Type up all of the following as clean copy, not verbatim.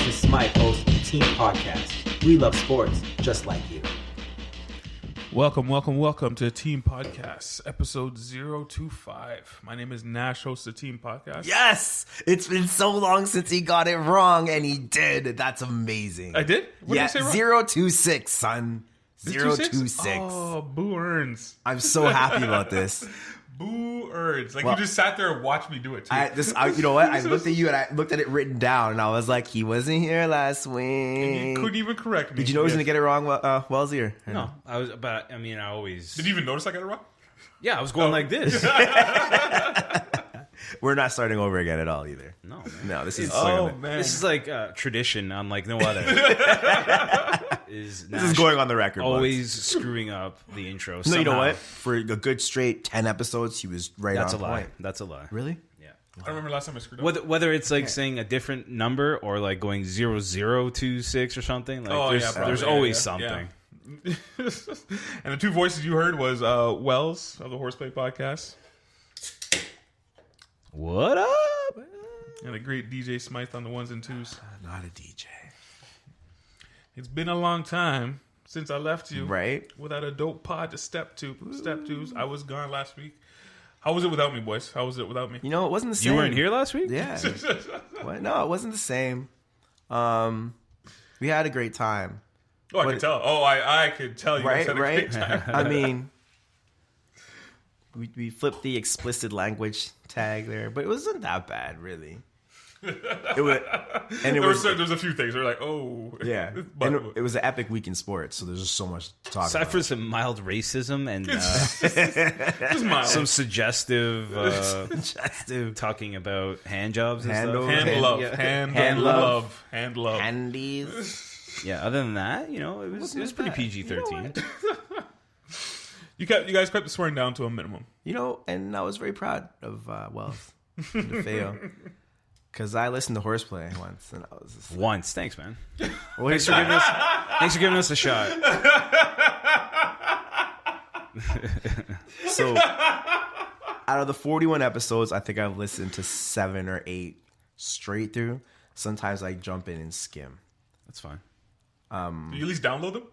is Smythe, host of the Team Podcast. We love sports just like you. Welcome to Team Podcast, episode 025. My name is Nash, host of Team Podcast. Yes! It's been so long since he got it wrong, and he did. That's amazing. I did? What did I say wrong? 026, son. 026. Oh, boo earns. I'm so happy about this. Boo earns. Like, you just sat there and watched me do it, too. You know what? I looked at you, and I looked at it written down, and I was like, he wasn't here last week. And you couldn't even correct me. Did you know he was going to get it wrong, Wellesley? Or No, I always... Did you even notice I got it wrong? Yeah, I was going like this. We're not starting over again at all, either. No, man. No, this is... man. This is like tradition unlike no other. This is going on the record. Always screwing up the intro. No, somehow. you know what? For a good straight 10 episodes, he was right That's on a lie. point. That's a lie. Really? Yeah. I don't remember last time I screwed up. Whether it's like saying a different number or like going 0026 or something. Like there's always something. Yeah. And the two voices you heard was Wells of the Horseplay Podcast. What up? And the great DJ Smythe on the ones and twos. Not a DJ. It's been a long time since I left you. Right? Without a dope pod to step twos. I was gone last week. How was it without me, boys? How was it without me? You know, it wasn't the same. You weren't here last week? Yeah. What? No, it wasn't the same. We had a great time. Oh, I could tell. Oh, I could tell you guys had a great time. I mean, we flipped the explicit language tag there, but it wasn't that bad, really. It was, and it was. There was a few things. They're like, oh, yeah. But and it was an epic week in sports, so there's just so much to talk Aside about. for some mild racism and just mild. some suggestive Suggestive. talking about hand jobs and Hand stuff. over- hand love, Yeah. hand love, hand love. Handies. Yeah, other than that, you know, it was pretty bad. PG-13. You guys kept the swearing down to a minimum. You know, and I was very proud of Wells and DeFeo. Because I listened to Horseplay once, and I was just like, Once. Thanks, man. well, Thanks for giving us a shot. so, out of the 41 episodes, I think I've listened to 7 or 8 straight through. Sometimes I jump in and skim. That's fine. Do you at least download them?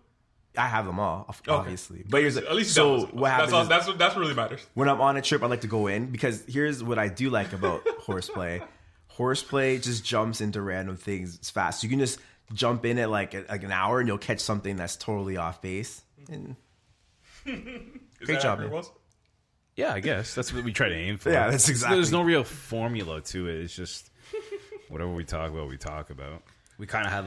I have them all, obviously. Okay. But here's at least so download them. what happens That's is what really matters. when I'm on a trip, I like to go in because here's what I do like about Horseplay. Horseplay just jumps into random things. It's fast. You can just jump in at like an hour and you'll catch something that's totally off base. And great job, man. Yeah, I guess. That's what we try to aim for. Yeah, that's exactly. There's no real formula to it. It's just whatever we talk about, we talk about. We kind of had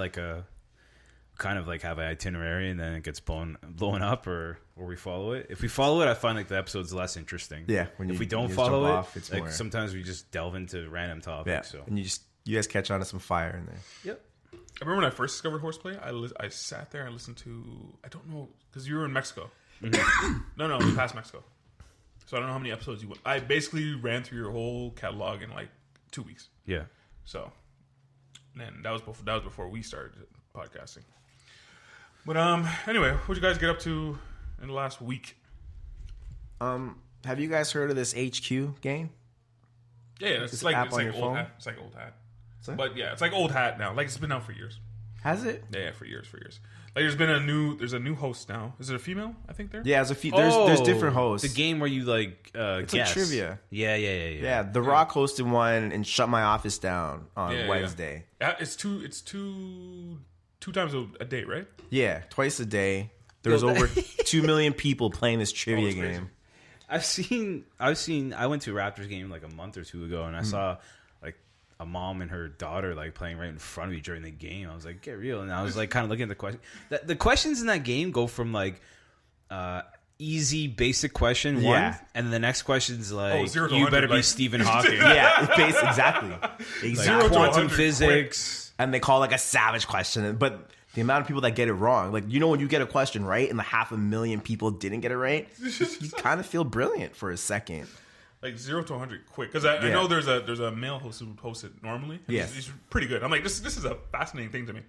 have an itinerary and then it gets blown up or we follow it. If we follow it, I find like the episode's less interesting. Yeah. If we don't you follow jump it, off, it's like more. sometimes we just delve into random topics. Yeah. So And you guys catch on to some fire in there. yep. I remember when I first discovered Horseplay, I sat there and listened to, I don't know, because you were in Mexico. No, you passed Mexico. So I don't know how many episodes you went. I basically ran through your whole catalog in like 2 weeks. Yeah. So, and that was before we started podcasting. But anyway, what'd you guys get up to in the last week? Have you guys heard of this HQ game? Yeah, it's like app on your old phone? hat. It's like old hat. Sorry? But yeah, it's like old hat now. Like it's been out for years. Has it? Yeah, for years. Like there's a new host now. Is it a female? I think there. Yeah, there's a few. There's different hosts. The game where you like It's guess. like trivia. Yeah. Yeah, The Rock hosted one and shut my office down on Yeah, Wednesday. Yeah. It's two times a day, right? Yeah, twice a day. There's over 2 million people playing this trivia that's crazy. game. I went to a Raptors game like a month or two ago and I saw like a mom and her daughter like playing right in front of me during the game. I was like, get real. And I was like kind of looking at the question. The questions in that game go from like easy basic question one, Yeah. and then the next question is like 0 to you 100, better be like- Stephen Hawking. Yeah, exactly. Like Zero to quantum 100 physics. And they call like a savage question, but the amount of people that get it wrong, like when you get a question right and the 500,000 people didn't get it right, you kind of feel brilliant for a second. Like 0 to 100 quick. Because I know there's a male host who hosts it normally. And Yes. he's pretty good. I'm like, this is a fascinating thing to me.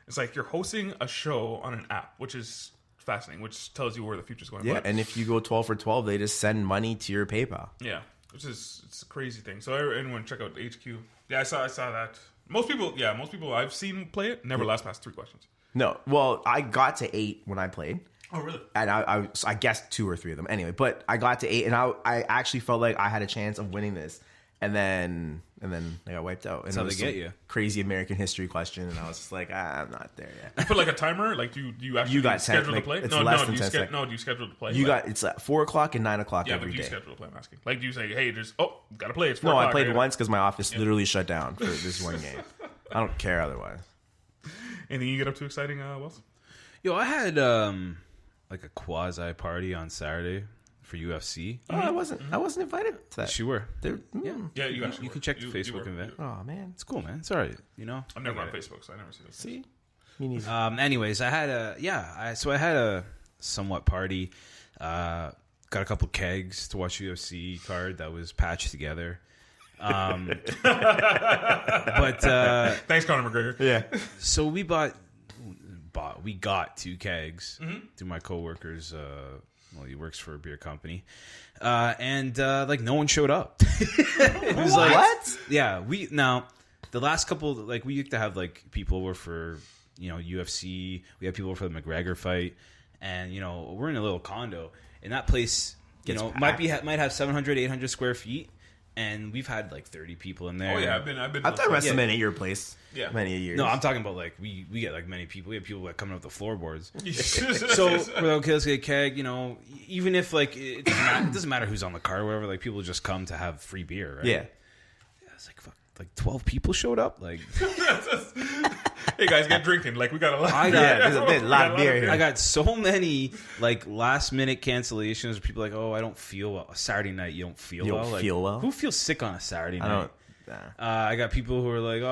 It's like you're hosting a show on an app, which is fascinating, which tells you where the future's going. Yeah, But, and if you go 12 for 12, they just send money to your PayPal. yeah, it's a crazy thing. So anyone check out HQ. Yeah, I saw that. Most people I've seen play it never last past 3 questions. No, well, I got to 8 when I played. Oh, really? And I guessed 2 or 3 of them anyway. But I got to 8, and I actually felt like I had a chance of winning this. And then I got wiped out. And That's how they get you. Crazy American history question, and I was just like, I'm not there yet. You put like a timer. Like, do you actually You got 10, schedule like, to play? it's No, less no. than Do you 10 seconds. no? Do you schedule to play? You Like, got it's at 4 o'clock and 9 o'clock yeah, every but do you day. schedule to play? I'm asking. Like, do you say, hey, there's gotta play? It's 4 No, o'clock. I played right? once because my office literally shut down for this one game. I don't care otherwise. Anything you get up to exciting, Wells? Yo, I had like a quasi party on Saturday for UFC. Oh, I wasn't invited to that. She were. Yeah. Yeah, you actually You were. can check the You Facebook were. event. Oh man. It's cool, man. It's all right. You know. I'm never I on get it. Facebook, so I never see those. See, me neither. Anyways, I had I had a somewhat party. Got a couple kegs to watch UFC card that was patched together. But Thanks, Conor McGregor. Yeah. so we got 2 kegs through my coworker's. Well, he works for a beer company, and like no one showed up. It was like, What? yeah, the last couple, like, we used to have like people over for UFC. We had people over for the McGregor fight, and we're in a little condo, and that place might have 700, 800 square feet. And we've had like 30 people in there. Oh yeah, I've been. I've done WrestleMania at your place. Yeah. Many years. No, I'm talking about like we get like many people. We have people like coming up the floorboards. so So we're like, okay, let's get a keg. Even if like it doesn't matter who's on the car or whatever. Like, people just come to have free beer, right? Yeah. It's like, fuck, like 12 people showed up. Like, hey guys, get drinking. Like, we got a lot. There's a lot of beer here. I got so many like last minute cancellations. People are like, oh, I don't feel well. A Saturday night, you don't feel You well. don't Like, feel well? Who feels sick on a Saturday I night? don't. I got people who are like,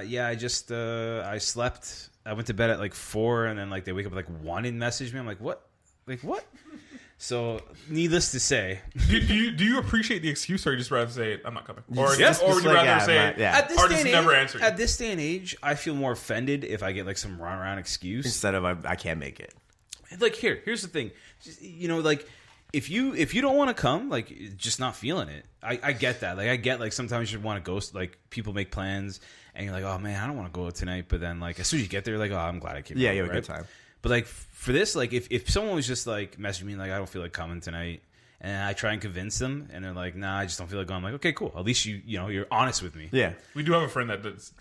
yeah, I just I slept. I went to bed at like 4, and then like they wake up at like 1 and message me. I'm like, what? Like, what? So, needless to say, do you appreciate the excuse, or you just rather say I'm not coming, or Just- or would just you like, rather yeah, say right, yeah. at this or day just and never age, answer you? at this day and age, I feel more offended if I get like some runaround excuse. Instead of I can't make it. Like, here's the thing, just, like if you don't want to come, like, just not feeling it. I get that. Like, I get like sometimes you want to ghost. Like, people make plans and you're like, oh man, I don't want to go tonight. But then like as soon as you get there, like, oh, I'm glad I came. Yeah, over, you have a right? good time. But like for this, like if someone was just like messaging me like, I don't feel like coming tonight, and I try and convince them, and they're like, nah, I just don't feel like going. I'm like, okay, cool. At least you're honest with me. Yeah. We do have a friend that does.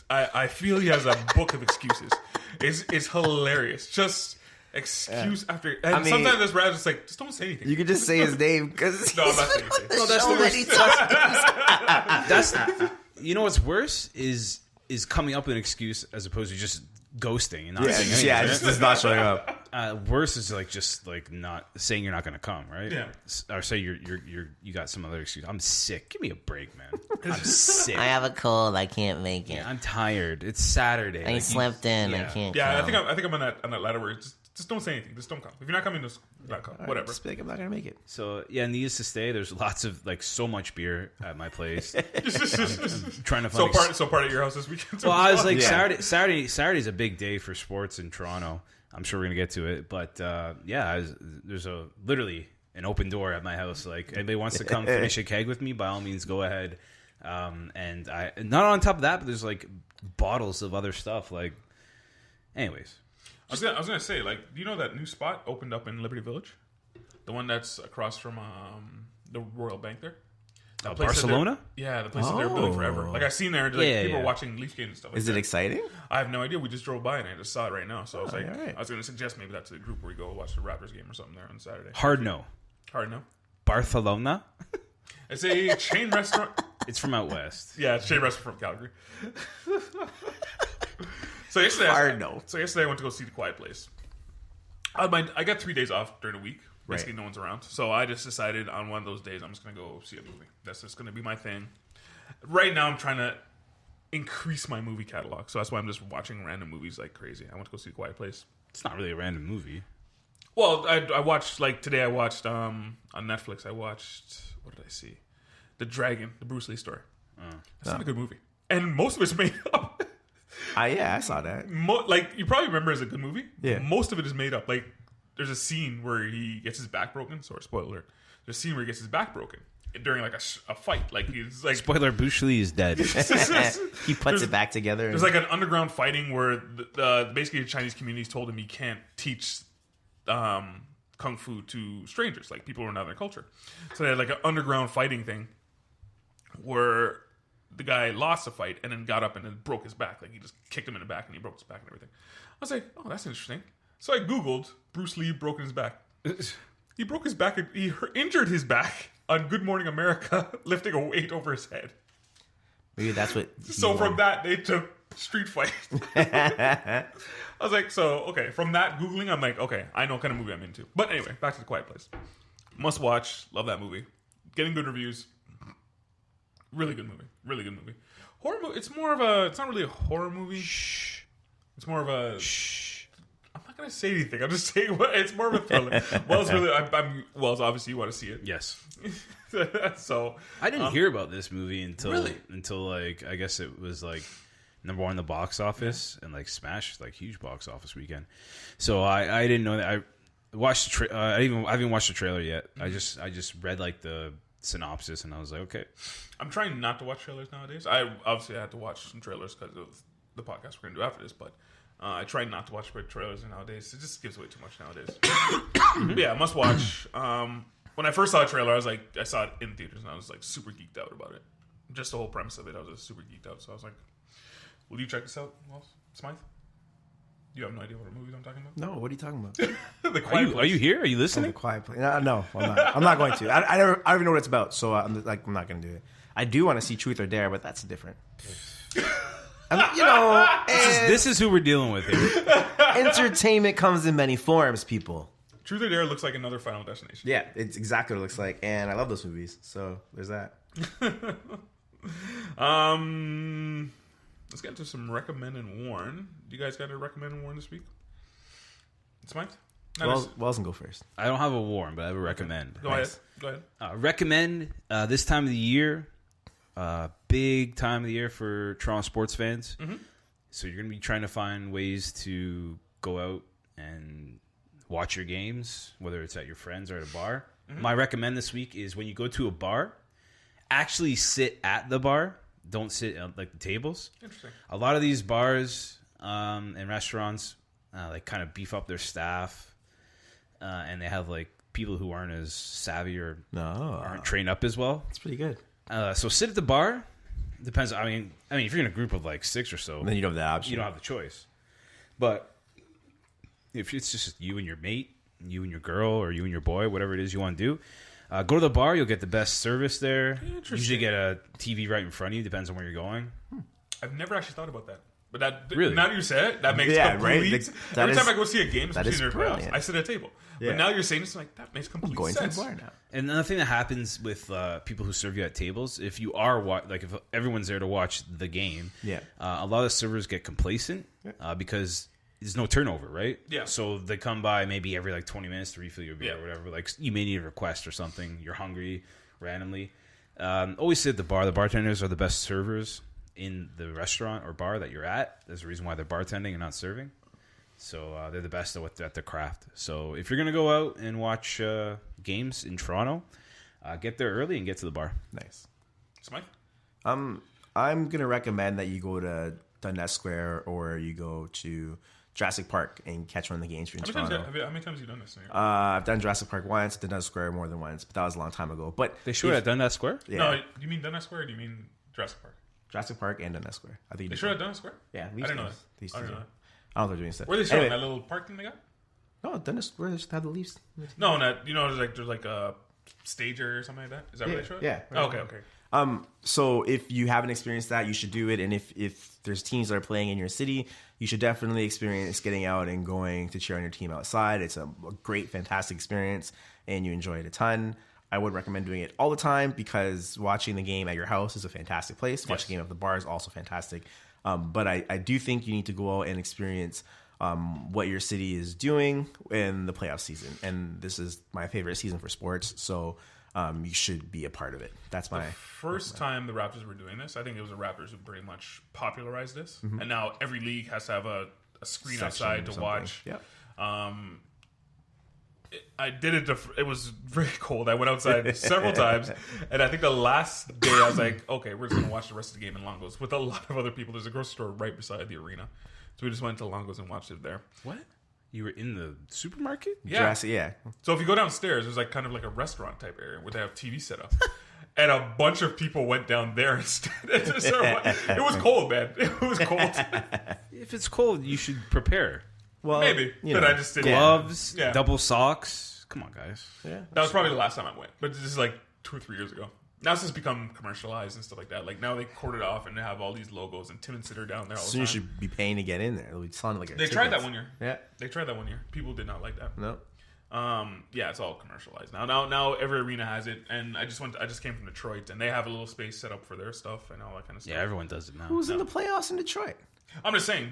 I feel he has a book of excuses. It's hilarious. Just excuse after. And I mean, sometimes this rather just like, just don't say anything. You could just say his name because No, I'm not saying anything. No, that's so the many worst. times. That's what's worse is coming up with an excuse as opposed to just ghosting and not saying anything. Yeah, right? just not showing up. Worse is like just like not saying you're not going to come, right? Yeah. Or say you got some other excuse. I'm sick. Give me a break, man. I'm sick. I have a cold. I can't make it. Yeah, I'm tired. It's Saturday. I slept in. I yeah. can't. Yeah, come. I think I'm on that ladder where just don't say anything. Just don't come. If you're not coming, just not come. Whatever. Just be like, I'm not gonna make it. So yeah, needless to say, there's lots of like so much beer at my place. Trying to find So part of your house this weekend. Well, I was like, Yeah. Saturday's a big day for sports in Toronto. I'm sure we're gonna get to it, but there's literally an open door at my house. Like, anybody wants to come finish a keg with me, by all means, go ahead. And I not on top of that, but there's like bottles of other stuff. Like, anyways, I was gonna say, like, do you know that new spot opened up in Liberty Village? The one that's across from the Royal Bank there. That place that Barcelona? Yeah, the place that they're building forever. Like, I seen there, like, Yeah, people yeah. are watching Leaf games and stuff. Like Is it that. exciting? I have no idea. We just drove by and I just saw it right now. So I was like, all right. I was gonna suggest maybe that's a group where we go watch the Raptors game or something there on Saturday. hard no. Hard no. Barcelona. It's a chain restaurant. It's from out west. Yeah, it's a chain restaurant from Calgary. So yesterday, Hard no. So yesterday I went to go see The Quiet Place. I got 3 days off during the week. Basically, Right. no one's around. So I just decided on one of those days I'm just going to go see a movie. That's just going to be my thing. Right now I'm trying to increase my movie catalog. So that's why I'm just watching random movies like crazy. I went to go see The Quiet Place. It's not really a random movie. Well, I watched, like, today I watched, on Netflix, I watched, what did I see? The Dragon, the Bruce Lee story. That's not a good movie. And most of it's made up. Yeah, I saw that. Like, you probably remember it as a good movie. Yeah. Most of it is made up. Like, there's a scene where he gets his back broken. Sorry, spoiler alert. There's a scene where he gets his back broken. during like a fight. Like he's like Spoiler: Bruce Lee is dead. He puts it back together. there's like an underground fighting where basically the Chinese communities told him he can't teach kung fu to strangers, like people who are not in their culture. So they had like an underground fighting thing where the guy lost a fight and then got up and then broke his back. Like he just kicked him in the back and he broke his back and everything. I was like, oh, that's interesting. So I Googled Bruce Lee broken his back. He broke his back. He injured his back on Good Morning America, lifting a weight over his head. Maybe that's what. So from that, they took Street Fight. I was like, so, okay. From that Googling, I'm like, okay, I know what kind of movie I'm into. But anyway, back to The Quiet Place. Must watch. Love that movie. Getting good reviews. Really good movie. Really good movie. Horror movie. It's more of a. It's not really a horror movie. Shh. It's more of a. Shh. I'm not gonna say anything. I'm just saying it's more of a thriller. Wells really. Wells. Obviously, you want to see it. Yes. So I didn't hear about this movie until Really? like I guess it was like number 1 in the box office and like smashed like huge box office weekend. So I didn't know that. I watched I haven't watched the trailer yet. I just read like the synopsis and I was like, okay. I'm trying not to watch trailers nowadays. I had to watch some trailers because of the podcast we're gonna do after this, but I try not to watch trailers nowadays. It just gives away too much nowadays. But yeah, must watch. When I first saw a trailer, I saw it in theaters and I was like super geeked out about it. Just the whole premise of it, I was just super geeked out. So I was like, will you check this out, Wells? Smythe? You have no idea what movie I'm talking about? No, what are you talking about? The Quiet Are Place. you here? Are you Oh, listening? The Quiet Place. No, I'm not. I'm not going to. I don't even know what it's about, so I'm not going to do it. I do want to see Truth or Dare, but that's different. This is who we're dealing with here. Entertainment comes in many forms, people. Truth or Dare looks like another Final Destination. Yeah, it's exactly what it looks like, and I love those movies. So there's that. Let's get into some recommend and warn. Do you guys got a recommend and warn this week? Smythe? Wells can go first. I don't have a warn, but I have a recommend. Go ahead. Recommend this time of the year, big time of the year for Toronto sports fans. Mm-hmm. So you're going to be trying to find ways to go out and watch your games, whether it's at your friends or at a bar. Mm-hmm. My recommend this week is when you go to a bar, actually sit at the bar. Don't sit at like the tables. Interesting. A lot of these bars and restaurants like kind of beef up their staff, and they have like people who aren't as savvy or aren't trained up as well. It's pretty good. So sit at the bar. Depends. I mean, if you're in a group of like 6 or so, Then you don't have that option. you don't have the choice. But if it's just you and your mate, you and your girl, or you and your boy, whatever it is you want to do, go to the bar. You'll get the best service there. Usually get a TV right in front of you. Depends on where you're going. I've never actually thought about that. But that Really? now that you say it, that makes Yeah, complete right? That Every is- time I go see a game, that especially is in the playoffs, brilliant. I sit at a table. Yeah. But now you're saying this, like that makes complete Going sense. to the bar now. And another thing that happens with people who serve you at tables, if you are if everyone's there to watch the game, Yeah. a lot of servers get complacent because there's no turnover, right? Yeah. So they come by maybe every like 20 minutes to refill your beer or whatever. Like you may need a request or something. You're hungry randomly. Always sit at the bar. The bartenders are the best servers in the restaurant or bar that you're at. There's a reason why they're bartending and not serving. So they're the best at the craft. So if you're going to go out and watch games in Toronto, get there early and get to the bar. Nice. Smythe? I'm gonna recommend that you go to Dundas Square or you go to Jurassic Park and catch one of the games for How Toronto. many times have you done this? I've done Jurassic Park once, Dundas Square more than once, but that was a long time ago. But They show it at Dundas Square? yeah, No, do you mean Dundas Square or do you mean Jurassic Park? Jurassic Park and Dundas Square. I think They showed at Dundas Square? Yeah, I didn't know that. These I didn't know that. I don't know what they're doing stuff. Where are they showing? Anyway, That little park thing they got? no, Dundas Square. They just have the Leafs. No, not, there's like a stager or something like that. Is that where they show it? Yeah. Oh, okay. So if you haven't experienced that, you should do it. And if there's teams that are playing in your city, you should definitely experience getting out and going to cheer on your team outside. It's a great, fantastic experience, and you enjoy it a ton. I would recommend doing it all the time because watching the game at your house is a fantastic place. Watching the game at the bar is also fantastic. But I do think you need to go out and experience what your city is doing in the playoff season. And this is my favorite season for sports, so you should be a part of it. That's my First time the Raptors were doing this, I think it was the Raptors who pretty much popularized this. And now every league has to have a screen section outside or to something. watch. Yeah. I did it. It was very cold. I went outside several times, and I think the last day I was like, "Okay, we're just gonna watch the rest of the game in Longos with a lot of other people." There's a grocery store right beside the arena, so we just went to Longos and watched it there. What? You were in the supermarket? Yeah. Jurassic, yeah. So if you go downstairs, there's like kind of like a restaurant type area where they have TV set up. And a bunch of people went down there instead. It was cold, man. It was cold. If it's cold, you should prepare. Well, Maybe. you But know. I just didn't. Gloves, Yeah. double socks. Come on, guys. Yeah. That was probably the last time I went. But this is like 2 or 3 years ago. Now it's just become commercialized and stuff like that. Like now they corded off and they have all these logos and Tim and Sid are down there all the So time. you should be paying to get in there. It sounded like They tried that one year. Yeah. They tried that one year. People did not like that. No. Yeah, it's all commercialized now. Every arena has it, and I just came from Detroit, and they have a little space set up for their stuff and all that kind of stuff. Yeah, everyone does it now. Who's in the playoffs in Detroit? I'm just saying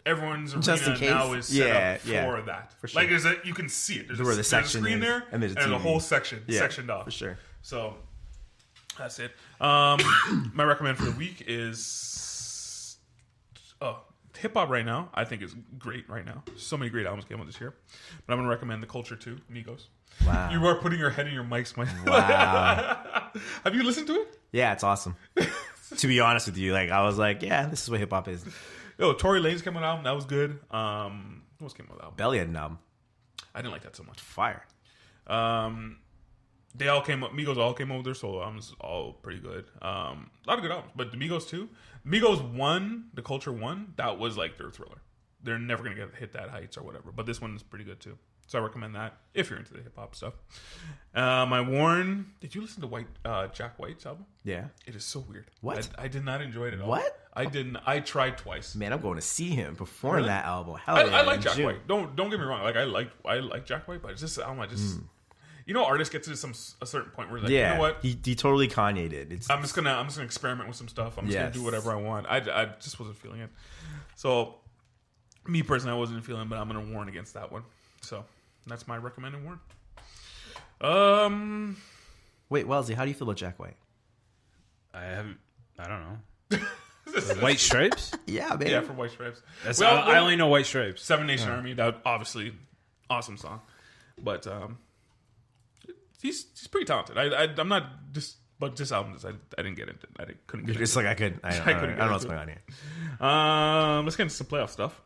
everyone's Just in arena case? now is set up Yeah, for that. for sure. Like you can see it. There's Where the there's section a screen is, there, and there's a a TV. whole section Yeah, sectioned off for sure. So that's it. My recommend for the week is hip hop right now. I think is great right now. So many great albums came out this year, but I'm gonna recommend The Culture 2, Migos. Wow. You are putting your head in your mics, Mike. Wow. Have you listened to it? Yeah, it's awesome. To be honest with you, like I was like, yeah, this is what hip hop is. Yo, Tory Lanez came out with an album. That was good. What else came out with an album? Belly had an album. I didn't like that so much. Fire. They all came up. Migos all came up with their solo albums, all pretty good. A lot of good albums, but the Migos too. Migos 1, The Culture 1, that was like their thriller. They're never gonna hit that heights or whatever, but this one is pretty good too. So I recommend that if you're into the hip hop stuff. My Warren, did you listen to Jack White's album? Yeah. It is so weird. What? I did not enjoy it at all. What? I didn't. I tried twice. Man, I'm going to see him perform Really? that album. Hell I yeah, like in Jack June. White. Don't get me wrong. Like I like Jack White, but it's just album. You know, artists get to a certain point where they're like, Yeah. you know what? He totally Kanye did. It's I'm just gonna experiment with some stuff. I'm just gonna Yes. do whatever I want. I just wasn't feeling it. So me personally, I wasn't feeling, but I'm gonna warn against that one. So that's my recommended warn. Wait, Wellesley, how do you feel about Jack White? I don't know. White Stripes? Yeah, man. Yeah, for White Stripes. I only know White Stripes. Seven Nation Army. That obviously awesome song, but he's pretty talented. I'm not just. But this album, I didn't get into. Couldn't get into. It's like I couldn't. I don't know what's going on here. Let's get into some playoff stuff.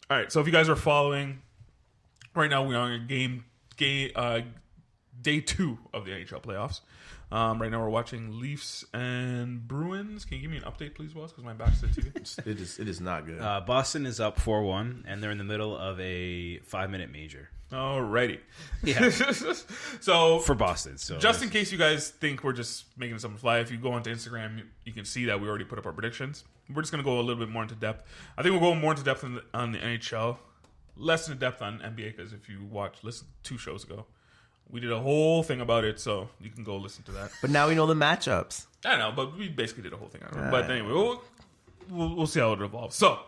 All right, so if you guys are following, right now we are on day 2 of the NHL playoffs. Right now we're watching Leafs and Bruins. Can you give me an update, please, Wes? Because my back's to the TV. It is not good. Boston is up 4-1, and they're in the middle of a 5-minute major. Alrighty. Yeah. So For Boston. So just in case you guys think we're just making something fly, if you go onto Instagram, you can see that we already put up our predictions. We're just going to go a little bit more into depth. I think we'll go more into depth on the NHL, less into depth on NBA, because if you listen 2 shows ago, we did a whole thing about it, so you can go listen to that. But now we know the matchups. I know, but we basically did a whole thing on it. But anyway, we'll see how it evolves. So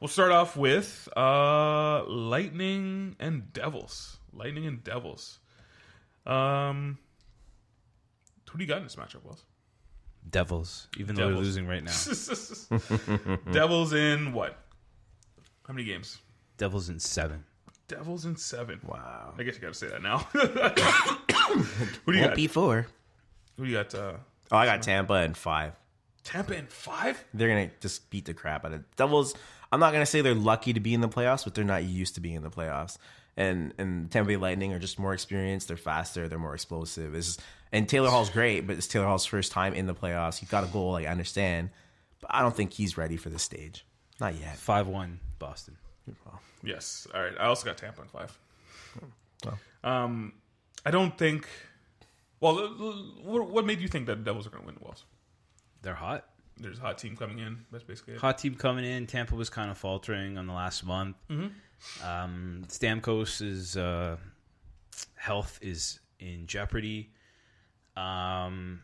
we'll start off with Lightning and Devils. Lightning and Devils. Who do you got in this matchup, Wells? Devils, even though they're Devils. losing right now. Devils in what? How many games? Devils in 7. Devils in 7. Wow. I guess you got to say that now. Who do you Won't got? be 4. Who do you got? Oh, I got Tampa in 5. Tampa in 5? They're going to just beat the crap out of it. Devils. I'm not going to say they're lucky to be in the playoffs, but they're not used to being in the playoffs. And Tampa Bay Lightning are just more experienced. They're faster. They're more explosive. And Taylor Hall's great, but it's Taylor Hall's first time in the playoffs. He got a goal, I understand. But I don't think he's ready for this stage. Not yet. 5-1 Boston. Yes. All right. I also got Tampa in 5. Well. I don't think. Well, what made you think that the Devils are going to win the Wells? They're hot. There's a hot team coming in. That's basically it. Hot team coming in. Tampa was kind of faltering on the last month. Stamkos' health is in jeopardy. They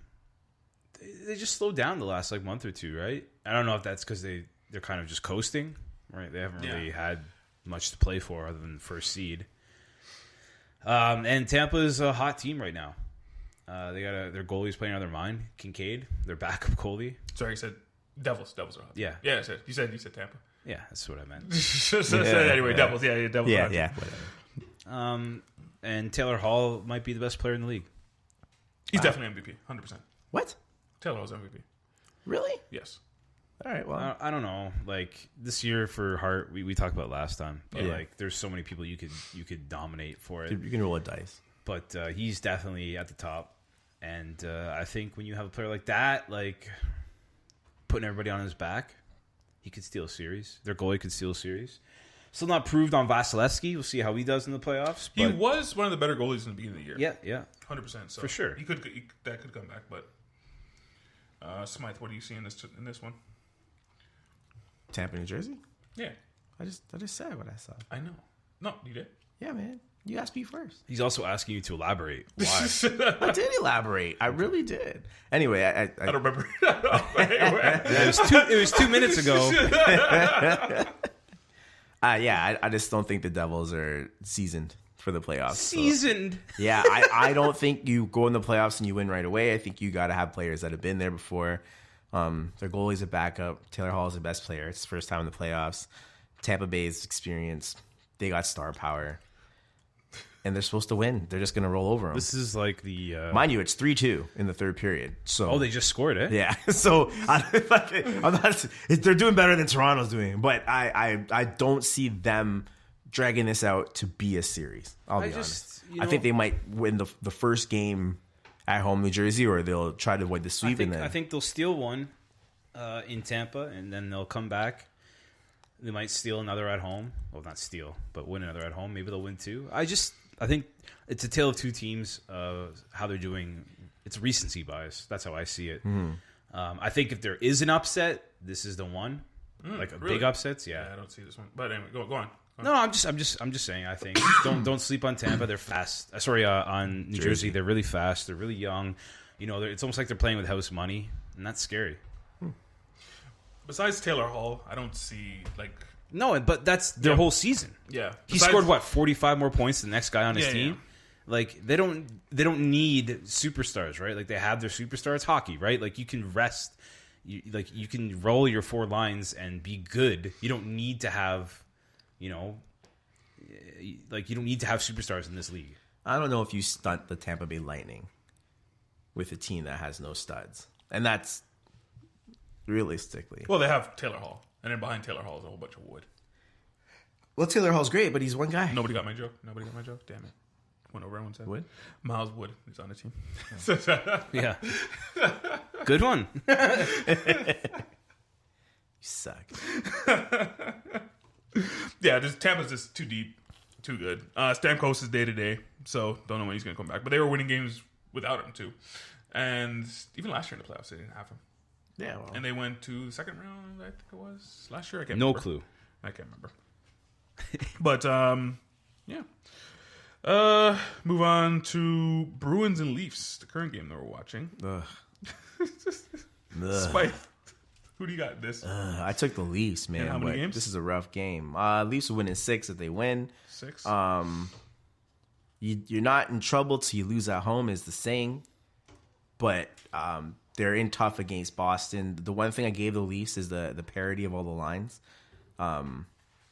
just slowed down the last month or two, right? I don't know if that's because they're kind of just coasting, right? They haven't really had much to play for other than first seed. And Tampa's a hot team right now. They got their goalie's playing out of their mind. Kincaid, their backup goalie. Sorry, you said Devils. Devils are hot. Yeah. Yeah, you said Tampa. Yeah, that's what I meant. Anyway, Devils. Yeah, Devils. Yeah, are hot. yeah. And and Taylor Hall might be the best player in the league. He's definitely MVP, 100%. What? Taylor Hall's MVP. Really? Yes. All right. Well, I don't know. Like this year for Hart, we talked about last time. But Yeah. like, there's so many people you could dominate for it. you can roll a dice. But he's definitely at the top. And I think when you have a player like that, like putting everybody on his back, he could steal a series. Their goalie could steal a series. Still not proved on Vasilevsky. We'll see how he does in the playoffs. He But was one of the better goalies in the beginning of the year. yeah. 100%. So For sure. That could come back, but Smythe, what do you see in this one? Tampa, New Jersey. Yeah, I just said what I saw. I know. No, you did. Yeah, man. You asked me first. He's also asking you to elaborate. Why? I did elaborate. I really did. Anyway, I don't remember. It was 2 minutes ago. I just don't think the Devils are seasoned for the playoffs. so- Seasoned. Yeah, I don't think you go in the playoffs and you win right away. I think you got to have players that have been there before. Their goalie's a backup. Taylor Hall is the best player. It's his first time in the playoffs. Tampa Bay's experience. They got star power. And they're supposed to win. They're just going to roll over them. This is like the... Mind you, it's 3-2 in the third period. So Oh, they just scored it. yeah. So I'm not. They're doing better than Toronto's doing, but I don't see them dragging this out to be a series. I'll be honest. I think they might win the first game at home, New Jersey, or they'll try to avoid the sweep. I think they'll steal one in Tampa, and then they'll come back. They might steal another at home. Well, not steal, but win another at home. Maybe they'll win two. I think it's a tale of two teams. How they're doing. It's recency bias. That's how I see it. I think if there is an upset, this is the one. Like a really? big upsets. Yeah. I don't see this one. But anyway, go on. No, I'm just saying. I think don't sleep on Tampa. They're fast. On New Jersey. They're really fast. They're really young. You know, it's almost like they're playing with house money, and that's scary. Besides Taylor Hall, I don't see like. No, but that's their whole season. Yeah, He scored 45 more points than the next guy on his team. Yeah. Like they don't need superstars, right? Like they have their superstars. Hockey, right? Like you can rest. You can roll your four lines and be good. You don't need to have. You know, like you don't need to have superstars in this league. I don't know if you stunt the Tampa Bay Lightning with a team that has no studs, and that's realistically. Well, they have Taylor Hall, and then behind Taylor Hall is a whole bunch of wood. Well, Taylor Hall's great, but he's one guy. Nobody got my joke. Damn it. Went over everyone said. Wood? Miles Wood is on the team. Yeah, good one. You suck. Yeah, Tampa's just too deep, too good. Stamkos is day to day, so don't know when he's going to come back. But they were winning games without him too, and even last year in the playoffs they didn't have him. Yeah, well, And they went to the second round. I think it was last year. I can't. No remember. clue. I can't remember. But yeah. Move on to Bruins and Leafs, the current game that we're watching. ugh. Spike, who do you got in this? I took the Leafs, man. And how many but games? This is a rough game. Leafs will win in 6 if they win. 6. You're not in trouble till you lose at home, is the saying. But they're in tough against Boston. The one thing I gave the Leafs is the parity of all the lines.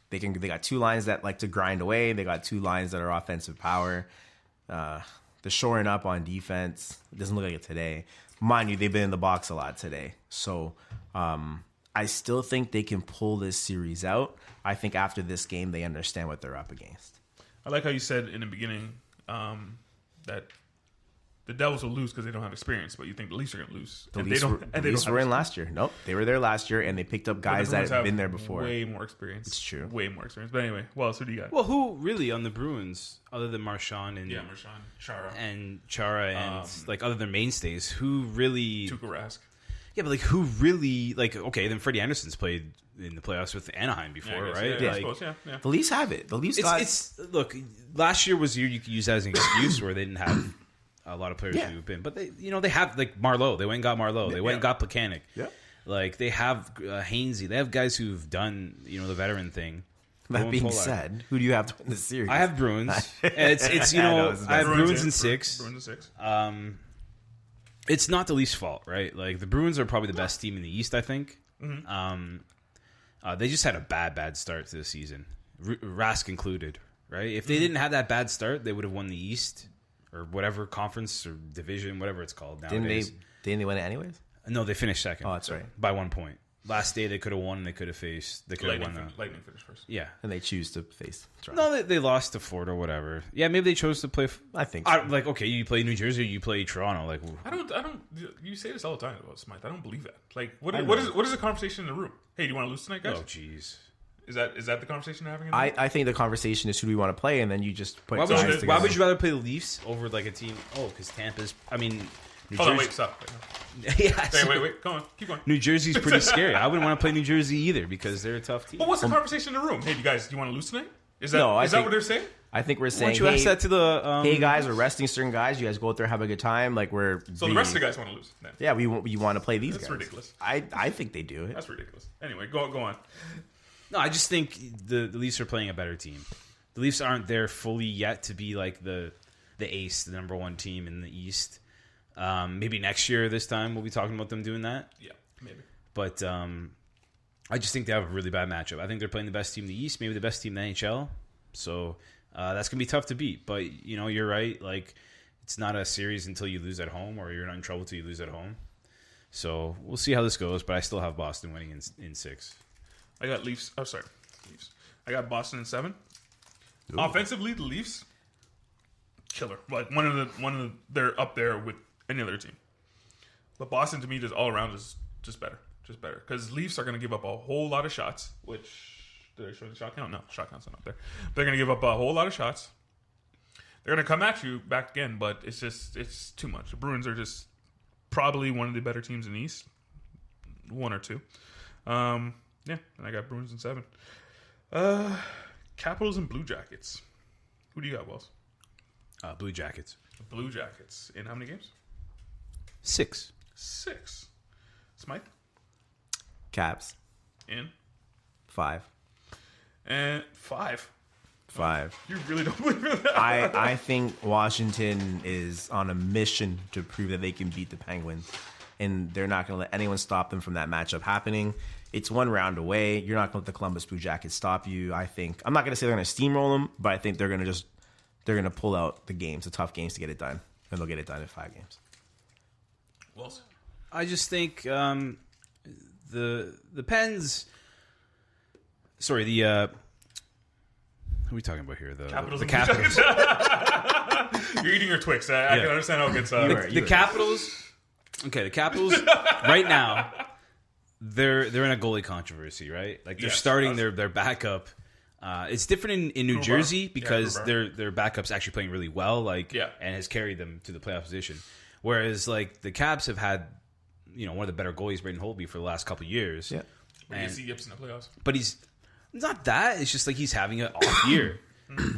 They got 2 lines that like to grind away. They got 2 lines that are offensive power. They're shoring up on defense. It doesn't look like it today. Mind you, they've been in the box a lot today. So I still think they can pull this series out. I think after this game, they understand what they're up against. I like how you said in the beginning that the Devils will lose because they don't have experience, but you think the Leafs are going to lose. The Leafs were in last year. Nope, they were there last year, and they picked up guys that have been there before. Way more experience. It's true. Way more experience. But anyway, well, so who do you got? Well, who really on the Bruins other than Marchand and Marchand, Chara, and Chara and like other than mainstays, who really? Tuukka Rask. Yeah, but like who really? Like okay, then Freddie Anderson's played in the playoffs with Anaheim before, I guess, right? Yeah, I Like, suppose, yeah. The Leafs have it. The Leafs it's look. Last year was the year you could use that as an excuse where they didn't have a lot of players Yeah. who've been, but they have like Marleau. They went and got Marleau. They went and got Plekanec. Yeah. Like they have Hainsey. They have guys who've done the veteran thing. That Rowan being Pollard. said, who do you have to win the series? I have Bruins. And it's I know, it's I have Bruins in in 6. Bruins in 6. It's not the Leafs' fault, right? Like the Bruins are probably the best team in the East, I think. They just had a bad start to the season, Rask included, right? If they didn't have that bad start, they would have won the East or whatever conference or division, whatever it's called nowadays. Didn't they win it anyways? No, they finished second. Oh, that's right. By 1 point. Last day they could have won. And they could have faced. They could have won. Lightning finished first. Yeah. And they choose to face Toronto. No, they lost to Florida or whatever. Yeah, maybe they chose to play. I think so. Like, okay, you play New Jersey or you play Toronto. Like, I don't. You say this all the time about Smythe. I don't believe that. Like, what is the conversation in the room? Hey, do you want to lose tonight, guys? oh, jeez. Is that the conversation you're having? In the room? I think the conversation is who do we want to play, and then you just put Why guys would, together. why would you rather play the Leafs over like a team? Oh, because Tampa's. I mean, New Hold on, Jersey. wait, stop. Yeah, Wait, go on, keep going. New Jersey's pretty scary. I wouldn't want to play New Jersey either because they're a tough team. But what's the conversation in the room? Hey, you guys, do you want to lose tonight? Is that No, I is that think- what they're saying? I think we're Why saying, don't you ask that to the? hey guys, we're resting certain guys. You guys go out there, have a good time. Like So the rest of the guys want to lose. Then. Yeah, we want to play these That's guys. ridiculous. I think they do it. That's ridiculous. Anyway, go on. No, I just think the Leafs are playing a better team. The Leafs aren't there fully yet to be like the ace, the number one team in the East. Maybe next year, this time, we'll be talking about them doing that. Yeah, maybe. But I just think they have a really bad matchup. I think they're playing the best team in the East, maybe the best team in the NHL. So that's going to be tough to beat. But, you know, you're right. Like, it's not a series until you lose at home, or you're not in trouble until you lose at home. So we'll see how this goes. But I still have Boston winning in 6. I got Leafs. Oh, sorry, Leafs. I got Boston in 7. Ooh. Offensively, the Leafs, killer. Like one of the they're up there with any other team. But Boston to me, just all around is just better, because Leafs are going to give up a whole lot of shots. Which did I show the shot count? No, shot count's not up there. They're going to give up a whole lot of shots. They're going to come at you back again, but it's too much. The Bruins are just probably one of the better teams in the East, 1 or 2. Yeah, and I got Bruins in 7. Capitals and Blue Jackets. Who do you got, Wells? Blue Jackets. Blue Jackets. In how many games? 6. 6. Smythe? Caps In? 5. And 5. 5. You really don't believe in that? I think Washington is on a mission to prove that they can beat the Penguins, and they're not going to let anyone stop them from that matchup happening. It's 1 round away. You're not going to let the Columbus Blue Jackets stop you. I think I'm not going to say they're going to steamroll them, but I think they're going to pull out the games, the tough games, to get it done, and they'll get it done in 5 games. Wells? I just think the Pens. Sorry, the who are we talking about here? Capitals The and Blue Capitals. Jackets. You're eating your Twix. I can understand how it gets. The Capitals. Okay, the Capitals right now. They're in a goalie controversy, right? Like they're starting their backup. It's different in New Jersey because their backup's actually playing really well, and has carried them to the playoff position. Whereas like the Caps have had, one of the better goalies, Braden Holtby, for the last couple of years. Yeah, you see Yips in the playoffs, but he's not that. It's just like he's having an off year,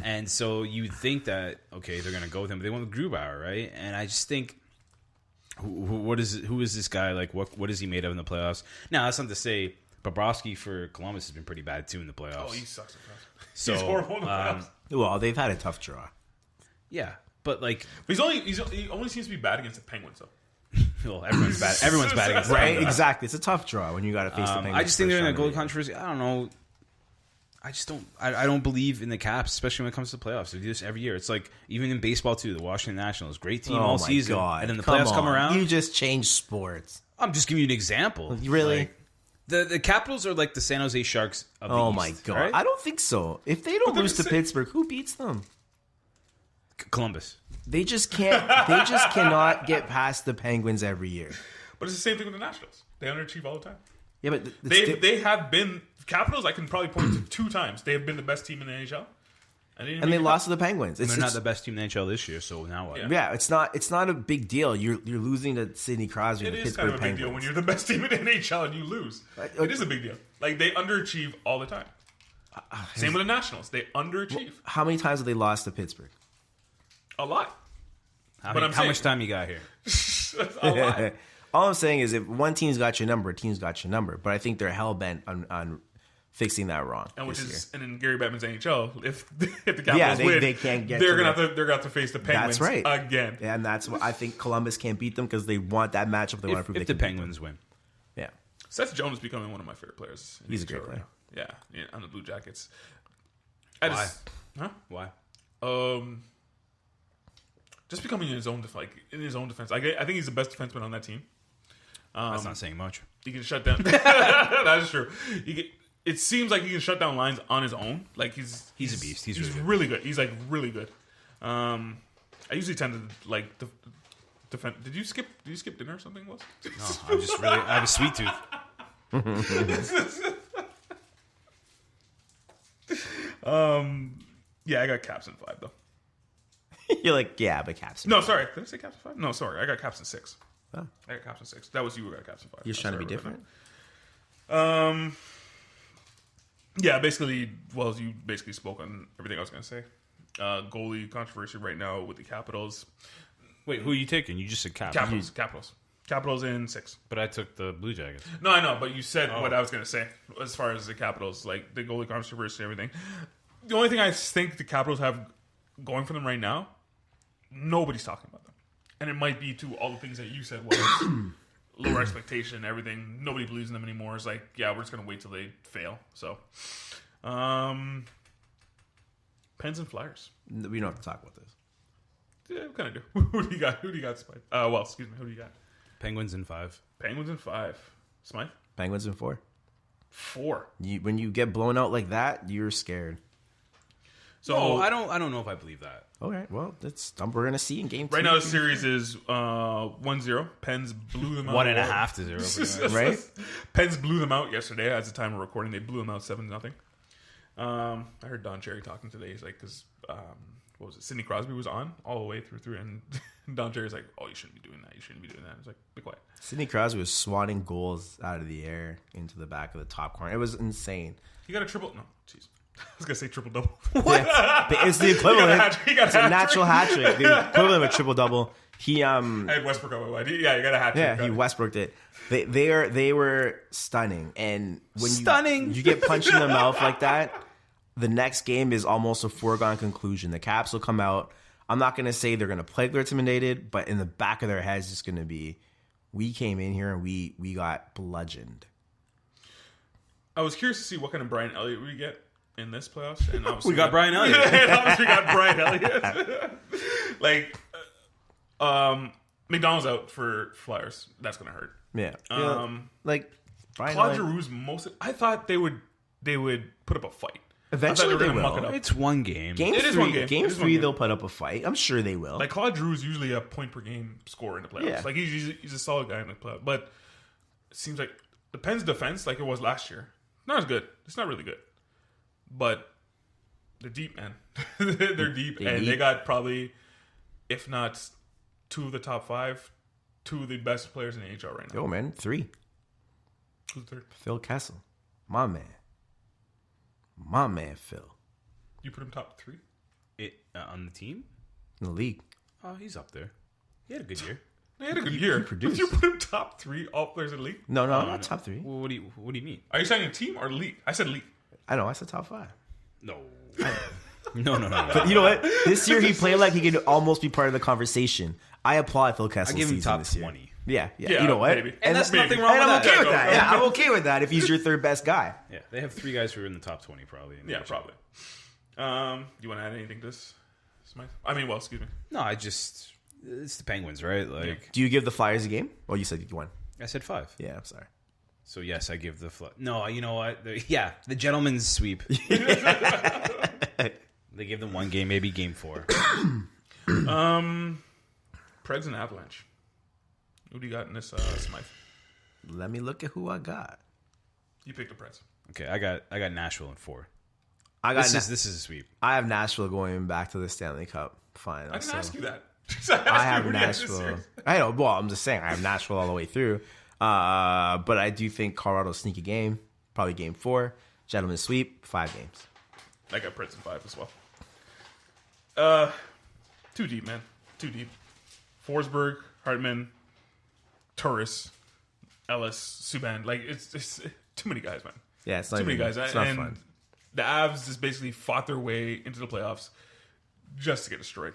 and so you would think that they're going to go with him, but they went with Grubauer, right? And I just think. Who is this guy? Like, what is he made of in the playoffs? Now, that's not to say Bobrovsky for Columbus has been pretty bad, too, in the playoffs. Oh, he sucks in the playoffs. So, he's horrible in the playoffs. Well, they've had a tough draw. Yeah, but, like... But he only seems to be bad against the Penguins, though. Well, everyone's bad. Everyone's bad against Right, them. exactly. It's a tough draw when you got to face the Penguins. I just think they're in a goal goal controversy. I don't know. I just don't. I don't believe in the Caps, especially when it comes to the playoffs. They do this every year. It's like even in baseball too. The Washington Nationals, great team all season, and then the playoffs come around. You just changed sports. I'm just giving you an example. Really? Like, the Capitals are like the San Jose Sharks of the Oh East, my god! right? I don't think so. If they don't lose to Pittsburgh, who beats them? Columbus. They just can't. They just cannot get past the Penguins every year. But it's the same thing with the Nationals. They underachieve all the time. Yeah, but They have been Capitals. I can probably point to 2 times they have been the best team in the NHL, and they lost to the Penguins. They're not the best team in the NHL this year. So now what? Yeah, it's not a big deal. You're losing to Sidney Crosby and the It is Pittsburgh kind of a big Penguins. deal when you're the best team in the NHL and you lose. It is a big deal. Like they underachieve all the time. Same with the Nationals. They underachieve How many times have they lost to Pittsburgh? a lot. How much time you got here? A lot. All I'm saying is, if one team's got your number, a team's got your number. But I think they're hell bent on fixing that wrong. And which this is, year. and in Gary Bettman's NHL, if the Capitals win, they can't get. They're gonna have to face the Penguins. That's right. Again. And that's what I think. Columbus can't beat them because they want that matchup. They want to prove If they the can beat Penguins win. them. Yeah, Seth Jones is becoming one of my favorite players. He's a great player. Yeah, on the Blue Jackets. Huh? Why? Just becoming in his own defense. I think he's the best defenseman on that team. That's not saying much. He can shut down. That is true. It seems like he can shut down lines on his own. Like he's a beast. He's really good. He's like really good. I usually tend to like defend. Did you skip dinner or something? Was No, I have a sweet tooth. Yeah, I got Caps in 5 though. You're like, yeah, but Caps. No, sorry. Did I say Caps in 5? No, sorry. I got Caps in 6. Oh. I got Caps in 6. That was you who got Caps in 5. You're just trying to be different. Yeah, basically, well, you basically spoke on everything I was going to say. Goalie controversy right now with the Capitals. Wait, who are you taking? You just said Cap. Capitals in 6. But I took the Blue Jackets. No, I know, but you said what I was going to say as far as the Capitals, like the goalie controversy and everything. The only thing I think the Capitals have going for them right now, nobody's talking about them. And it might be to all the things that you said was lower expectation, everything. Nobody believes in them anymore. It's like, yeah, we're just going to wait till they fail. So, Pens and Flyers. We don't have to talk about this. Yeah, we kind of do. Who do you got? Smythe? Well, excuse me. Who do you got? Penguins in 5. Penguins in 5. Smythe? Penguins in 4. 4. When you get blown out like that, you're scared. So No, I don't know if I believe that. Okay, well, we're gonna see in game 2. right now the series is 1-0. Pens blew them out. 1.5 to 0. Right? Pens blew them out yesterday. At the time of recording, they blew them out 7-0. I heard Don Cherry talking today. He's like, because what was it? Sidney Crosby was on all the way through, and Don Cherry's like, "Oh, you shouldn't be doing that. You shouldn't be doing that." It's like, be quiet. Sidney Crosby was swatting goals out of the air into the back of the top corner. It was insane. He got a triple. No, jeez. I was gonna say triple double. Yeah, but it's the equivalent. He got It's a natural hat trick. The equivalent of a triple double. He I had Westbrook on my mind. Yeah, you got a hat trick. Yeah, he Westbrooked it. They were stunning, and when you get punched in the mouth like that, the next game is almost a foregone conclusion. The Caps will come out. I'm not gonna say they're gonna play they're intimidated, but in the back of their heads, it's gonna be, we came in here and we got bludgeoned. I was curious to see what kind of Brian Elliott we get in this playoffs, and obviously We got Brian Elliott. and obviously we got Brian Elliott. Like, McDonald's out for Flyers. That's gonna hurt. Yeah, like Brian Claude Elliott- Giroux's I thought they would put up a fight. Eventually I thought they gonna muck will. it up. It's one game. Game It is 3, one game. Game It is one 3, game. they'll put up a fight. I'm sure they will. Like Claude Giroux is usually a point per game scorer in the playoffs. Yeah. Like he's a solid guy in the playoffs. But it seems like the Pens' defense, like it was last year, not as good. It's not really good, but they're deep, man. They're deep, they got probably, if not 2 of the top 5, 2 of the best players in the NHL right now. Yo, man, 3. Who's third? Phil Kessel, my man, Phil, You put him top 3? On the team? in the league. Oh, he's up there. He had a good year. They had a good year. produced. You put him top 3 all players in the league? No, not top 3. Well, what do you mean? Are you saying a team or league? I said league. I know, I said top 5. No. No. But you know what? This year he played like he could almost be part of the conversation. I applaud Phil I Kessel's give him season top this year. 20. Yeah. Yeah, You know what? maybe. And that's nothing wrong And with I'm that. okay with Go, that. go, Yeah, go. I'm okay with that if he's your third best guy. Yeah, they have 3 guys who are in the top 20 probably. Yeah, probably. You want to add anything to this, Smythe? Excuse me. No, it's the Penguins, right? Like Do you give the Flyers a game? Oh, you said you won. I said 5. Yeah, I'm sorry. So yes, I give the No, you know what? The gentleman's sweep. They give them 1 game, maybe game 4. Preds and Avalanche. Who do you got in this, Smythe? Let me look at who I got. You picked the Preds. Okay, I got Nashville in 4. I got. This is a sweep. I have Nashville going back to the Stanley Cup final. I didn't so ask you that. I have Nashville. I know. Well, I'm just saying I have Nashville all the way through. But I do think Colorado sneak a game, probably game 4. Gentlemen sweep, 5 games. I got Preds in 5 as well. Too deep, man. Too deep. Forsberg, Hartman, Turris, Ellis, Subban. Like it's too many guys, man. Yeah, it's not Too many even- guys. It's not and fun. the Avs just basically fought their way into the playoffs just to get destroyed.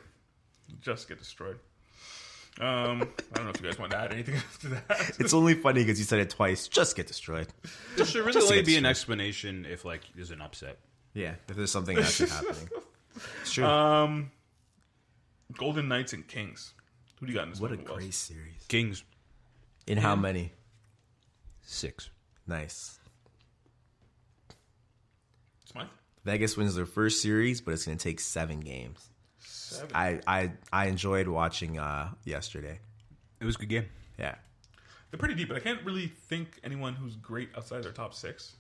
I don't know if you guys want to add anything to that. It's only funny because you said it twice. Just get destroyed. There should really Just to only get be an straight. explanation if like there's an upset. Yeah, if there's something actually happening. It's true. Golden Knights and Kings. Who do you got in this What a one, Wells? great series. Kings In how many? 6. Nice. Smythe? Vegas wins their first series, but it's going to take 7 games. 7. I enjoyed watching yesterday. It was a good game. Yeah. They're pretty deep, but I can't really think anyone who's great outside their top 6.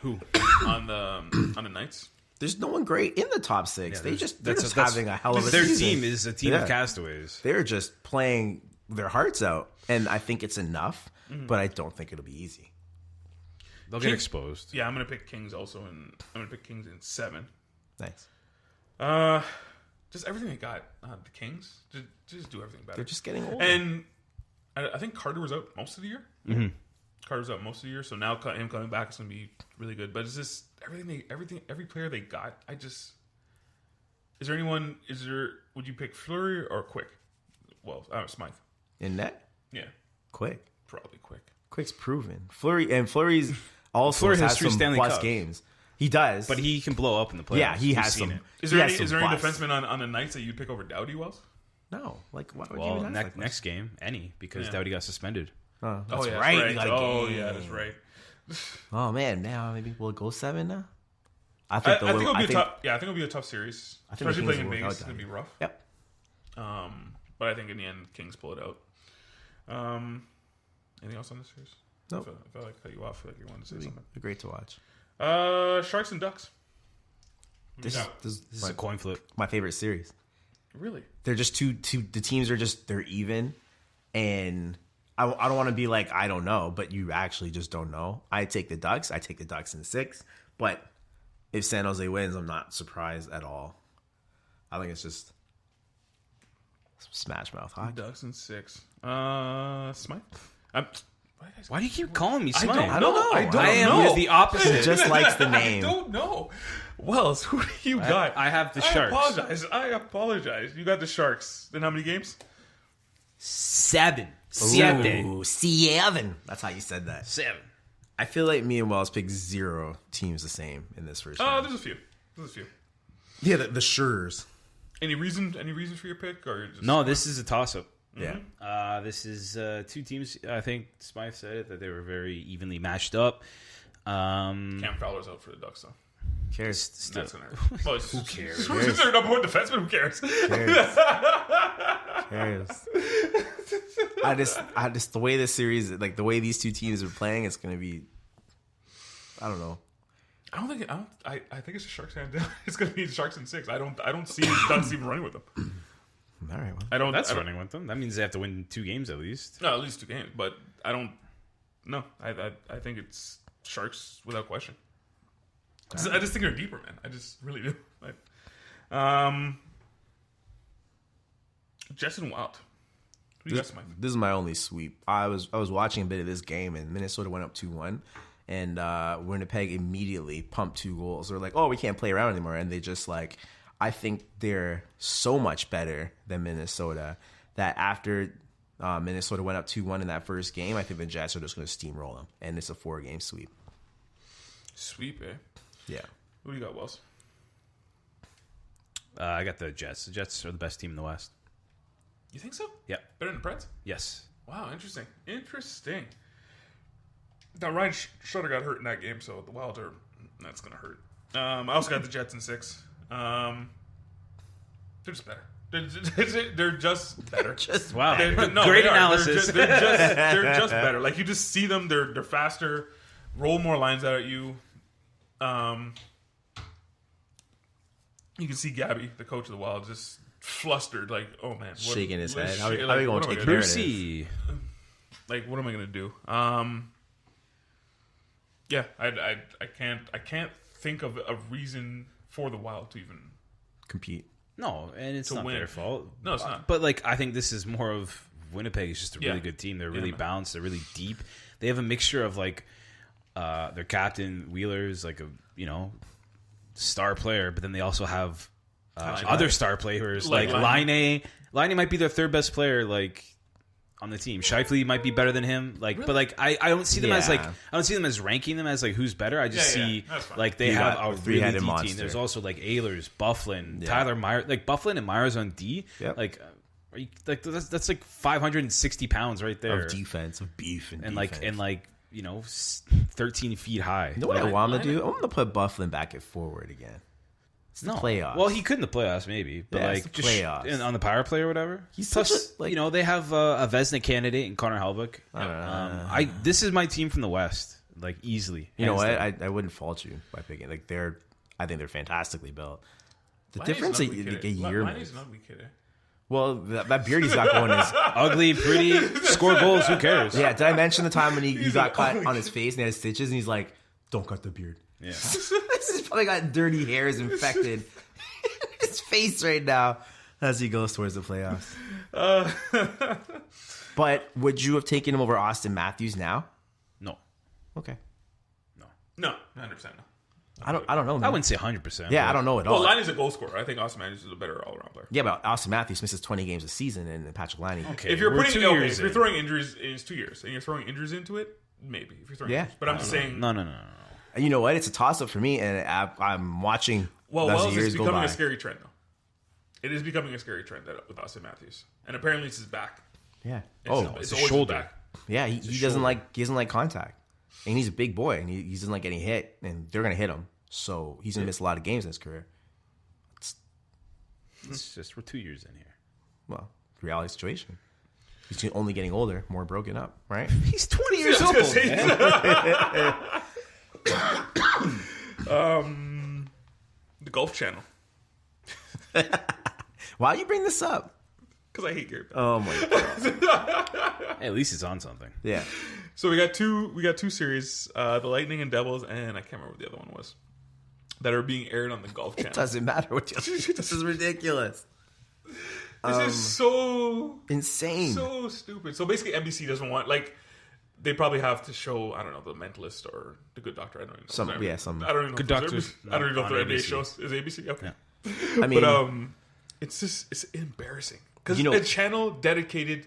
Who? On the Knights. There's no one great in the top 6. Yeah, they're that's just having a hell of a Their season. team is a team Yeah. of castaways. They're just playing their hearts out, and I think it's enough, Mm-hmm. but I don't think it'll be easy. They'll get exposed. Yeah, I'm gonna pick Kings also, and I'm gonna pick Kings in 7. Nice. Just everything they got. The Kings just do everything better. They're just getting older. And I think Carter was out most of the year. Mm-hmm. Carter was out most of the year, so now him coming back is gonna be really good. But it's just every player they got. Would you pick Fleury or Quick? Well, Smythe. In net, Yeah, Quick. probably Quick. Quick's proven. Fleury's also Fleury has has 3 some Stanley plus Cups. games. He does, But he can blow up in the playoffs. yeah, he We've has seen some. it. Is he there has any some bust. defenseman on the Knights that you'd pick over Doughty, Wells? No, like why would you Well, even ask like next game, because Yeah. Doughty got suspended. that? Oh, That's yeah, right. That's You got a Oh, game. yeah, that's right. Oh man, now maybe we'll go 7 now. I I think think it'll be a tough. Yeah, I think it'll be a tough series, I think the especially Kings playing in will work Vegas. out It's gonna be down rough. Yep. But I think in the end, Kings pull it out. Anything else on this series? Nope. I feel like cut you off. I feel like you wanted to say something. They're great to watch. Sharks and Ducks. This Yeah. is This is a coin flip. my favorite series. Really? They're just two. The teams are just they're even, and I don't want to be like I don't know, but you actually just don't know. I take the Ducks. I take the Ducks in 6, but if San Jose wins, I'm not surprised at all. I think it's just smash mouth hockey. Ducks and 6. Smythe. Why do you keep calling me I Smythe? don't know. I don't I am know. the opposite. Just likes the I name. don't know. Wells, who do you got? I have the Sharks. I apologize. You got the Sharks. In how many games? 7. Ooh, 7. That's how you said that. 7. I feel like me and Wells picked 0 teams the same in this first Oh, round. there's a few. There's a few. Yeah, the Shures. Any reason for your pick, or just No, this is a toss-up. Yeah. This is 2 teams. I think Smythe said it, that they were very evenly matched up. Cam Fowler's out for the Ducks, though. Cares. That's gonna hurt. Well, who cares? Who's their number 1 defenseman? Who cares? Cares. I just the way this series, like the way these 2 teams are playing, it's gonna be. I don't know. I think it's the Sharks hand down. It's gonna be the Sharks in 6. I don't see the Ducks even running with them. All right. Well, I don't. That's I don't- running with them. That means they have to win 2 games at least. No, at least 2 games. But I don't. No, I think it's Sharks without question. I just think they're deeper, man. I just really do. Jets and Wild. Who do you got, Smythe? this is my only sweep. I was watching a bit of this game, and Minnesota went up 2-1, and Winnipeg immediately pumped 2 goals. They're like, "Oh, we can't play around anymore," and they just like. I think they're so much better than Minnesota that after Minnesota went up 2-1 in that first game, I think the Jets are just going to steamroll them, and it's a 4-game sweep. Sweep, eh? Yeah. Who do you got, Wells? I got the Jets. The Jets are the best team in the West. You think so? Yeah. Better than the Preds? Yes. Wow, interesting. Now, Ryan Sutter got hurt in that game, so the Wild are... That's going to hurt. I also got the Jets in 6. They're just better. They're just better. Wow. No, Great they are. analysis. They're just better. Like, you just see them. They're faster. Roll more lines out at you. You can see Gabby, the coach of the Wild, just flustered. Like, oh man, Shaking his head. How are you what going am to I take gonna care do? of this? Brucey. Like, what am I gonna do? Yeah, I can't think of a reason for the Wild to even. Compete. No, and it's To not win. their fault. No, it's not. But like, I think this is more of Winnipeg is just a really Yeah. good team. They're Yeah, really man. balanced. They're really deep. They have a mixture of like their captain Wheeler's like a star player, but then they also have other star players like Like Laine. Laine might be their 3rd best player like on the team. Shifley might be better than him, but like I don't see them as like I don't see them as ranking them as like who's better. I just see like they have a really deep team. There's also like Ehlers, Bufflin, Tyler Myers, like Bufflin and Myers on D. Yep. Like that's like 560 pounds right there of defense, of beef, and defense. like 13 feet high. You know what I want to do? I want to put Bufflin back at forward again. It's the playoffs. Well, he could in the playoffs maybe, but like it's the playoffs. on the power play or whatever. He's plus, such a, they have a Vesna candidate in Connor Helbig. This is my team from the West, like easily. You know what? I wouldn't fault you by picking. Like I think they're fantastically built. The difference a year makes. An ugly kid. Well, that beard he's got going is ugly, pretty, score goals. Who cares? Yeah. Did I mention the time when he got cut on his face and he had stitches and he's like, "Don't cut the beard." Yeah. He's probably got dirty hairs infected his face right now as he goes towards the playoffs. But would you have taken him over Austin Matthews now? No. Okay. No, 100% no. I don't know. Man. I wouldn't say 100%. Yeah, I don't know at all. Well, Liney's a goal scorer. I think Austin Matthews is a better all-around player. Yeah, but Austin Matthews misses 20 games a season, and Patrick Liney. Okay, if you're if you're throwing injuries, it's 2 years, and you're throwing injuries into it, maybe. If you're throwing injuries. But I'm just saying. No. And you know what? It's a toss-up for me, and I'm watching Well, as the years it's go becoming by. a scary trend, though. It is becoming a scary trend with Austin Matthews, and apparently it's his back. Yeah. It's Oh, it's his always shoulder. his back. yeah. He doesn't like contact, and he's a big boy, and he doesn't like getting hit, and they're gonna hit him. So he's gonna miss a lot of games in his career. It's just we're 2 years in here. Well, reality situation. He's only getting older, more broken up, right? He's 20 years old. The Golf Channel, Why you bring this up? because I hate Gary Bettman. Oh my god! Hey, at least it's on something. Yeah. So we got two series, the Lightning and Devils, and I can't remember what the other one was, that are being aired on the Golf Channel. It doesn't matter what you. This is ridiculous. This is so Insane. so stupid. So basically, NBC doesn't want they probably have to show, I don't know, The Mentalist or The Good Doctor. I don't even know. Some I don't even know. Good if those Doctor's are- I don't even know if on they're NBA ABC. shows. Is it ABC? Okay. Yeah. I mean, But it's embarrassing because a channel dedicated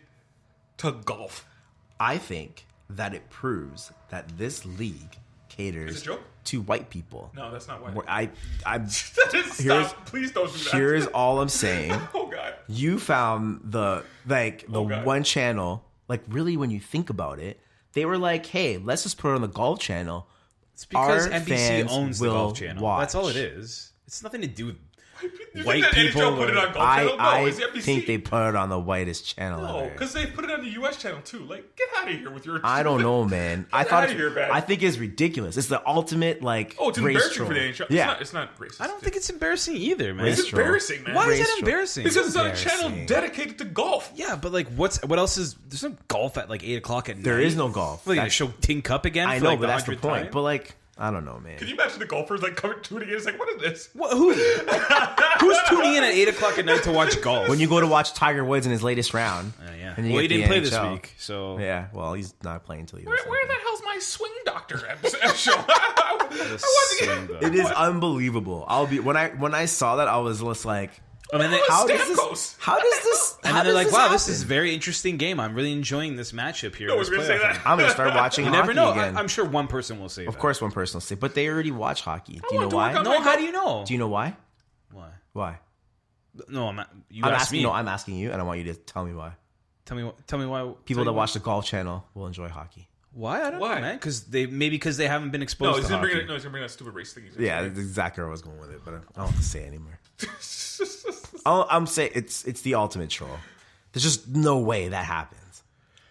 to golf. I think that it proves that this league Is caters it a joke? to white people. No, that's not why. I'm Stop! Please don't do that. here's all I'm saying. Oh God. You found the God. one channel. Like really, when you think about it, they were like, "Hey, let's just put it on the Golf Channel." It's because Our NBC fans owns the will Golf Channel. watch. That's all it is. It's nothing to do with You white think that people. NHL put it on Golf Channel? No, I it's NBC. think they put it on the whitest channel No, ever. because they put it on the U.S. channel too. Like, get out of here with your. I don't know, man. I thought outta here, man. I think it's ridiculous. It's the ultimate like Oh, it's race embarrassing troll. for the NHL. Yeah, It's not racist. I don't think it's embarrassing either, man. Race It's troll. embarrassing, man. Why is race that troll. embarrassing? Because it's on a Embarrassing. channel dedicated to golf. Yeah, but like, what else is? There's no golf at like 8 o'clock at night. There is no golf. Well, you gonna That's- show Tin Cup again? I for, know, like, but that's the 100th point. time? But like, I don't know, man. Can you imagine the golfers like coming to it again? It's like, what is this? Who's tuning in at 8 o'clock at night to watch golf? When you go to watch Tiger Woods in his latest round, Yeah. and you Well, get he the didn't play this NHL. week, so Yeah, well, he's not playing until he. Where the hell's my swing doctor show? It is unbelievable. When I saw that, I was just like, And then how Stamkos. does this? How does this? and then they're like, "Wow, this is a very interesting game. I'm really enjoying this matchup here." No this one's gonna say playoff that. game." I'm gonna start watching. You hockey never know. Again. I'm sure one person will say Of that. course, one person will say, but they already watch hockey. Do you know want to work why? on No, how do you know? Do you know why? Why? Why? No, I'm not. You I'm asked asking. me. No, I'm asking you, and I want you to tell me why. Tell me why. People that watch the Golf Channel will enjoy hockey. Why? I don't Why? know, man. Because they haven't been No, exposed he's to gonna hockey. bring that stupid race thing. Yeah, that's exactly where I was going with it, but I don't have to say it anymore. I'm saying it's the ultimate troll. There's just no way that happens.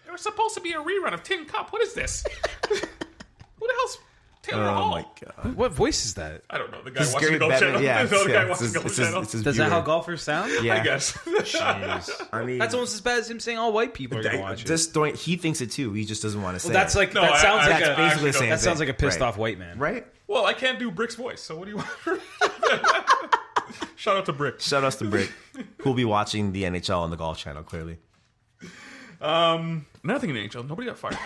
There was supposed to be a rerun of Tin Cup. What is this? Who the hell's Taylor Oh Hall? my god! What voice is that? I don't know. The guy This is watching Gary the Golf Bettman. Channel. Yeah, The guy it's watching the Golf his- Channel. it's his Is that how viewer. golfers sound? Yeah, I guess. Jeez. I mean, That's almost as bad as him saying all white people are gonna watch it. just don't. He thinks it too. He just doesn't want to say. Well, that's it. like No, that I- sounds I- like that's a basically the same that sounds like a pissed Right. off white man. right. Well, I can't do Brick's voice, so what do you want? Shout out to Brick. Shout outs to Brick, who'll be watching the NHL on the Golf Channel. Clearly, Another thing in the NHL, nobody got fired.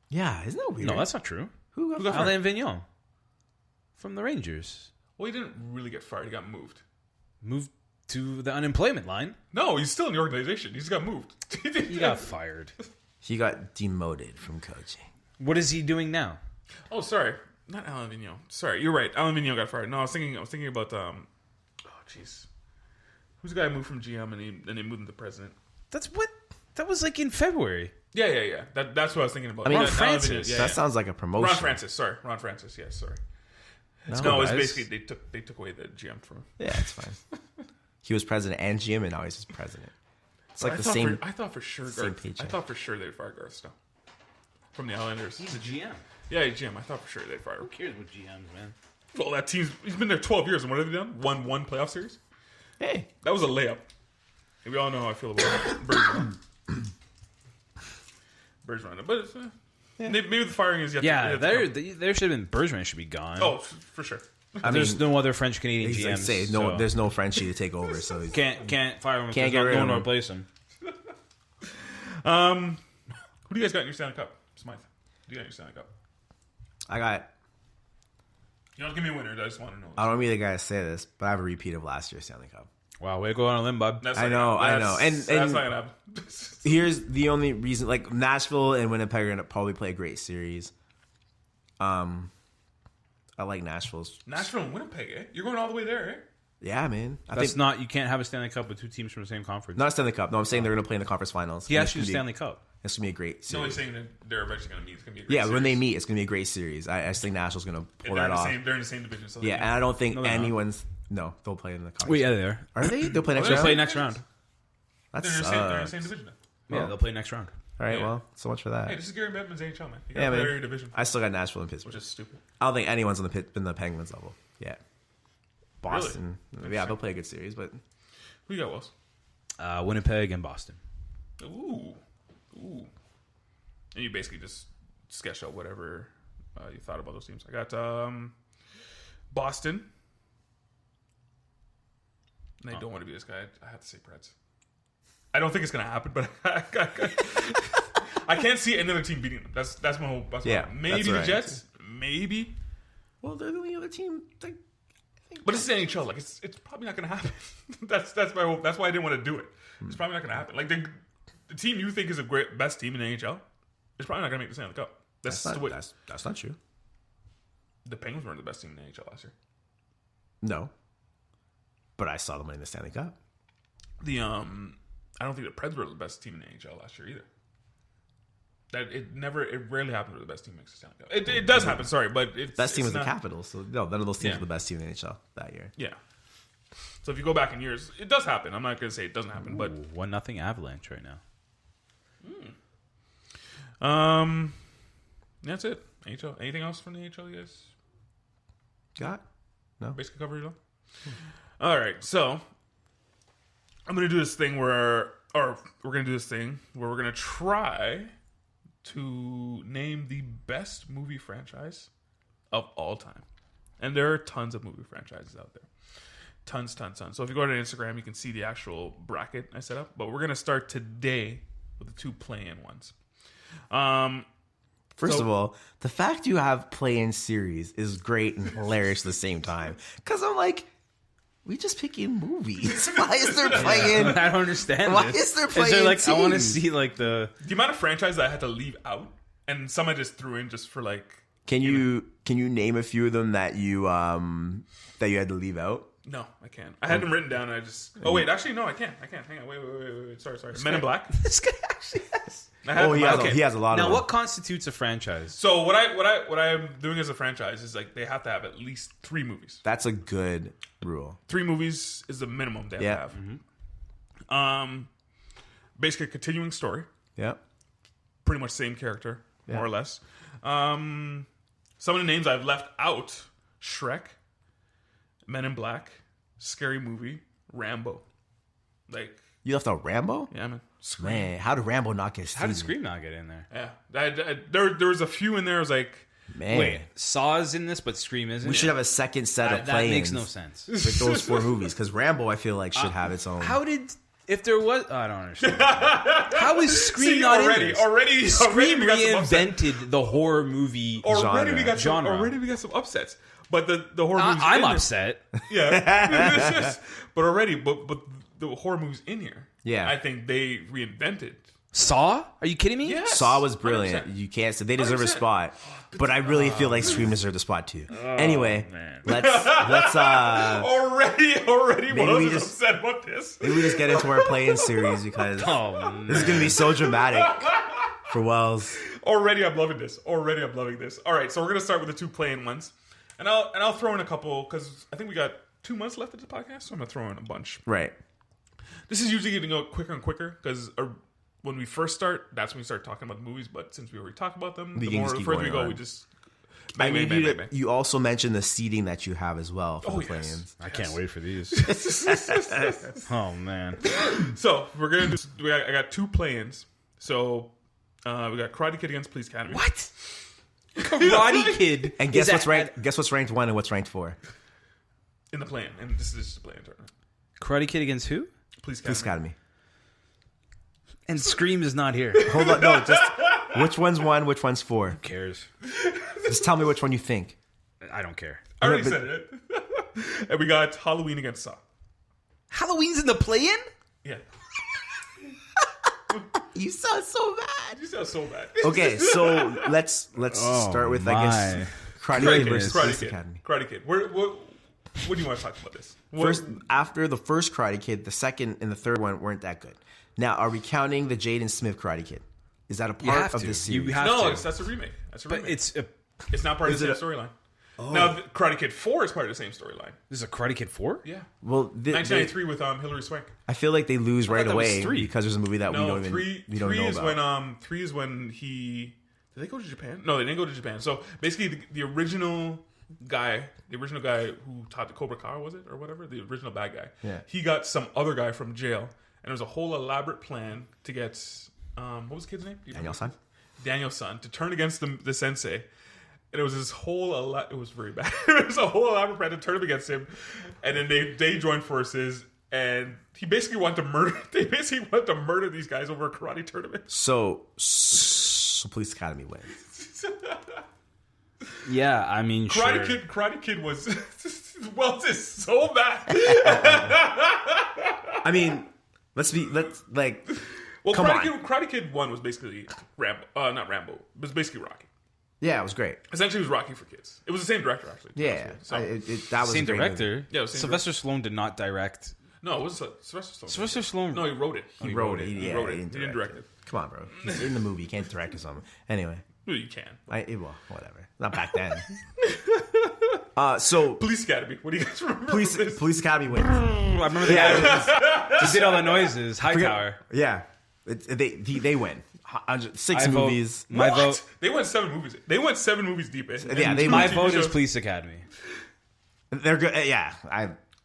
yeah, isn't that weird? No, that's not true. who got fired? Alain Vigneault from the Rangers Well, he didn't really get fired. He got moved. moved to the unemployment line. No, he's still in the organization. He's got moved. He got fired. He got demoted from coaching. What is he doing now? Oh, sorry, not Alan Vigneault. Sorry, you're right. Alan Vigneault got fired. No, I was thinking about oh, jeez, who's the guy who moved from GM and they moved him to president? That was like in February. Yeah. That's what I was thinking about. I mean, Alan Francis. Vigneault, That sounds like a promotion. Ron Francis. Sorry, Ron Francis. Yes, sorry. No, No, it was guys. basically they took away the GM from him. Yeah, it's fine. He was president and GM, and now he's just president. It's like I the thought same. I thought for sure. same Garth, I paycheck. thought for sure they'd fire Garth Snow from the Islanders. He's a GM. Yeah, GM. I thought for sure they'd fire him. Who cares what GMs, man? Well, that team's he's been there 12 years, and what have they done? Won one playoff series. Hey, That was a layup. And we all know how I feel about Bergeron. Bergeron, but it's, maybe the firing is yet. Yeah, to there come. should have been Bergevin should be gone. Oh, for sure. I mean, There's no other French Canadian he's like, GMs. say no. so There's no Frenchie to take over, so he's, can't fire him. Can't Can't get rid no of one to him. replace him. Who do you guys got in your Stanley Cup? Smythe. Who do you got in your Stanley Cup? I got. You don't give me a winner. I just want to know. I don't be the guy to say this, but I have a repeat of last year's Stanley Cup. Wow, way to go on a limb, bud. That's I not know, gonna- I know. that's- And- that's not gonna happen. Here's the only reason: like Nashville and Winnipeg are gonna probably play a great series. I like Nashville's. Nashville and Winnipeg, eh? You're going all the way there, eh? Yeah, man. I That's think not. You can't have a Stanley Cup with two teams from the same conference. not a Stanley Cup. No, I'm saying they're gonna play in the conference finals. He And asked you it's the gonna be- Stanley Cup. It's gonna be a great He's only series. saying that they're eventually going to meet. It's going to be a great Yeah, when they series. meet, it's gonna be a great series. I just think Nashville's gonna pull And they're that in the off. same. They're in the same division. So Yeah, and I don't think No, they're not. anyone's. No, they'll play in the conference. Wait, yeah, they are. Are they? They'll play next They'll round. play next round. That's they're in the same division. Yeah, they'll play next round. all right. Yeah. Well, so much for that. Hey, this is Gary Bettman's NHL, man. You got Yeah, to play man. your division, I still got Nashville and Pittsburgh. which is stupid. I don't think anyone's on the Penguins level. Yeah, Boston. Really? Yeah, they'll play a good series, but Who you got, Wells? Winnipeg and Boston. Ooh. And you basically just sketch out whatever you thought about those teams. I got Boston. And I don't want to be this guy. I have to say Preds. I don't think it's going to happen, but I can't see another team beating them. That's my whole. That's Yeah, maybe that's the right. Jets. Maybe. well, they're the only other team. But it's the NHL. Like it's probably not going to happen. that's my whole, that's why I didn't want to do it. It's probably not going to happen. Like the team you think is a great best team in the NHL is probably not going to make the Stanley Cup. That's the way. That's not true. The Penguins weren't the best team in the NHL last year. No, but I saw them winning the Stanley Cup. I don't think the Preds were the best team in the NHL last year either. It rarely happens where the best team makes the Stanley Cup. It does happen, sorry, but it's Best team it's was the not- Capitals, so no, none of those teams Yeah. were the best team in the NHL that year. Yeah. So if you go back in years, it does happen. I'm not going to say it doesn't happen, but 1-0 Avalanche right now. that's it. NHL. Anything else from the NHL, you guys? Got? No. Basically covered it all. All right, so I'm gonna do this thing where we're gonna try to name the best movie franchise of all time, and there are tons of movie franchises out there, tons. So if you go to Instagram, you can see the actual bracket I set up. But we're gonna start today with the two play-in ones. First of all, the fact you have play-in series is great and hilarious at the same time. Because I'm like, we just picking movies. Why is there play-in? I don't understand. Why this. is there Is there playing like I want to teams? see like the The amount of franchises I had to leave out, and some I just threw in just for like. Can you name a few of them that you had to leave out? No, I can't. I had them written down. And I just. Oh wait, actually no, I can't. Hang on, wait. Sorry. Men in Black. this guy actually has. I had Oh, he them- has, he has a lot Now, of them. what constitutes a franchise? So what I'm doing as a franchise is like they have to have at least 3 movies. That's a good rule. 3 movies is the minimum they have Yeah. to have. Basically a continuing story, Yeah. pretty much same character, Yeah. more or less. Some of the names I've left out: Shrek, Men in Black, Scary Movie, Rambo. Like, You left out Rambo? yeah, man. Scream. Man, how did Rambo not get How did season? Scream not get in there? Yeah, there was a few in there. I was like, Man. Wait, Saw's in this, but Scream isn't. We should have a second set of that play-ins makes no sense. with those 4 movies because Rambo, I feel like, should have its own. How did If there was, I don't understand. How is Scream See, not already, in this? already, Scream we got some upsets. reinvented the horror movie Already we got some, genre. already we got some upsets. But the horror movies. I'm in upset. Yeah, but already, but the horror movies in here. Yeah. I think they reinvented. Saw? Are you kidding me? Yes. Saw was brilliant. 100%. You can't say they deserve a 100%. spot, but I really feel like Scream deserved a spot too. Anyway, man. let's Already, Maybe Wells we is just- upset about this. maybe we just get into our play-in series because Oh, this is gonna be so dramatic for Wells. Already, I'm loving this. Already, I'm loving this. All right, so we're gonna start with the two play-in ones, and I'll throw in a couple because I think we got 2 months left of the podcast, so I'm gonna throw in a bunch. Right. This is usually going to go quicker and quicker because when we first start, that's when we start talking about the movies. But since we already talked about them, We the can more just keep further we going go, on. we just I bang, need bang, you bang, to. bang, bang. You also mentioned the seating that you have as well for Oh, the yes. play-ins. I can't wait for these. Oh man. So we're gonna do. I got 2 play-ins. So we got Karate Kid against Police Academy. What? Karate Kid. And guess is what's at- ranked? Guess what's ranked 1 and what's ranked 4? In the play-in, and this is just a play-in tournament. Karate Kid against who? Police Police Academy. Academy. And Scream is not here. Hold on, no, just which one's 1, which one's 4? Who cares? Just tell me which one you think. I don't care. I already but- said it. And we got Halloween against Saw. Halloween's in the play-in? Yeah, You sound so bad. you sound so bad. Okay, so let's start with I guess Karate Karate Kid Kid. versus Karate Police Kid. Academy. Karate Kid. What do you want to talk about this? First, after the first Karate Kid, the second and the third one weren't that good. Now, are we counting the Jaden Smith Karate Kid? Is that a You part have of to. this You series? have No, to. that's a remake. That's a But remake. it's not part of the it same storyline. Now, the Karate Kid 4 is part of the same storyline. this is a Karate Kid 4? Yeah. Well, 1993 with Hilary Swank. I feel like they lose right that was away 3. because there's a movie that we No, don't even three know is about. when 3 is when he did they go to Japan? No, they didn't go to Japan. So basically, the original guy who taught the Cobra Kai, was it or whatever, the original bad guy. Yeah. He got some other guy from jail, and there was a whole elaborate plan to get what was the kid's name? Do you remember? Daniel-san? Daniel's son to turn against the sensei. And it was this whole it was very bad. It was a whole elaborate plan to turn him against him, and then they joined forces, and he basically wanted to murder. They basically wanted to murder these guys over a karate tournament. So Police Academy wins. Yeah, I mean, Karate Kid was Wells is so bad. I mean, let's like. Well, Come Karate Kid 1 was basically Rambo, not Rambo. It was basically Rocky. Yeah, it was great. Essentially, it was Rocky for kids. It was the same director actually. Yeah, So, that was same a great movie. director. Yeah, it was same Sylvester Stallone did not direct. no, it was Sylvester Stallone. Sylvester Stallone. No, he wrote it. He wrote it. He Yeah, wrote it. he He didn't direct it. Come on, bro. He's in the movie. You can't direct or something. Anyway, Well, you can. well, whatever. Not back then. So Police Academy. What do you guys remember? from this? Police Academy wins. I remember the guy who did all the noises. Hightower. Yeah, they win. 6 I vote- movies. My What? vote. They went 7 movies. They went 7 movies deep. Yeah, they- My TV vote is shows. Police Academy. They're good. Yeah,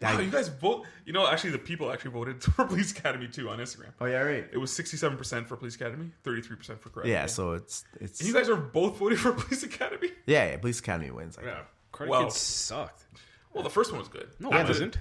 Wow, you guys vote. You know, actually, the people actually voted for Police Academy too on Instagram. Oh yeah, right. It was 67% for Police Academy, 33% for Karate. Yeah, Kid. so it's And you guys are both voting for Police Academy. yeah. Police Academy wins. Yeah. Karate Wow. Kid sucked. Well, the first one was good. No, it wasn't.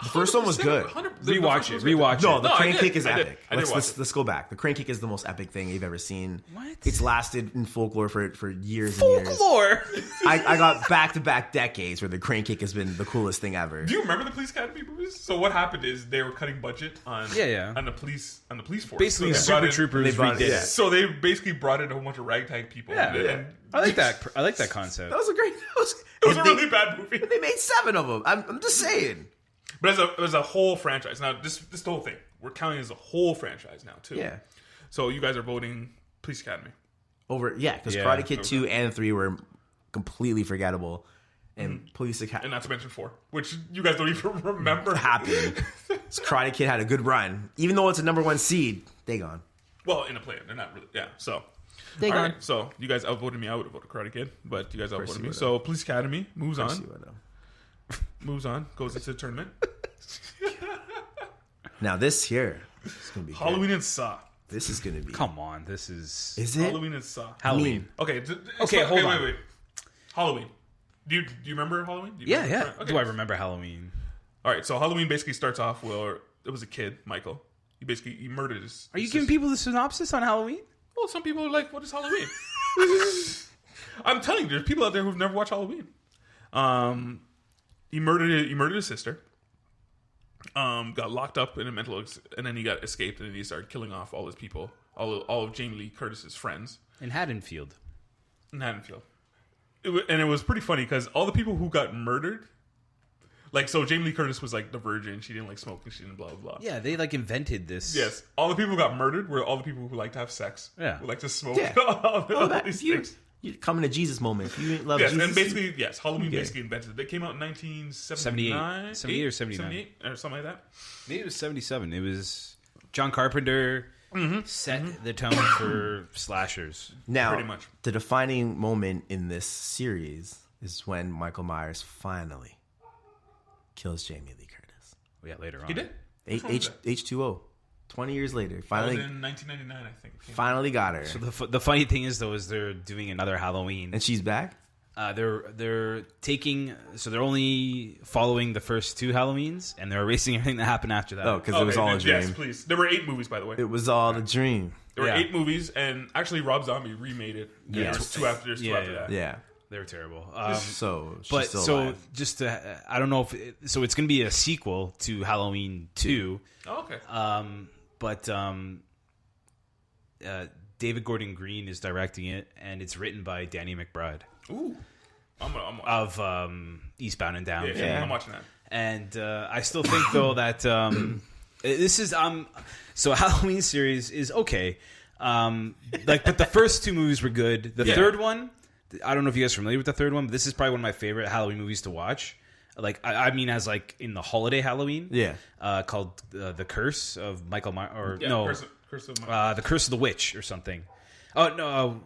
The first one was good. Rewatch it. Rewatch No, it. the No, I crane did. kick is I did. epic. I did watch Let's go back. The crane kick is the most epic thing you've ever seen. What? It's lasted in folklore for years and years. Folklore. I got back-to-back decades where the crane kick has been the coolest thing ever. Do you remember the Police Academy movies? So what happened is they were cutting budget on Yeah. on the police force. Basically, So they brought Super in- Troopers they brought- redid yeah. it. So they basically brought in a whole bunch of ragtag people. Yeah. And I like that. I like that concept. That was a great. it was a really bad movie. They made 7 of them. I'm just saying. But as a whole franchise. Now, this whole thing, we're counting as a whole franchise now, too. Yeah. So you guys are voting Police Academy. Because Yeah. Karate Kid 2 and 3 were completely forgettable, and Police Academy And not to mention 4, which you guys don't even remember. happened. This Karate Kid had a good run, even though it's a number 1 seed. They gone. Well, in a play. They're not really. Yeah, so. They All gone. right, so you guys outvoted me. I would have voted Karate Kid, but you guys course outvoted you me. would've. So Police Academy moves See on. what, Moves on. Goes into the tournament. Now this here is gonna be good. Halloween and Saw. This is gonna be. Come on, this is Is it? Halloween and Saw. Halloween. Okay. Hold on. Wait. Halloween. Do you remember Halloween? Do you Yeah, remember? yeah. Okay. Do I remember Halloween? All right. So Halloween basically starts off where it was a kid, Michael, He murdered his. Are you his giving sister. people the synopsis on Halloween? Well, some people are like, what is Halloween? I'm telling you, there's people out there who've never watched Halloween. He murdered his sister. Got locked up in a and then he got escaped, and then he started killing off all his people, all of Jamie Lee Curtis's friends In Haddonfield. in Haddonfield. And it was pretty funny because all the people who got murdered, like, so Jamie Lee Curtis was like the virgin. She didn't like smoking. She didn't blah blah blah. Yeah, they like invented this. Yes, all the people who got murdered were all the people who like to have sex. Yeah. Who like to smoke. Yeah. all that, these you, things. you coming to Jesus moment. If you ain't love Yes, Jesus, and basically, yes, Halloween Okay. basically invented it. They came out in 1979. 78 or 79. 78 or something like that. Maybe it was 77. It was John Carpenter set the tone for slashers. now pretty much. the defining moment in this series is when Michael Myers finally kills Jamie Lee Curtis. Yeah, later on. He did. H2O. 20 years later, That was finally, in 1999, I think. It came out. finally got her, So the funny thing is, though, is they're doing another Halloween. and she's back. They're taking, so they're only following the first 2 Halloweens, and they're erasing everything that happened after that. Oh, because it was all a dream. Yes, please. There were 8 movies, by the way. It was all a dream. There were Yeah. 8 movies, and actually Rob Zombie remade it. Yeah. There's two after that. Yeah. They were terrible. So, she's But still so alive. just to, I don't know if so it's going to be a sequel to Halloween 2. Oh, okay. But David Gordon Green is directing it, and it's written by Danny McBride Ooh. I'm of Eastbound and Down. yeah, I'm watching that. And I still think though that this is so Halloween series is okay. But the first 2 movies were good. The third one, I don't know if you guys are familiar with the third one, but this is probably one of my favorite Halloween movies to watch. Like I mean, as like in the holiday Halloween, called The Curse of Michael Myers, or no, Curse of The Curse of the Witch or something. Oh no.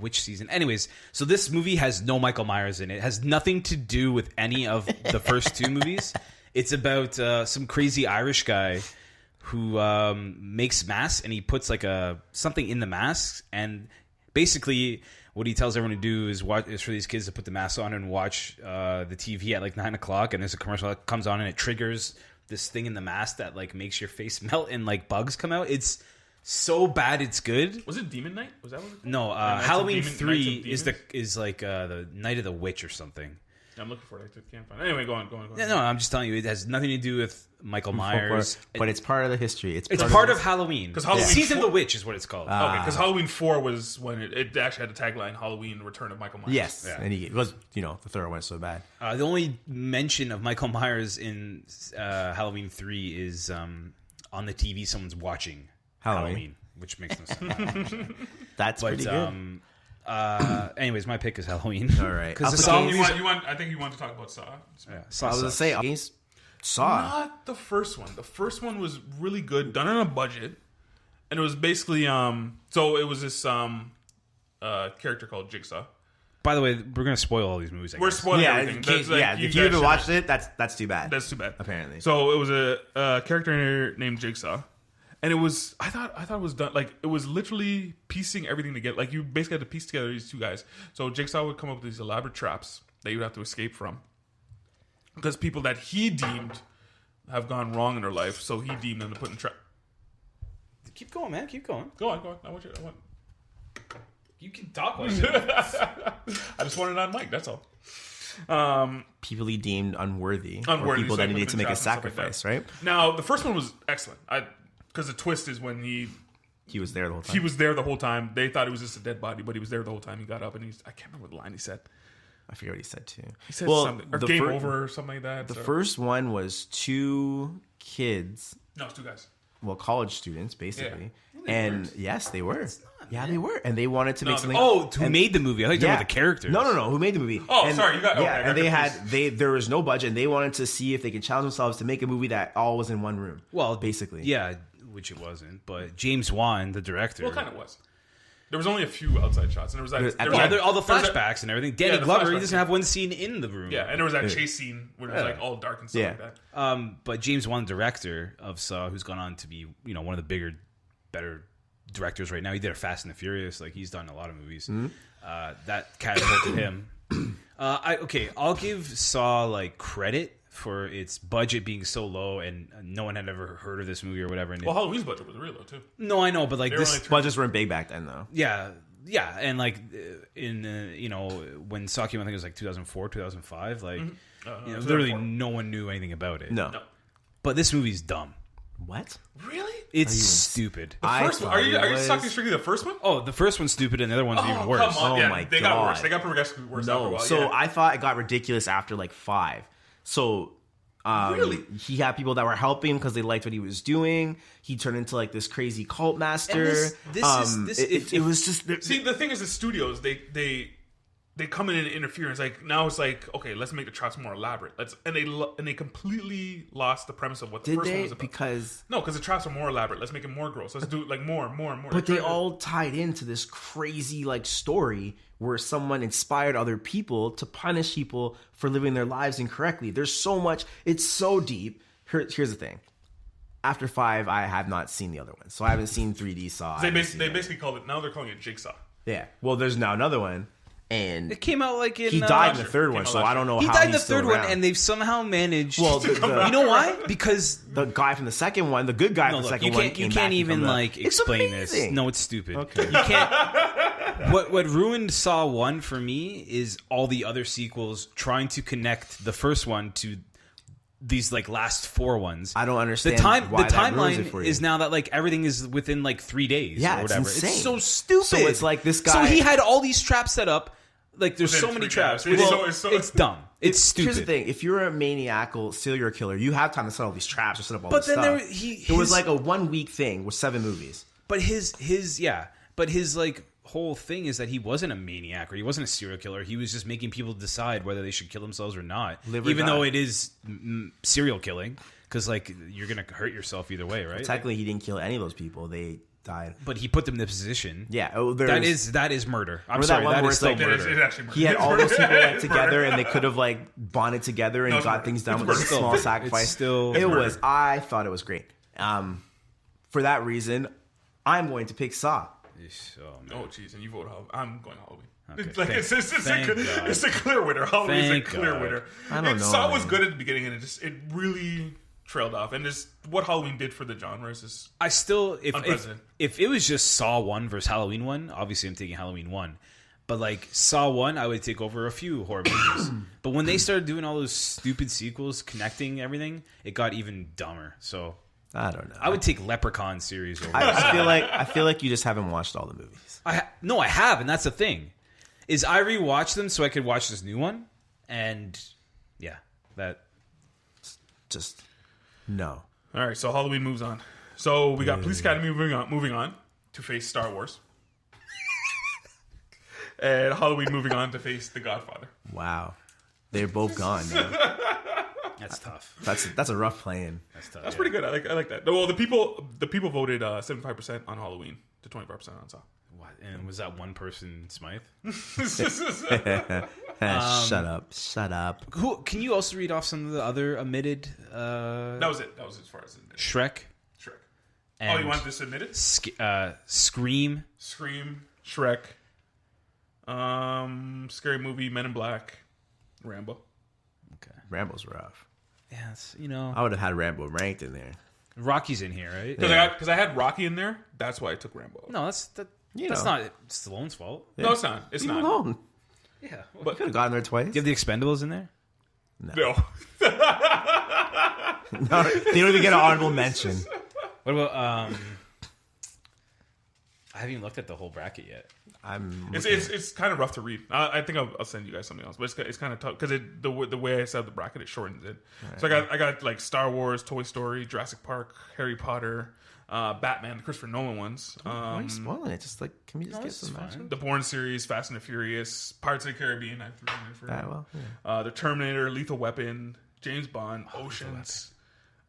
Which season? Anyways, so this movie has no Michael Myers in it. It has nothing to do with any of the first 2 movies. It's about some crazy Irish guy who makes masks, and he puts like something in the masks, and basically what he tells everyone to do is for these kids to put the masks on and watch the TV at like 9:00, and there's a commercial that comes on and it triggers this thing in the mask that like makes your face melt and like bugs come out. It's so bad it's good. Was it Demon Night? Was that what it was? No, Nights of Halloween Demon- 3 Nights of is like the Night of the Witch or something. I'm looking for it. I can't find it. Anyway, go on. Yeah, no, I'm just telling you, it has nothing to do with Michael Myers. But it's part of the history. It's part of Halloween. 'Cause Halloween Season of 4 the Witch is what it's called. Okay, because Halloween 4 was when it actually had the tagline "Halloween: Return of Michael Myers." Yes, Yeah. and it was the third one so bad. The only mention of Michael Myers in Halloween 3 is on the TV someone's watching Halloween, which makes no sense. That's But pretty good. anyways, my pick is Halloween. All right. Because the Up song against- You want? I think you want to talk about Saw. Yeah, I was gonna say against Saw. Not the first one. The first one was really good, done on a budget, and it was basically So it was this character called Jigsaw. By the way, we're gonna spoil all these movies. I We're guess. spoiling Yeah, everything. if That's like, if you guys haven't should- watched it, that's too bad. That's too bad. Apparently. So it was a character named Jigsaw, and it was I thought it was done like it was literally piecing everything together. Like you basically had to piece together these 2 guys. So Jigsaw would come up with these elaborate traps that you would have to escape from, because people that he deemed have gone wrong in their life, so he deemed them to put in trap. Keep going, man. Keep going. Go on. I want. You can talk. I just wanted it on mic. That's all. People he deemed unworthy, or Unworthy, people so that they needed put to in make a traps and stuff like sacrifice, that. right? Now the first one was excellent. Because the twist is when He was there the whole time. he was there the whole time. They thought it was just a dead body, but he was there the whole time. He got up and I can't remember the line he said. I forget what he said too. He said Well, something. Or the game fir- over or something like that. The so. first one was 2 kids, No, it's 2 guys. well, college students basically, Yeah. and yes, they were. Yeah, they were, and they wanted to make something. Who made the movie? I thought you were talking about the characters. No. Who made the movie? Oh, And- sorry, you got- okay, yeah. I got And they confused. there was no budget, and they wanted to see if they could challenge themselves to make a movie that all was in one room. Well, basically, yeah, which it wasn't. But James Wan, the director, Well, it kind of was. There was only a few outside shots, and there was that. There's- There at was the that end- all the there was that- flashbacks and everything. Danny the Glover, he flashbacks, doesn't yeah. have one scene in the room. Yeah, and there was that chase scene where it was like all dark and stuff Yeah. like that. But James Wan, director of Saw, who's gone on to be one of the bigger, better directors right now. He did a Fast and the Furious. Like he's done a lot of movies. That catapulted him. I'll give Saw like credit for its budget being so low, and no one had ever heard of this movie or whatever. And Well, Halloween's budget was real though too. no, I know, but like They were this, only Budgets weren't big back then, though. yeah, and like in when Saw came, I think it was like 2004, 2005. Like literally no one knew anything about it. No. No. But this movie's dumb. What? Really? It's stupid. First one? Are you talking strictly the first one? Oh, the first one's stupid, and the other one's even worse. Come on. Oh Yeah, my they got God. worse. They got progressively worse after a No. while. So yeah. I thought it got ridiculous after like 5. So Really? he had people that were helping because they liked what he was doing. He turned into like this crazy cult master. It was just See, the thing is, the studios they come in and interfere. And it's like now it's like, okay, let's make the traps more elaborate. And they completely lost the premise of what the did first one they was about. because No, because the traps are more elaborate. Let's make it more gross. Let's do it like more and more. but they all tied into this crazy like story where someone inspired other people to punish people for living their lives incorrectly. There's so much. It's so deep. Here's the thing. After 5, I have not seen the other one, so I haven't seen 3D Saw. They basically called it. Now they're calling it Jigsaw. Yeah. Well, there's now another one, and It came out like in he died in the year. third Came one, out so last I don't know He how died in the he's still third one, around. and they've somehow managed. Well, you know why? Because the guy from the second one, the good guy from the second you one, can't came back and even come like back. It's explain this. amazing. No, it's stupid. Okay. You can't. What ruined Saw 1 for me is all the other sequels trying to connect the first one to these like last 4 ones. I don't The understand why the that ruins it timeline for you. is now that like everything is within like 3 days Yeah, or it's whatever. insane. It's so stupid. So it's like this guy- So he had all these traps set up. Like there's Within so many 3 traps. days. It's dumb. It's stupid. Here's the thing: if you're a maniacal serial killer, you have time to set all these traps or set up all But this then stuff. It was like a 1 week thing with 7 movies. But his like whole thing is that he wasn't a maniac or he wasn't a serial killer. He was just making people decide whether they should kill themselves or not. Live or even die. though it is serial killing, because like you're gonna hurt yourself either way, right? Technically, he didn't kill any of those people; they died. But he put them in the position. Yeah, that is murder. I'm Remember that sorry, one that where is it's still like- murder. It actually He had all those people like It's together, murder. and they could have like bonded together and No, it's got murder. things done It's with a murder. small It's sacrifice. still- it it's was. I thought it was great. For that reason, I'm going to pick Saw. Oh, man. Oh, jeez, and you vote Halloween. I'm going Halloween. Okay, It's like thank God. it's a clear winner. Halloween's Thank a clear God. winner. I don't know, Saw was man. good at the beginning, and it really trailed off. And just what Halloween did for the genre is just I still Unprecedented. if it was just Saw 1 versus Halloween 1, obviously I'm taking Halloween 1. But like Saw 1, I would take over a few horror movies. But when they started doing all those stupid sequels connecting everything, it got even dumber. So I don't know. I would take Leprechaun series over. I feel like you just haven't watched all the movies. No, I have, and that's the thing. Is I rewatched them so I could watch this new one, and yeah, that Just no. all right. So Halloween moves on. So we got Police Academy moving on to face Star Wars, and Halloween moving on to face The Godfather. Wow, they're both gone. Man. that's tough. That's a rough plan. That's tough. That's pretty good. I like that. Well, the people voted 75% on Halloween to 25% on Saw. What? And was that one person Smythe? Shut up. Who can you also read off some of the other omitted? That was it. That was as far as it did. Shrek. Shrek. And You want this admitted? Scream. Scream, Shrek, Scary Movie, Men in Black, Rambo. Okay. Rambo's rough. Yeah, it's, you know, I would have had Rambo ranked in there. Rocky's in here, right? Because I had Rocky in there. That's why I took Rambo. No, that's You that's know. not Stallone's fault. No, it's not. It's Leave him not. alone. Yeah. But Could have gotten there twice. Do you have the Expendables in there? no. No, they don't even get an honorable mention. What about I haven't even looked at the whole bracket yet. It's kind of rough to read. I think I'll send you guys something else, but it's kind of tough because the way I set the bracket, it shortens it. So I got like Star Wars, Toy Story, Jurassic Park, Harry Potter, Batman, the Christopher Nolan ones. Why are you spoiling it? Just like, can we just get it's some fine. matches? The Bourne series, Fast and the Furious, Pirates of the Caribbean. I threw in for the Terminator, Lethal Weapon, James Bond, Oceans.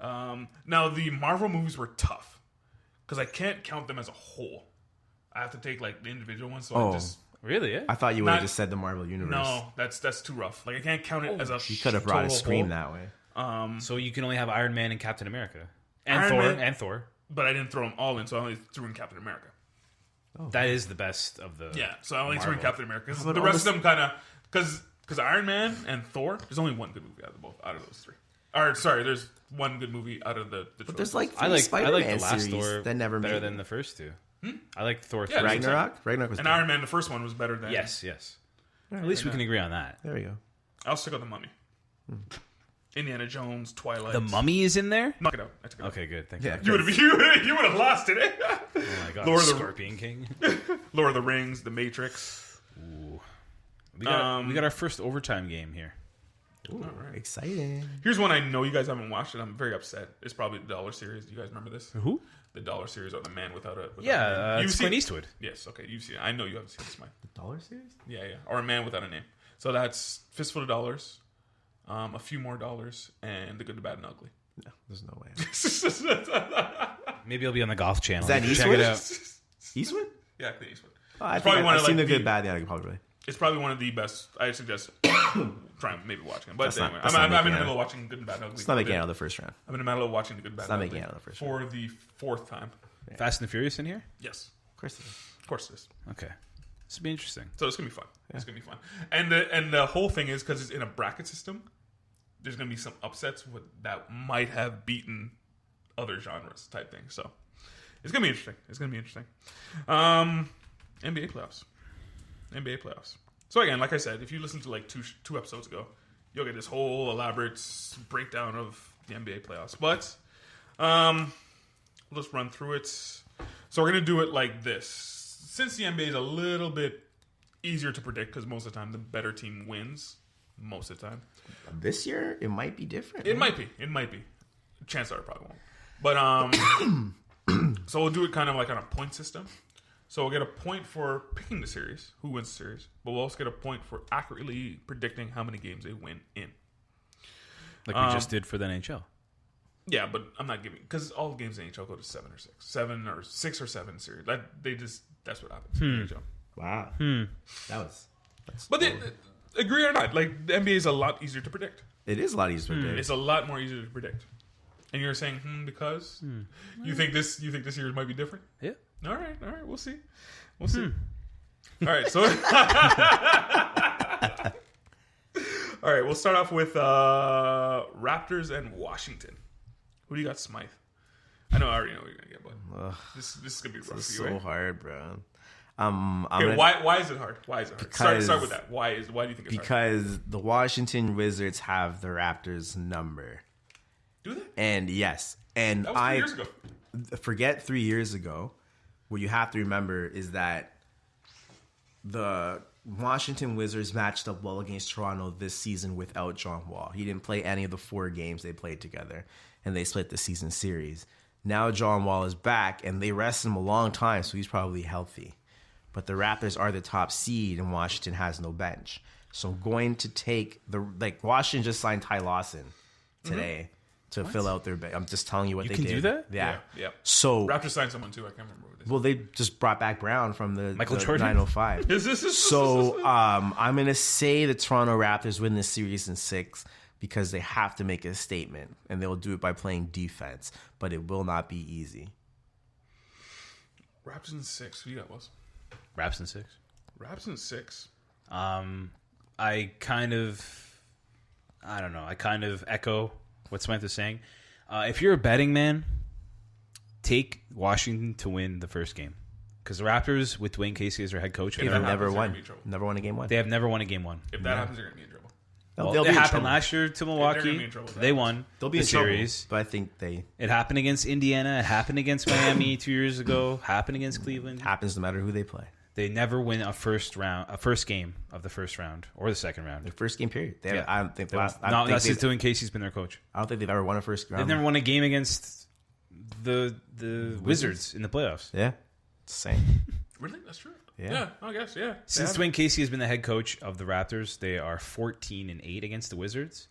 Now the Marvel movies were tough because I can't count them as a whole. I have to take like the individual ones. So I just Really? Yeah. I thought you would have Not- just said the Marvel Universe. no, that's too rough. Like I can't count it as a. You could have brought a total Scream whole. that way. So you can only have Iron Man and Captain America and Iron Thor Man- and Thor. But I didn't throw them all in, so I only threw in Captain America. That is the best of the. Yeah, so I only threw in Marvel. Captain America. 'Cause about the all rest this- of them kind of because Iron Man and Thor. There's only one good movie out of those three. Or sorry, there's one good movie out of the But there's like I three like Spider-Man the last series Thor that never better made than it. the first two. I like Thor. Yeah, 3. Ragnarok was and good. Iron Man, the first one was better than. Yes. At least we can agree on that. There we go. I'll stick with the Mummy. Indiana Jones, Twilight. The Mummy is in there. Knock it out. I took it out. Okay, good. Thank Yeah. you. You would have lost it. Eh? Oh my god, Lord of the- Scorpion King. Lord of the Rings, The Matrix. Ooh. We got our first overtime game here. Ooh, exciting. Here's one I know you guys haven't watched, and I'm very upset. It's probably the Dollar Series. Do you guys remember this? Who? The Dollar Series or the Man Without a. Without a Yeah, Name. it's Clint Eastwood. Yes. Okay, you've seen it. I know you haven't seen this, Mike. The Dollar Series? Yeah, or a Man Without a Name. So that's Fistful of Dollars, a few more dollars, and The Good, the Bad, and Ugly. No, there's no way. Maybe it'll be on the Golf Channel. Is that You can Eastwood? Check it out. Eastwood? Yeah, Clint Eastwood. Oh, I It's probably think one I've of, seen like, the good, the- bad, the ugly, probably. It's probably one of the best. I suggest trying maybe watching it. But That's not- anyway, that's I'm not in the making middle it. of watching Good and Bad and Ugly. It's not making it out of the first round. I'm in the middle of watching The Good, Bad, not and making Ugly it out of the first for the fourth time. Fast and the Furious in here? Yes, Of course it is. of course it is. Okay. This will be interesting. So it's gonna be fun. It's gonna be fun. And the whole thing is because it's in a bracket system. There's gonna be some upsets that might have beaten other genres type thing. So it's gonna be interesting. NBA playoffs. So again, like I said, if you listen to like two episodes ago, you'll get this whole elaborate breakdown of the NBA playoffs. But we'll just run through it. So we're gonna do it like this. Since the NBA is a little bit easier to predict because most of the time the better team wins. Most of the time, This year, it might be different. it might be. Chances are it probably won't. But so we'll do it kind of like on a point system. So we'll get a point for picking the series, who wins the series, but we'll also get a point for accurately predicting how many games they win in. Like we just did for the NHL. Yeah, but I'm not giving because all games in the NHL go to 7 or 6 or 7 series. That's what happens in the NHL. Wow. That's But agree or not, like the NBA is a lot easier to predict. it is a lot easier to predict. It's a lot more easier to predict. And you're saying because you think this year might be different? Yeah. All right, we'll see. All right, so all right, we'll start off with Raptors and Washington. Who do you got, Smythe? I know I already know what you're gonna get, but this is gonna be rough It's for you, so right? hard, bro. Okay, why is it hard? Because- Start with that. Why do you think it's hard? Because the Washington Wizards have the Raptors' number. Do they? And yes, and That was 3 years ago. forget 3 years ago. What you have to remember is that the Washington Wizards matched up well against Toronto this season without John Wall. He didn't play any of the 4 games they played together, and they split the season series. Now John Wall is back, and they rested him a long time, so he's probably healthy. But the Raptors are the top seed, and Washington has no bench. So I'm going to take Washington just signed Ty Lawson today to fill out their bench. I'm just telling you what they can did. do that? Yeah. Yeah. So Raptors signed someone too. I can't remember what it is. well, they just brought back Brown from the Michael the Jordan? 905. Is So I'm gonna say the Toronto Raptors win this series in 6 because they have to make a statement, and they'll do it by playing defense. But it will not be easy. Raptors in 6. Who you got, Wells? Raps in 6. Raptors in 6. I kind of echo what Smith is saying. If you're a betting man, take Washington to win the first game. Because the Raptors, with Dwayne Casey as their head coach, They've that never happens, they're won. gonna be in trouble. Never won a game 1. they have never won a game 1. If that happens, they're going to be in trouble. Well, They'll it be in happened trouble. last year to They're gonna Milwaukee. be in trouble. They won They'll be the in trouble, series. but I think they It happened against Indiana. It happened against Miami 2 years ago. Happened against Cleveland. happens no matter who they play. They never win a first game of the first round or the second round. The first game period. They Yeah. I don't think They last. won. I No, don't that's think since Dwayne Casey's been their coach. I don't think they've ever won a first round. They've never won a game against the Wizards in the playoffs. Yeah, same. Really? That's true. Yeah. I guess. Yeah. Since Dwayne Casey has been the head coach of the Raptors, they are 14-8 against the Wizards,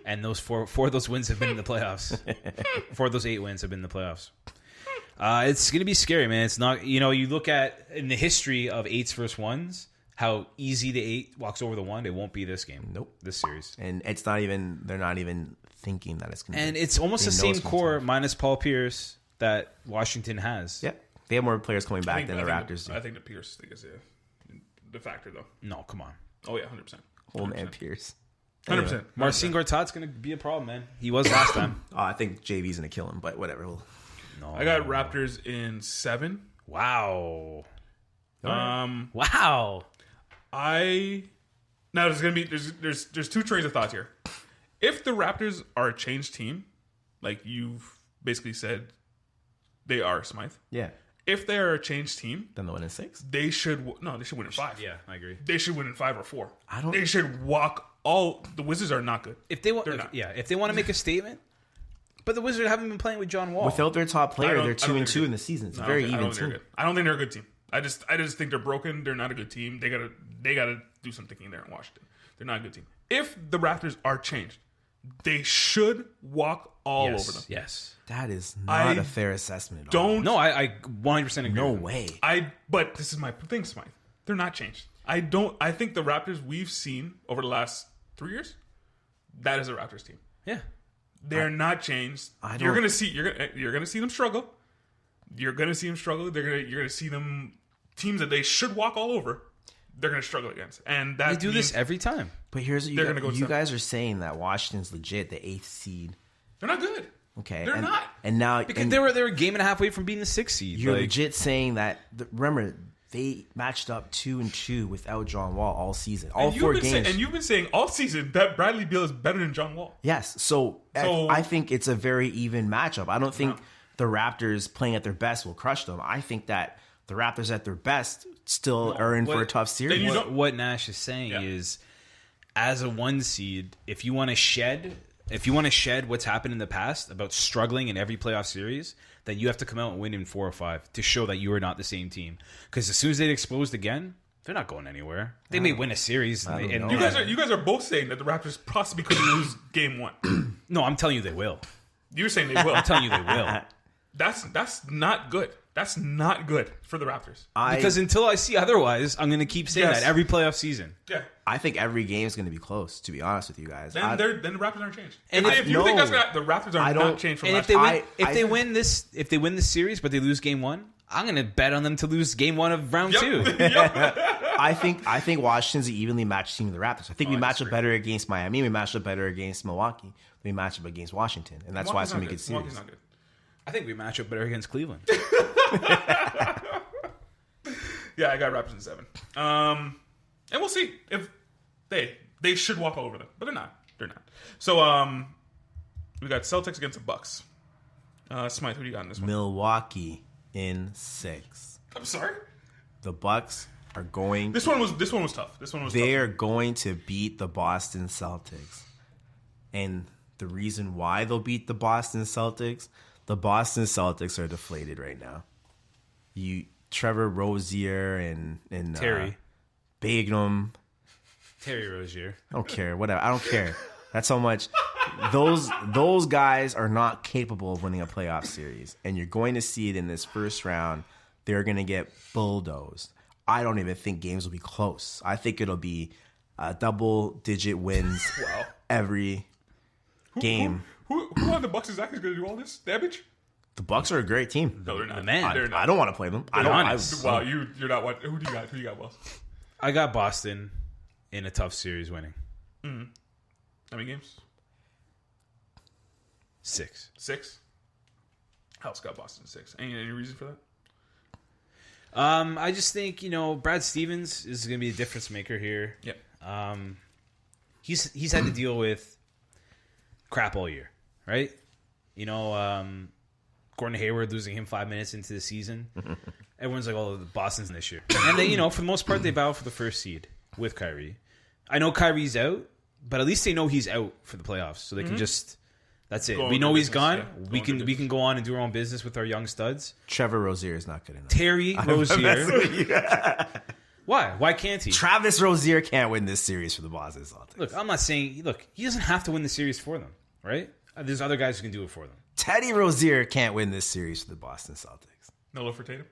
and those four of those wins have been in the playoffs. 4 of those 8 wins have been in the playoffs. It's going to be scary, man. It's not. You look at in the history of 8s versus 1s, how easy the 8 walks over the 1. It won't be this game. Nope. This series. And it's not even. They're not even thinking that it's going to. And it's almost They the know same it's gonna core tough. minus Paul Pierce that Washington has. Yeah, they have more players coming I back think, than the Raptors do. I think the Pierce thing is the factor, though. No, come on. Oh yeah, 100%. Old man Pierce. 100%. Marcin Gortat's going to be a problem, man. He was last time. I think JV's gonna kill him, but whatever. No. I got Raptors in 7. Wow. Wow. Now there's gonna be there's two trains of thoughts here. If the Raptors are a changed team, like you've basically said, they are Smythe. Yeah. If they are a changed team, Then they'll win in 6. they should they should win in 5. Yeah, I agree. They should win in 5 or 4. I don't- They should walk all. The Wizards are not good. If they want, They're not. if they want to make a statement, but the Wizards haven't been playing with John Wall. Without their top I player, don't- they're I don't 2-2 think in the season. It's a I very don't even think they're team. good. I don't think they're a good team. I just think they're broken. They're not a good team. They gotta do some thinking there in Washington. They're not a good team. If the Raptors are changed, they should walk all over them. Yes. That is I not a fair assessment at all. Don't No, I 100% agree. No with him. way. But this is my thing, Smythe. They're not changed. I think the Raptors we've seen over the last 3 years, that is a Raptors team. Yeah. They're not changed. I You're don't- gonna see them struggle. You're gonna see them struggle. You're gonna see them teams that they should walk all over. They're gonna struggle against, and that They do means this every time. But here's what They're gonna go you seven. guys are saying that Washington's legit, the 8th seed. they're not good. Okay. They're and, not. And now Because and they were a game and a half away from being the 6th seed. you're Like, legit saying that. Remember, they matched up 2-2 without John Wall all season, all And 4 games. and you've been saying all season that Bradley Beal is better than John Wall. Yes, so I think it's a very even matchup. I don't think the Raptors playing at their best will crush them. I think that the Raptors at their best still are in for a tough series. then you don't- what Nash is saying Yeah. is, as a 1 seed, if you want to shed what's happened in the past about struggling in every playoff series, then you have to come out and win in 4 or 5 to show that you are not the same team. Because as soon as they get exposed again, they're not going anywhere. They may win a series. I don't and know. You guys are both saying that the Raptors possibly could lose game 1. No, I'm telling you they will. You're saying they will. I'm telling you they will. That's not good. That's not good for the Raptors. Because until I see otherwise, I'm going to keep saying Yes. that every playoff season. Yeah. I think every game is going to be close. To be honest with you guys, Then the Raptors aren't changed. And if you think no. the Raptors are I not don't- changed from And last if they year, win, I think- if they win this series, but they lose game 1, I'm going to bet on them to lose game 1 of round 2. I think Washington's an evenly matched team of the Raptors. I think we match up disagree. better against Miami. We match up better against Milwaukee. We match up against Washington, and that's why it's going to be a good Milwaukee's series. not good. I think we match up better against Cleveland. Yeah, I got Raptors in 7. And we'll see if they should walk all over them, but they're not. They're not. So we got Celtics against the Bucks. Smythe, who do you got in this one? Milwaukee in 6. I'm sorry. The Bucks are going. This one was tough. This one was They tough. are going to beat the Boston Celtics, and the reason why they'll beat the Boston Celtics are deflated right now. Trevor Rozier and Terry. Bagnum. Terry Rozier. I don't care. Whatever. I don't care. That's how much those guys are not capable of winning a playoff series, and you're going to see it in this first round. They're going to get bulldozed. I don't even think games will be close. I think it'll be double-digit wins every game. Who on the Bucks exactly is going to do all this damage? The Bucks are a great team. No, they're not. The man. They're not. I don't want to play them. I don't. honest. Wow, you're not what? Who do you got? Who you got, Wells? I got Boston in a tough series winning. How many games? 6. 6. House got Boston 6. Any reason for that? I just think, Brad Stevens is going to be a difference maker here. Yep. He's had to deal with crap all year, right? Gordon Hayward losing him 5 minutes into the season. Everyone's like, "Oh, Boston's in this year," and they, for the most part, they battle for the first seed with Kyrie. I know Kyrie's out, but at least they know he's out for the playoffs, so they can just. That's it. Go on We with know their he's business, gone. yeah. We Go on can with we their can go on and do our own business with our young studs. Trevor Rozier is not good enough. Terry Rozier. Why? Why can't he? Travis Rozier can't win this series for the Boston Celtics. Look, I'm not saying. Look, he doesn't have to win the series for them, right? There's other guys who can do it for them. Teddy Rozier can't win this series for the Boston Celtics. No love for Tatum?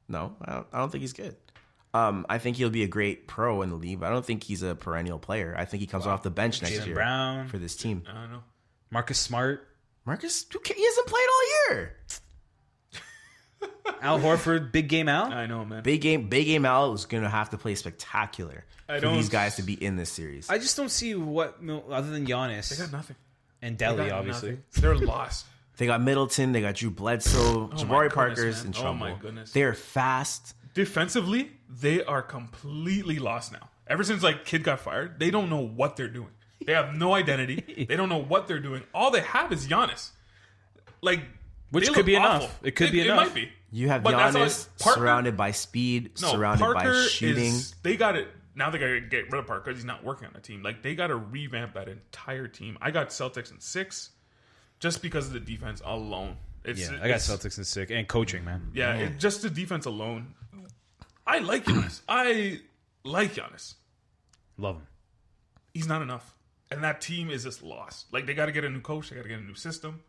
No, I don't think he's good. I think he'll be a great pro in the league, but I don't think he's a perennial player. I think he comes off the bench next Jaylen year Brown. for this team. I don't know. Marcus Smart. Marcus, he hasn't played all year. Al Horford, big game Al. I know, man. Big game Al is going to have to play spectacular for don't- these guys to be in this series. I just don't see what other than Giannis They got nothing. and They Delhi, got obviously. nothing. They're lost. They got Middleton, they got Drew Bledsoe, my Jabari goodness, Parker's man. in Oh, trouble. my goodness. They're fast. Defensively, they are completely lost now. Ever since like Kid got fired, they don't know what they're doing. They have no identity. They don't know what they're doing. All they have is Giannis. Like, Which they could look be enough. awful. It could be enough. It might be. You have But that's Giannis all- Parker- surrounded by speed, No, surrounded Parker by shooting. they got it. Now they got to get rid of Parker because he's not working on the team. Like, they got to revamp that entire team. I got Celtics in 6 just because of the defense alone. I got Celtics in 6 and coaching, man. Yeah, just the defense alone. I like Giannis. Love him. He's not enough. And that team is just lost. Like, they got to get a new coach. They got to get a new system.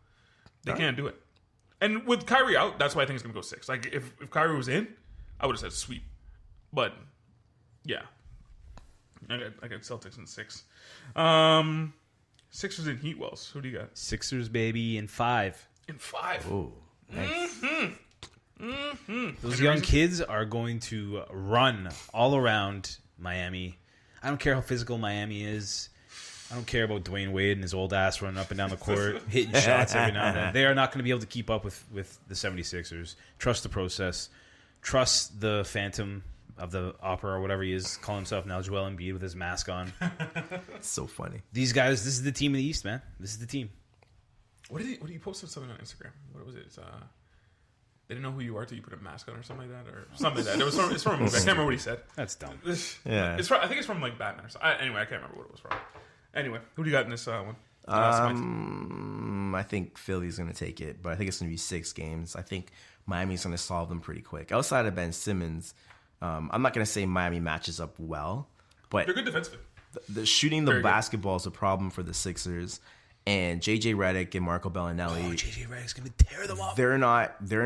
They can't do it. And with Kyrie out, that's why I think it's going to go 6. Like, if Kyrie was in, I would have said sweep. But, yeah. I got Celtics in 6. Sixers and Heat Wells. Who do you got? Sixers, baby, in 5. In 5. Oh, nice. Those young kids are going to run all around Miami. I don't care how physical Miami is. I don't care about Dwayne Wade and his old ass running up and down the court, hitting shots every now and then. They are not going to be able to keep up with the 76ers. Trust the process. Trust the Phantom of the Opera or whatever he is, calling himself now Joel Embiid with his mask on. It's so funny. These guys, this is the team in the East, man. This is the team. What did you posted something on Instagram? What was it? It's, they didn't know who you are till you put a mask on or something like that, or something like that. It's from a movie. I can't remember what he said. That's dumb. Yeah. It's from, I think it's from like Batman or something. Anyway, I can't remember what it was from. Anyway, who do you got in this one? I think Philly's going to take it, but I think it's going to be 6 games. I think Miami's going to solve them pretty quick. Outside of Ben Simmons, I'm not going to say Miami matches up well, but They're good defensively. the shooting the Very good. basketball is a problem for the Sixers. And JJ Redick and Marco Bellinelli, JJ Redick's going to tear them up. they're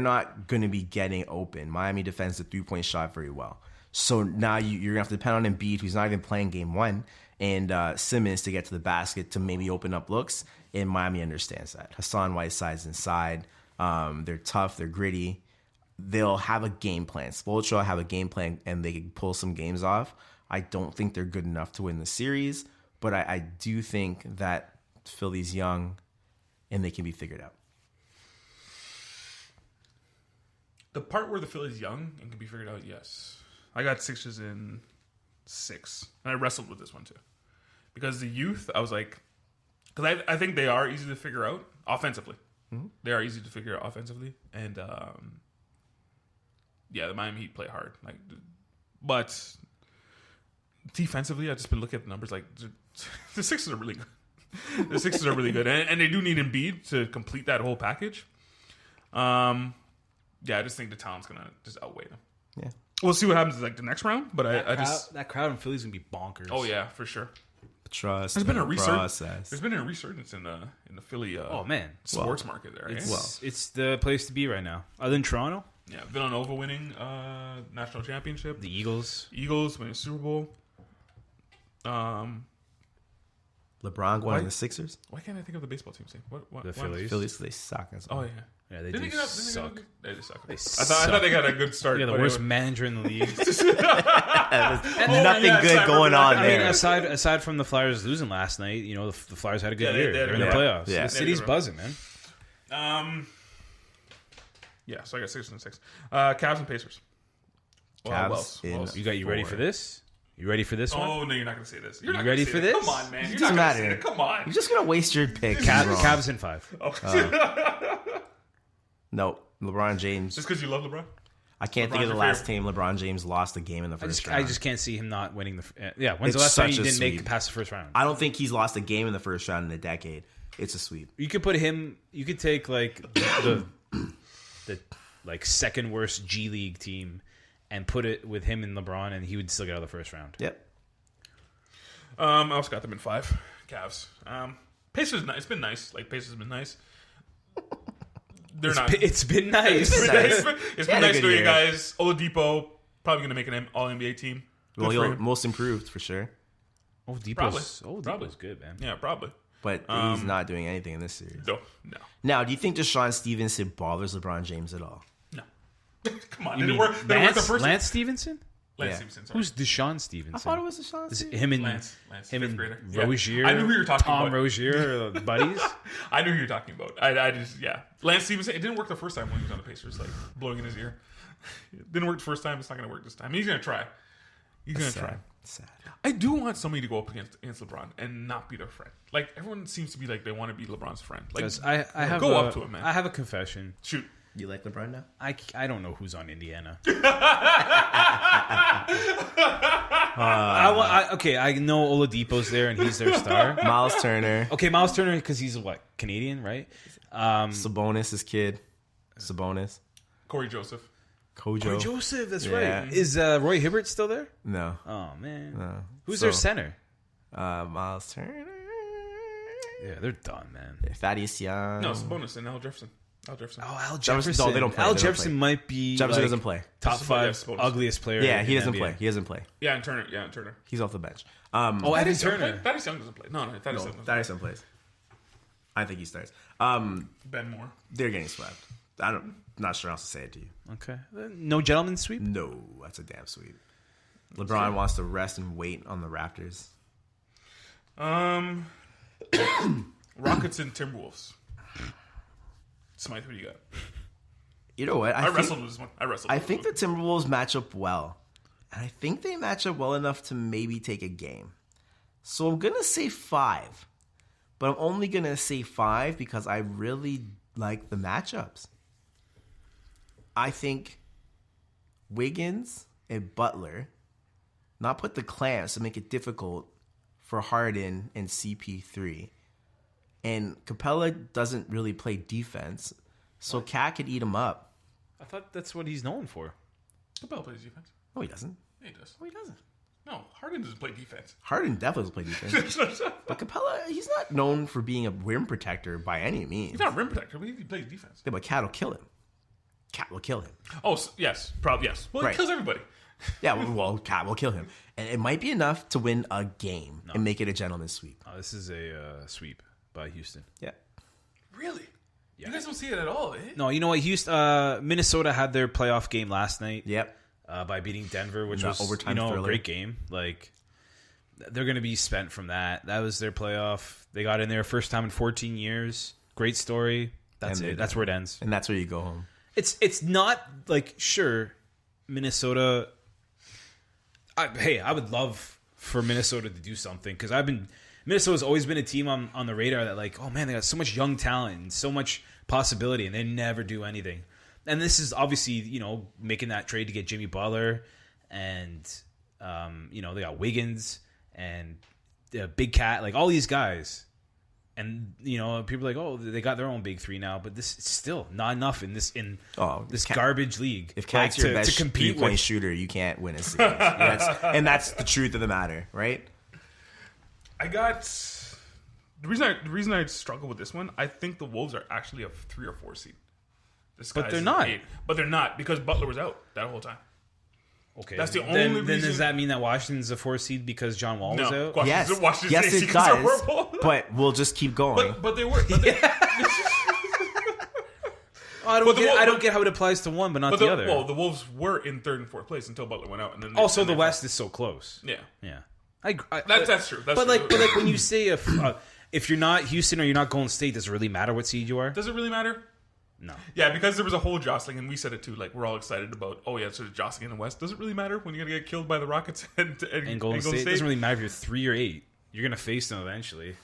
not going to be getting open. Miami defends the 3-point shot very well. So now you're going to have to depend on Embiid, who's not even playing game 1, and Simmons to get to the basket to maybe open up looks. And Miami understands that. Hassan Whiteside's inside. They're tough. They're gritty. They'll have a game plan. Spoelstra will have a game plan, and they can pull some games off. I don't think they're good enough to win the series, but I do think that Philly's young, and they can be figured out. The part where the Philly's young and can be figured out, yes. I got Sixers in 6, and I wrestled with this one too, because the youth, I was like, because I think they are easy to figure out offensively. Mm-hmm. They are easy to figure out offensively, and yeah, the Miami Heat play hard, like, but defensively, I've just been looking at the numbers. Like, the Sixers are really good. The Sixers are really good, and they do need Embiid to complete that whole package. Yeah, I just think the talent's gonna just outweigh them. Yeah. We'll see what happens like the next round, but I just that crowd in Philly's going to be bonkers. oh yeah, for sure. Trust. There's been a process. There's been a resurgence in the Philly Oh, man. sports market there. It's the place to be right now. Other than Toronto, Yeah, Villanova winning national championship. the Eagles. Eagles winning Super Bowl. LeBron going Why- to the Sixers. Why can't I think of the baseball team? What The why- Phillies. Phillies, they suck. That's all. Oh yeah. Yeah, they Didn't do they get up? suck. They just suck. They I suck. thought they got a good start. Yeah, the but worst anyway. manager in the league. There's Oh, nothing yeah, good I going remember on that. I mean, there. aside from the Flyers losing last night, you know, the Flyers had a good Yeah, year. they had a They're in the good run. playoffs. Yeah. The city's They had a good buzzing, man. Yeah, so I got 6 and 6. Cavs and Pacers. Cavs Wells. in- You ready for this? You ready for this one? Oh no, you're not gonna say this. You're You not ready gonna for say this? Come on, man. You're It not doesn't gonna say matter. that. Come on. You're just gonna waste your pick. Cavs in 5. No, LeBron James. Just because you love LeBron? I can't think LeBron's of the your last favorite. time LeBron James lost a game in the first I round. just can't see him not winning the. Yeah, when's It's the last time such you a didn't make sweep. it past the first round? I don't think he's lost a game in the first round in a decade. It's a sweep. You could put him. You could take like the like second worst G League team and put it with him and LeBron, and he would still get out of the first round. Yep. I also got them in 5. Cavs. Pacers. It's been nice. Like Pacers have been nice. They're not. It's been nice. It's been a nice good doing year. guys. Oladipo probably going to make an All NBA team. Good Well, for he'll him. most improved for sure, Probably. Depot's good, man. Yeah, probably. but he's not doing anything in this series. No. Now, do you think Deshaun Stevenson bothers LeBron James at all? No. Come on, You did it mean work? Did it work the first? Lance Stevenson? Lance Yeah. Stevenson. Sorry. Who's Deshaun Stevenson? I thought it was a shot. Is it him and Lance, him fifth and grader. Rozier? Yeah. I knew who you were talking Tom about. Rozier, buddies. I knew who you were talking about. I just Lance Stevenson. It didn't work the first time when he was on the Pacers, like blowing in his ear. It didn't work the first time. It's not going to work this time. He's going to try. He's going to try. Sad. I do want somebody to go up against LeBron and not be their friend. Like everyone seems to be like they want to be LeBron's friend. Like Because I have go up to him, man. I have a confession. Shoot. You like LeBron now? I don't know who's on Indiana. I know Oladipo's there and he's their star. Miles Turner. Okay, Miles Turner because he's what, Canadian, right? Sabonis, his kid. Sabonis. Corey Joseph. Kojo. Corey Joseph, that's Yeah. right. Is Roy Hibbert still there? No. Oh man, No. who's So, their center? Miles Turner. Yeah, they're done, man. Thaddeus Young. No, it's a bonus and Al Jefferson. Al Jefferson. Oh, Al Jefferson- Jefferson. no, they don't play. Al They don't Jefferson play. might be Jefferson like, doesn't play. top This is- 5 yeah, suppose. ugliest player. Yeah, in he doesn't NBA. play. He doesn't play. Yeah, and Turner. Yeah, and Turner. He's off the bench. Oh, Evan Thaddeus Young Turner. play? Thaddeus Young doesn't play. No, Thaddeus Young doesn't play. Thaddeus Young plays. I think he starts. Ben Moore. They're getting swept. Not sure how else to say it to you. Okay, no gentleman sweep. No, that's a damn sweep. LeBron wants to rest and wait on the Raptors. Rockets and Timberwolves. Smythe, who do you got? You know what? I wrestled with this one. I think the Timberwolves match up well. And I think they match up well enough to maybe take a game. So I'm going to say 5. But I'm only going to say 5 because I really like the matchups. I think Wiggins and Butler not put the clamps to make it difficult for Harden and CP3. And Capella doesn't really play defense, so Cat could eat him up. I thought that's what he's known for. Capella plays defense. No, he doesn't. Yeah, he does. No, he doesn't. No, Harden doesn't play defense. Harden definitely doesn't play defense. But Capella, he's not known for being a rim protector by any means. He's not a rim protector, but he plays defense. Yeah, but Cat will kill him. Cat will kill him. Oh, yes. Probably, yes. Well, Right. he kills everybody. Yeah, well, Cat will kill him. And it might be enough to win a game and make it a gentleman's sweep. Oh, this is a sweep by Houston. Yeah. Really? You guys don't see it at all, eh? No, you know what? Minnesota had their playoff game last night. Yep. By beating Denver, which The was overtime a thriller. great game. Like they're going to be spent from that. That was their playoff. They got in there first time in 14 years. Great story. That's And it. That's where it ends. And that's where you go home. It's not like sure Minnesota. I would love for Minnesota to do something because Minnesota's always been a team on the radar that like, oh man, they got so much young talent and so much possibility, and they never do anything. And this is obviously making that trade to get Jimmy Butler, and they got Wiggins and Big Cat, like all these guys. And people are like, oh, they got their own big 3 now, but this is still not enough in this garbage league. If Cat's your best to compete three-point with. shooter, you can't win a series. That's the truth of the matter, right? I got the reason I struggle with this one. I think the Wolves are actually a 3 or 4 seed. This But guy's they're an not. 8. But they're not because Butler was out that whole time. Okay, That's the then, only Then reason- does that mean that Washington's a 4 seed because John Wall was No, out? Yes, Washington's yes, AC it because they're does. horrible. But we'll just keep going. But they were. But they, I But the Wolves- I don't get how it applies to one but not but the other. Well, the Wolves were in 3rd and 4th place until Butler went out, and then also, and the they- West is so close. Yeah, Yeah, that's true. That's but true. like when you say if you're not Houston or you're not Golden State, does it really matter what seed you are? Does it really matter? No. Yeah, because there was a whole jostling, and we said it too. Like we're all excited about. Oh yeah, sort of jostling in the West. Does it really matter when you're gonna get killed by the Rockets and Golden State, it doesn't really matter if you're 3 or 8. You're gonna face them eventually.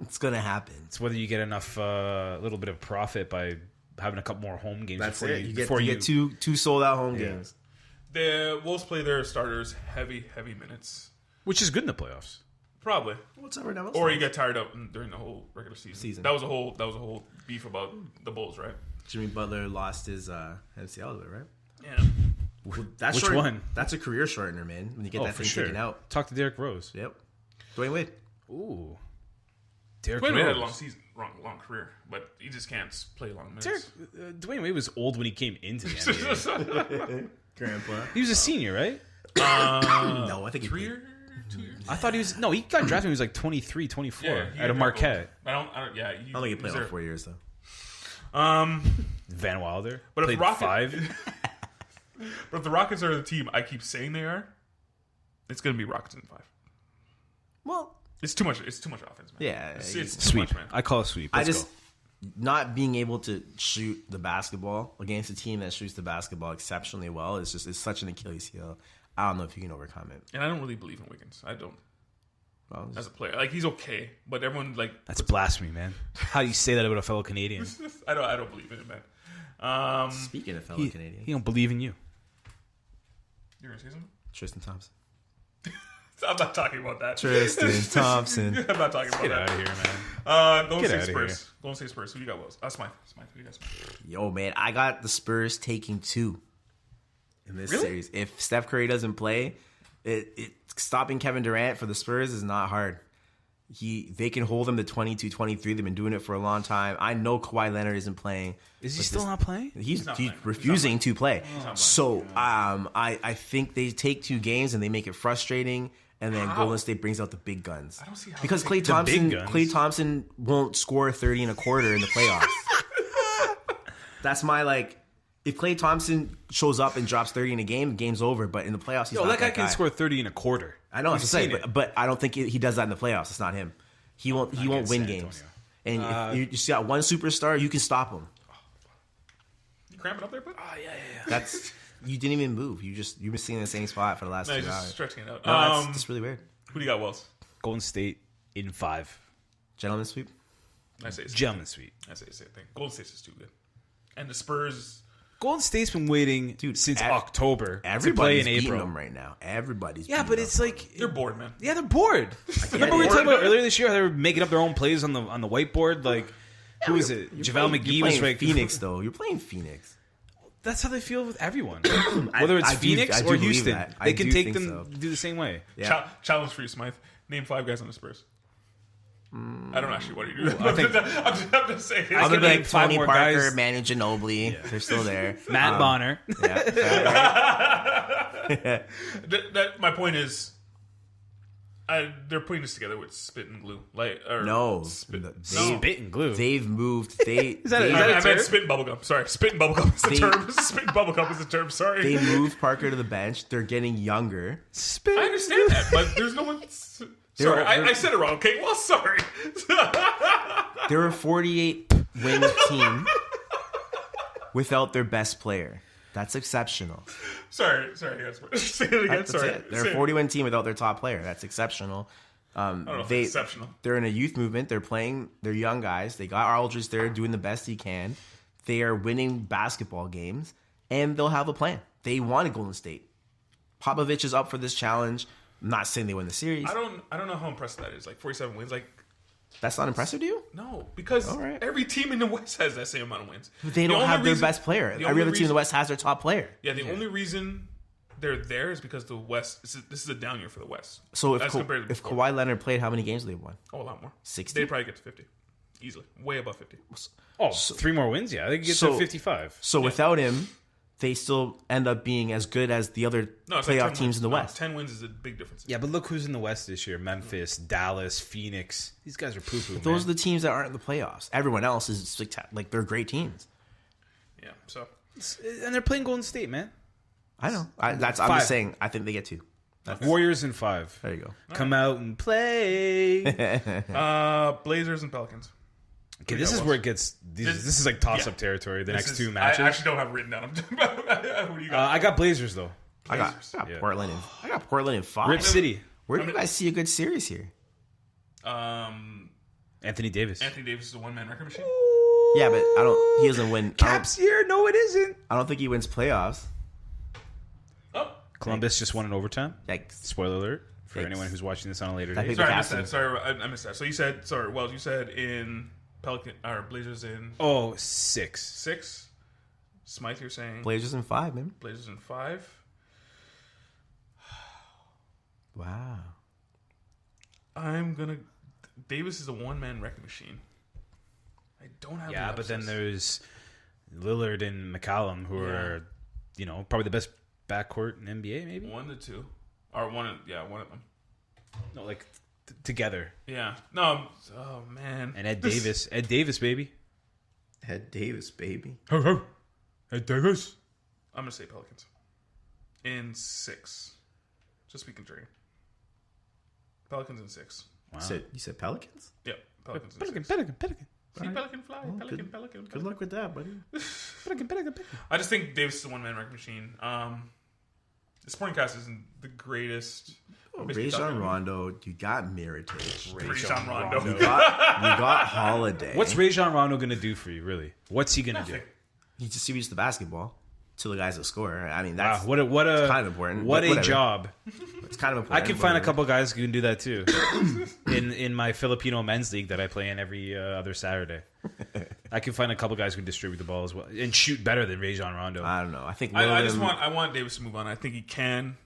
It's going to happen. It's whether you get enough little bit of profit by having a couple more home games That's before it. you You get two sold-out home games. The Wolves play their starters heavy minutes, which is good in the playoffs. probably. What's up, right Or you get tired of during the whole regular season. Season. That was a whole beef about the Bulls, right? Jimmy Butler lost his MCL, right? Yeah. That's Which one? That's a career shortener, man. When you get that thing taken out. Talk to Derrick Rose. Yep. Dwayne Wade. Ooh, Derrick Dwayne Rose. Wade had a long season, long career, but he just can't play long minutes. Dwayne Wade was old when he came into the NBA. Grandpa. He was a senior, right? No, I think he 3 played. years, 2 years. I thought he was. No, he got drafted when he was like 23, 24 Yeah, he at a got Marquette. I don't. Yeah, I don't think he played all 4 years, though. Van Wilder. But if played Rocket, 5. But if the Rockets are the team I keep saying they are, it's gonna be Rockets in 5. Well, It's too much. It's too much offense, man. yeah, it's you- too Sweep. much, man. I call it sweep. I Let's just go. not being able to shoot the basketball against a team that shoots the basketball exceptionally well is just it's such an Achilles heel. I don't know if you can overcome it. And I don't really believe in Wiggins. I don't Well, as a player. Like he's okay, but everyone like That's blasphemy, man. How do you say that about a fellow Canadian? I don't believe in it, man. speaking of fellow He Canadians, don't believe in you. You're gonna say something? Tristan Thompson. I'm not talking about that. Tristan Thompson. I'm not talking about Get that. out of here, man. Golden Get State outta Spurs. here. Golden State Spurs. Who you got, Wells? Smythe. Who you got? Smythe? Yo, man, I got the Spurs taking 2 in this Really? series. If Steph Curry doesn't play, it stopping Kevin Durant for the Spurs is not hard. They can hold him to 22-23. They've been doing it for a long time. I know Kawhi Leonard isn't playing. Is he but still this- not playing? He's not playing. refusing to play. not So I think they take 2 games and they make it frustrating, and then How? Golden State brings out the big guns. I don't see how because they Klay take the big guns. Thompson won't score 30 and a quarter in the playoffs. That's my If Klay Thompson shows up and drops 30 in a game, the game's over. But in the playoffs, he's Yo, not that guy can guy. score 30 and a quarter. I know, We've that's what I'm seen saying, but I don't think he does that in the playoffs. It's not him. He won't against win San games. Antonio. And if you just got one superstar, you can stop him. You cramping up there, bud? Oh, yeah. That's you didn't even move. You've been sitting in the same spot for the last No, 2 he's just hours. stretching it out. No, that's just really weird. Who do you got, Wells? Golden State in 5. Gentlemen sweep. I say the same Gentlemen sweep. thing. I say the same thing. Golden State's just too good, and the Spurs. Golden State's been waiting since October to play Everybody's in beating April. them right now. Everybody's Yeah, beating but them. it's like They're bored, man. yeah, they're bored. Remember we were talking about earlier this year how they were making up their own plays on the whiteboard? Like who was it? JaVale McGee was like Phoenix, though. You're playing Phoenix. That's how they feel with everyone. Whether it's I do Phoenix believe or Houston, that. I they can do take think them so. do the same way. Yeah. Challenge for you, Smythe. Name 5 guys on the Spurs. I don't actually want you to do. I think- I'm just saying. I Other can than name 5 Tony more Parker, guys. Manu Ginobili, they're still there. Matt Bonner. Yeah, My point is, they're putting this together with spit and glue. No, spit. no, Spit and glue. they've moved. They that a- they- is that a I term? meant spit and bubblegum. Sorry, spit and bubblegum is the They- term. Spit and bubblegum is the term. Sorry. they moved Parker to the bench. They're getting younger. Spit. I understand that, but there's no one. Sorry, I said it wrong. Okay, well, sorry. They're a 48 win team without their best player. That's exceptional. sorry, guys. Say it again. That's Sorry. it. They're Say a it. 40 win team without their top player. That's exceptional. I don't know if it's exceptional. They're in a youth movement. They're playing. They're young guys. They got Aldridge there doing the best he can. They are winning basketball games, and they'll have a plan. They want a Golden State. Popovich is up for this challenge. I'm not saying they win the series. I don't know how impressive that is. Like 47 wins. Like That's not impressive to you? no, because All right. every team in the West has that same amount of wins. They The don't only have their reason- best player. the Every only other team in the reason- West has their top player. Yeah, the only reason they're there is because the West. This is a down year for the West. So As compared to if before. Kawhi Leonard played, how many games would they won? Oh, a lot more. 60? They'd probably get to 50 easily, way above 50. Oh, 3 more wins? Yeah, they can get So- to 55. So without him, they still end up being as good as the other No, it's like playoff 10 teams wins. in the No, West. 10 wins is a big difference. Yeah, but look who's in the West this year: Memphis, Dallas, Phoenix. These guys are poo poo. Those are the teams that aren't in the playoffs. Everyone else is like they're great teams. Yeah. So and they're playing Golden State, man. I know. I'm 5. just saying. I think they get 2. Warriors in 5. There you go. Come out and play. Blazers and Pelicans. Okay, this is where it gets. This is like toss up territory. The This next is- 2 matches. I actually don't have it written down. Who do you got? I got Blazers though. I got Yeah. Portland. I got Portland in 5. Rip City. Where do you guys see a good series here? Anthony Davis. Anthony Davis is a one-man record machine. Yeah, but he doesn't win. Caps year? No, it isn't. I don't think he wins playoffs. Oh, Columbus just won in overtime. Yikes. Spoiler alert for Yikes. anyone who's watching this on a later I date. think- sorry, I the missed that. Caps. Sorry, I missed that. So you said, Wells, you said in Pelican or Blazers in Oh, 6. 6. Smythe, you're saying Blazers in 5, man. Blazers in 5. Wow. I'm gonna. Davis is a one-man wrecking machine. I don't have. Yeah, the but then absence. there's Lillard and McCallum, who are, probably the best backcourt in NBA, maybe? 1 to 2, or one of them. No, like together. Yeah. No. Oh man. And Ed Davis, baby. Ed Davis, baby. Ed Davis. I'm gonna say Pelicans. in 6. Just week and trade. Pelicans in 6. You said Pelicans? Yep. Pelicans in Pelican, 6. Pelican, Pelican. See Pelican fly. Pelican. Good luck with that, buddy. Pelican. I just think Davis is a one-man wrecking machine. The Sporting Cast isn't the greatest. Rajon Rondo, you got Mirotic. Rajon Rondo. You got Holiday. What's Rajon Rondo going to do for you, really? What's he going to do? Nothing. He distributes the basketball to the guys that score. I mean, that's Wow, what a kind of important. What but a whatever. job! It's kind of important. I can find a whatever. couple guys who can do that too. in my Filipino men's league that I play in every other Saturday, I can find a couple guys who can distribute the ball as well and shoot better than Rajon Rondo. I don't know. I think I want Davis to move on. I think he can.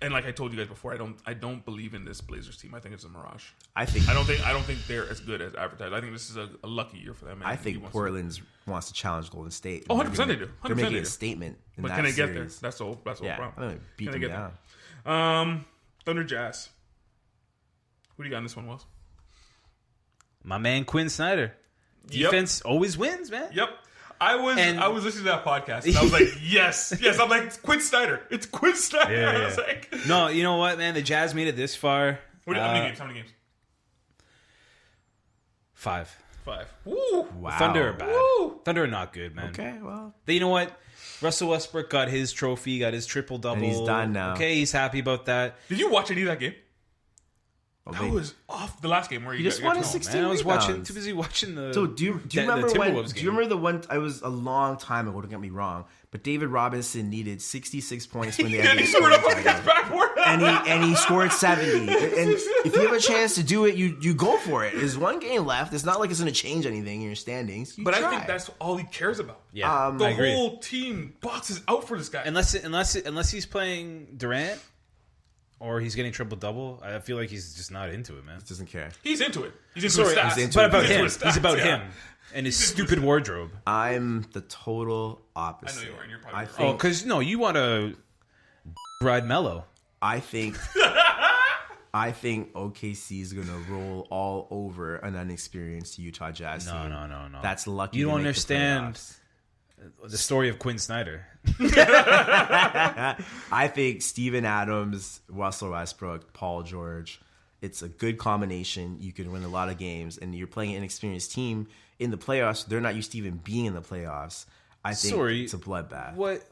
And like I told you guys before, I don't believe in this Blazers team. I think it's a mirage. I don't think they're as good as advertised. I think this is a lucky year for them. I think Portland wants to challenge Golden State. Oh, 100% they do. They're 100% making they a do. statement. In But that can they get there? series. That's the whole Yeah, problem. I'm gonna beat Can them they get down. there? Thunder Jazz. Who do you got in this one, Wells? My man Quinn Snyder, Yep. defense always wins, man. Yep. I was listening to that podcast and I was like, yes. I'm like, it's Quinn Snyder. It's Quinn Snyder. Yeah, I was yeah. like, No, you know what, man? The Jazz made it this far. how many games? 5. 5. Woo. Wow. Thunder are bad. Woo. Thunder are not good, man. Okay, well, You know what? Russell Westbrook got his trophy, got his triple double. And he's done now. Okay, he's happy about that. Did you watch any of that game? well, That was off the last game where you just got won a no, 16 Man, I was rebounds. too busy watching the. So do you the remember when? Timberwolves Do you game. remember the one? I was a long time ago. Don't get me wrong, but David Robinson needed 66 points when the And he NBA threw it up on scoring his title. backboard. and he scored 70. And if you have a chance to do it, you go for it. There's one game left. It's not like it's going to change anything in your standings. You But try. I think that's all he cares about. Yeah, The I agree. whole team boxes out for this guy. Unless he's playing Durant or he's getting triple double, I feel like he's just not into it, man. doesn't care. He's into it. He's into Sorry, his stats. he's into but it. about He's into him. his He's stats, about yeah. him and his stupid wardrobe. I'm the total I opposite. know you are, and you're probably I right. Oh, think because you want to ride mellow. I think OKC is gonna roll all over an unexperienced Utah Jazz team. No. That's lucky. You to don't make the understand playoffs. the story of Quinn Snyder. I think Steven Adams, Russell Westbrook, Paul George. It's a good combination. You can win a lot of games, and you're playing an inexperienced team in the playoffs. They're not used to even being in the playoffs. I think it's a bloodbath. What?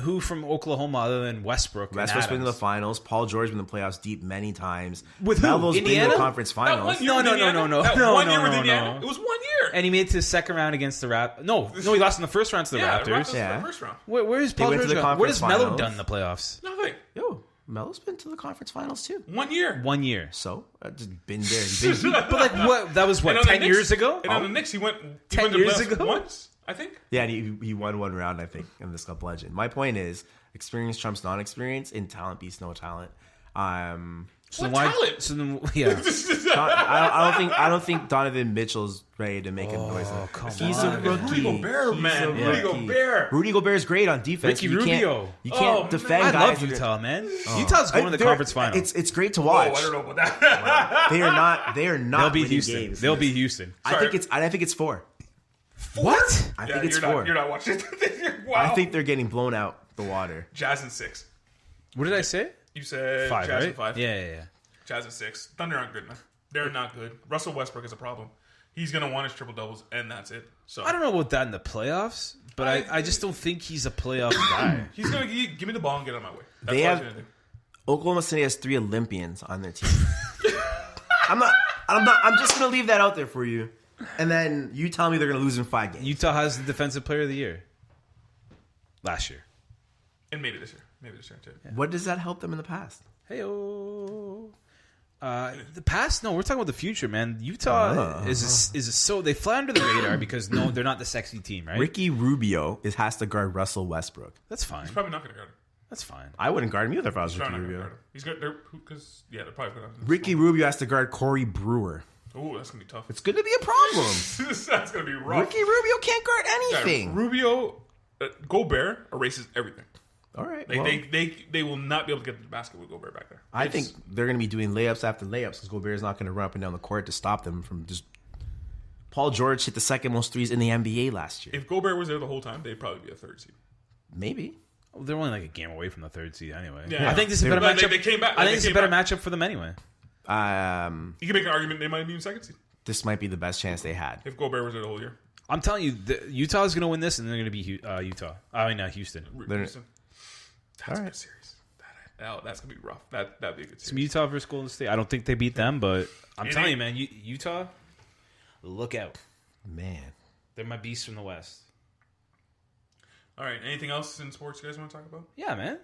Who from Oklahoma other than Westbrook? Westbrook's been in the Adams? finals. Paul George been in the playoffs deep many times. With who? Melo's been in Indiana? the conference That finals. one year No, with no, Indiana? no. That No, one no, year with no, Indiana? no. It was 1 year. And he made it to the second round against the Raptors. No, he lost in the first round to the yeah, Raptors. Yeah. The first round. Where is Paul went to George? the gone? What conference has Melo finals. done in the playoffs? Nothing. Yo, Melo's been to the conference finals too. 1 year. 1 year. So just been there. He's been, But like what? That was And what on the 10 Knicks- years ago. And on the Knicks, he went 10 went to years playoffs ago? once, I think. yeah, and he won one round, I think, and this got legend. My point is, experience trumps non-experience, and talent beats no talent. So What then talent? So then, yeah. I don't think Donovan Mitchell's ready to make a noise. come He's on. a rookie. Rudy Gobert, He's man. a Rudy rookie. Gobert. Rudy Gobert's great on defense. Ricky You can't- Rubio. You can't Oh, defend I guys. love that are- Utah, man. Utah's going to the They're- conference final. It's great to Oh, watch. I don't know about that. They are not. They are not. They'll be winning Houston. games. They'll be Houston. I think it's 4. What? I Yeah, think it's you're 4. You're not watching. Wow. I think they're getting blown out the water. Jazz in 6. What did I say? You said 5, Jazz in right? 5. Yeah. Jazz in 6. Thunder aren't good, man. They're not good. Russell Westbrook is a problem. He's gonna want his triple doubles, and that's it. So I don't know about that in the playoffs, but I just don't think he's a playoff guy. he's gonna give me the ball and get out of my way. That's They what have- he's gonna do. Oklahoma City has 3 Olympians on their team. I'm just gonna leave that out there for you. And then you tell me they're gonna lose in 5 games. Utah has the defensive player of the year last year. And maybe this year. Maybe this year too. What does that help them in the past? Hey-o. The past? No, we're talking about the future, man. Utah is so they fly under the radar because they're not the sexy team, right? Ricky Rubio has to guard Russell Westbrook. That's fine. He's probably not gonna guard him. That's fine. I wouldn't guard him either if I was He's Ricky probably not gonna Rubio. guard him. He's good because they're probably gonna. Ricky Rubio has to guard Corey Brewer. Oh, that's gonna be tough. It's going to be a problem. That's gonna be rough. Ricky Rubio can't guard Yeah, anything. Rubio, Gobert erases everything. All right. Like well, they will not be able to get to the basket with Gobert back there. I think they're going to be doing layups after layups because Gobert is not going to run up and down the court to stop them from just. Paul George hit the second most threes in the NBA last year. if Gobert was there the whole time, they'd probably be a 3rd seed. Maybe. Well, they're only like a game away from the 3rd seed anyway. Yeah. I think this is a better But matchup. they came back. I They think this is a came better back. matchup for them anyway. You can make an argument they might be in 2nd seed This might be the best chance they had. if Gobert was there the whole year. I'm telling you, Utah is going to win this, and they're going to be Utah. Houston. Houston. That's a All right. good series. That's gonna be rough. That'd be a good Some series. Utah versus Golden State. I don't think they beat them, but I'm It telling you, ain't- man, Utah, look out. Man. They're my beasts from the West. All right. Anything else in sports you guys want to talk about? Yeah, man.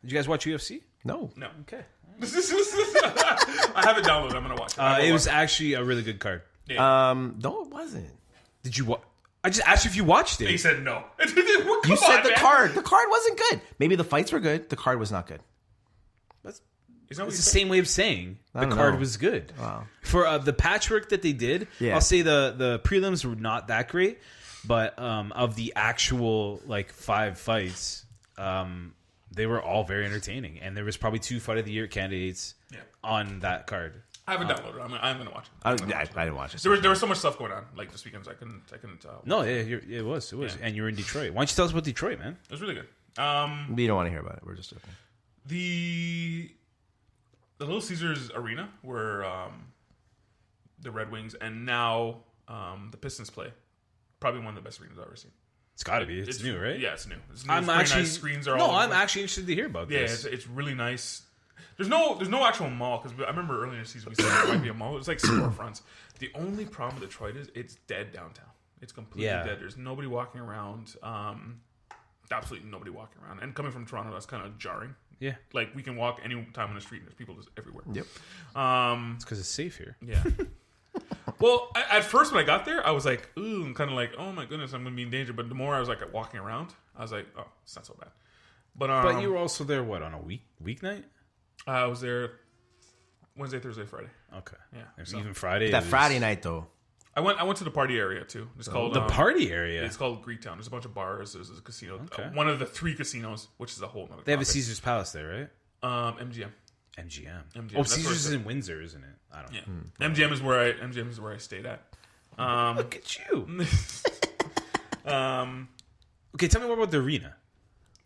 Did you guys watch UFC? No. No. Okay. I have it downloaded. I'm gonna watch it. It was actually a really good card. No, it wasn't. Did you watch? I just asked you if you watched He it. said no. You said the card. The card wasn't good. Maybe the fights were good. The card was not good. Is that what It's you the said? same way of saying I the don't card know. was good. Wow. For the patchwork that they did, Yeah. I'll say the prelims were not that great, but of the actual like 5 fights, they were all very entertaining, and there was probably 2 fight of the year candidates on that card. I have it downloaded. I'm gonna watch it. I didn't watch it. There was so much stuff going on like this weekend. So I couldn't. No, it was, Yeah. and you were in Detroit. Why don't you tell us about Detroit, man? It was really good. We don't want to hear about it. We're just joking. The Little Caesars Arena where the Red Wings and now the Pistons play. Probably one of the best arenas I've ever seen. It's got to be. It's new, right? Yeah, it's new. It's new. I'm It's pretty actually nice. Screens are no. all I'm over. actually interested to hear about Yeah, this. it's really nice. There's no actual mall because I remember earlier in the season we said there might be a mall. It's like storefronts. The only problem with Detroit is it's dead downtown. It's completely dead. There's nobody walking around. Absolutely nobody walking around. And coming from Toronto, that's kind of jarring. Yeah, Like we can walk any time on the street and there's people just everywhere. Yep. it's because it's safe here. Yeah. Well, at first when I got there, I was like, ooh, I'm kind of like, oh my goodness, I'm gonna be in danger. But the more I was like walking around, I was like, oh, it's not so bad. But you were also there, what, on a weeknight? I was there Wednesday, Thursday, Friday. Okay. Yeah. If So even Friday. That it was- Friday night though. I went to the party area too. It's called The party area. It's called Greektown. There's a bunch of bars. There's a casino. Okay. One of the 3 casinos, which is a whole nother They have a topic. Caesar's Palace there, right? MGM. MGM. MGM, Oh, that's where Caesar's it's is at. in Windsor, isn't it? I don't know. Yeah. MGM is where I stayed at. Look at you. Okay, tell me more about the arena.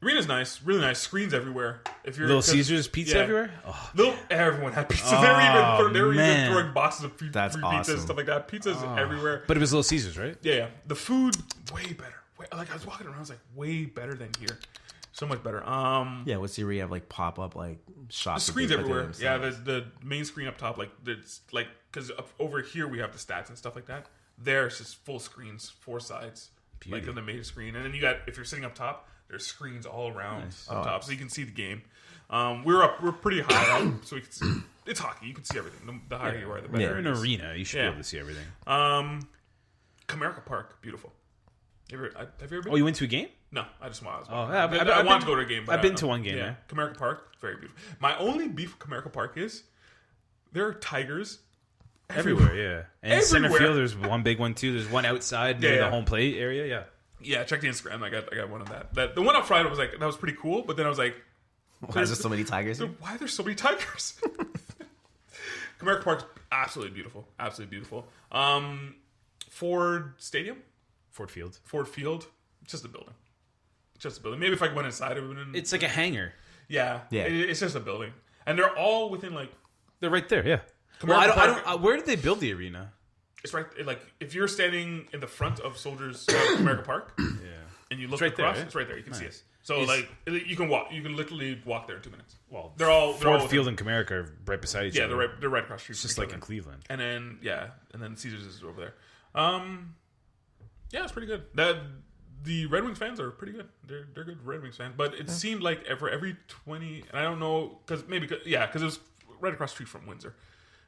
Arena's nice, really nice. Screens everywhere. If you're Little 'cause- Caesar's pizza yeah. everywhere? Oh, Everyone had pizza. Oh, they were even man. throwing boxes of free That's pizzas and awesome. stuff like that. Pizza's everywhere. but it was Little Caesar's, right? Yeah. The food way better. Like I was walking around, I was like, way better than here. So much better. Yeah, what's the area have like pop up like shots? The that they screens put everywhere. themselves? Yeah, there's the main screen up top. Like there's like because over here we have the stats and stuff like that. There's just full screens, 4 sides, Beauty. like on the main screen. And then you got if you're sitting up top, there's screens all around up top, so you can see the game. We're pretty high up, so we can see, it's hockey. You can see everything. The higher you are, the better. You're it in an is. arena. You should Yeah. be able to see everything. Comerica Park, beautiful. Have you ever been? Oh, you went to a game? No, I just want. Oh, yeah, I want to go to a game. But I've I been don't to know. one game, yeah. Comerica Park, very beautiful. My only beef with Comerica Park is there are tigers Everywhere, yeah. And center Everywhere. field, there's one big one, too. There's one outside near Yeah, the yeah. home plate area, yeah. Yeah, check the Instagram. I got one of that. The one on Friday was like that was pretty cool, but then I was like, Why is there so many tigers? here? why are there so many tigers? Comerica Park's absolutely beautiful, absolutely beautiful. Ford Stadium, Ford Field. Ford Field, just a building. Just a building. Maybe if I went inside, it would have been. It's like a hangar. Yeah. Yeah. It's just a building, and they're all within like. They're right there, yeah. Comerica Well, I Park- don't. Where did they build the arena? It's right. Like if you're standing in the front of Soldiers Comerica Park, Yeah. and you look right there, across, right? it's right there. You can see Nice. it. So Is- like you can walk. You can literally walk there in 2 minutes. Well, They're all Ford within- Field and Comerica are right beside each Yeah, other. they're right across the street. It's from just each like other. in Cleveland. And then Caesars is over there. Yeah, it's pretty good. The Red Wings fans are pretty good. They're good Red Wings fans. But it seemed like for every 20, and I don't know because it was right across the street from Windsor,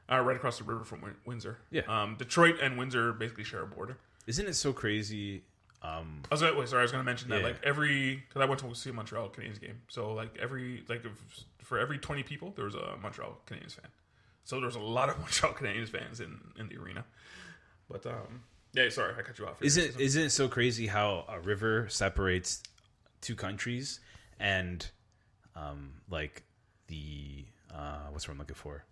right across the river from Windsor. Yeah. Detroit and Windsor basically share a border. Isn't it so crazy? I was going to mention that Yeah. because I went to see a Montreal Canadiens game. So for every 20 people, there was a Montreal Canadiens fan. So there's a lot of Montreal Canadiens fans in the arena. But yeah, sorry, I cut you off. Isn't it so crazy how a river separates 2 countries and like the what's the word I'm looking for?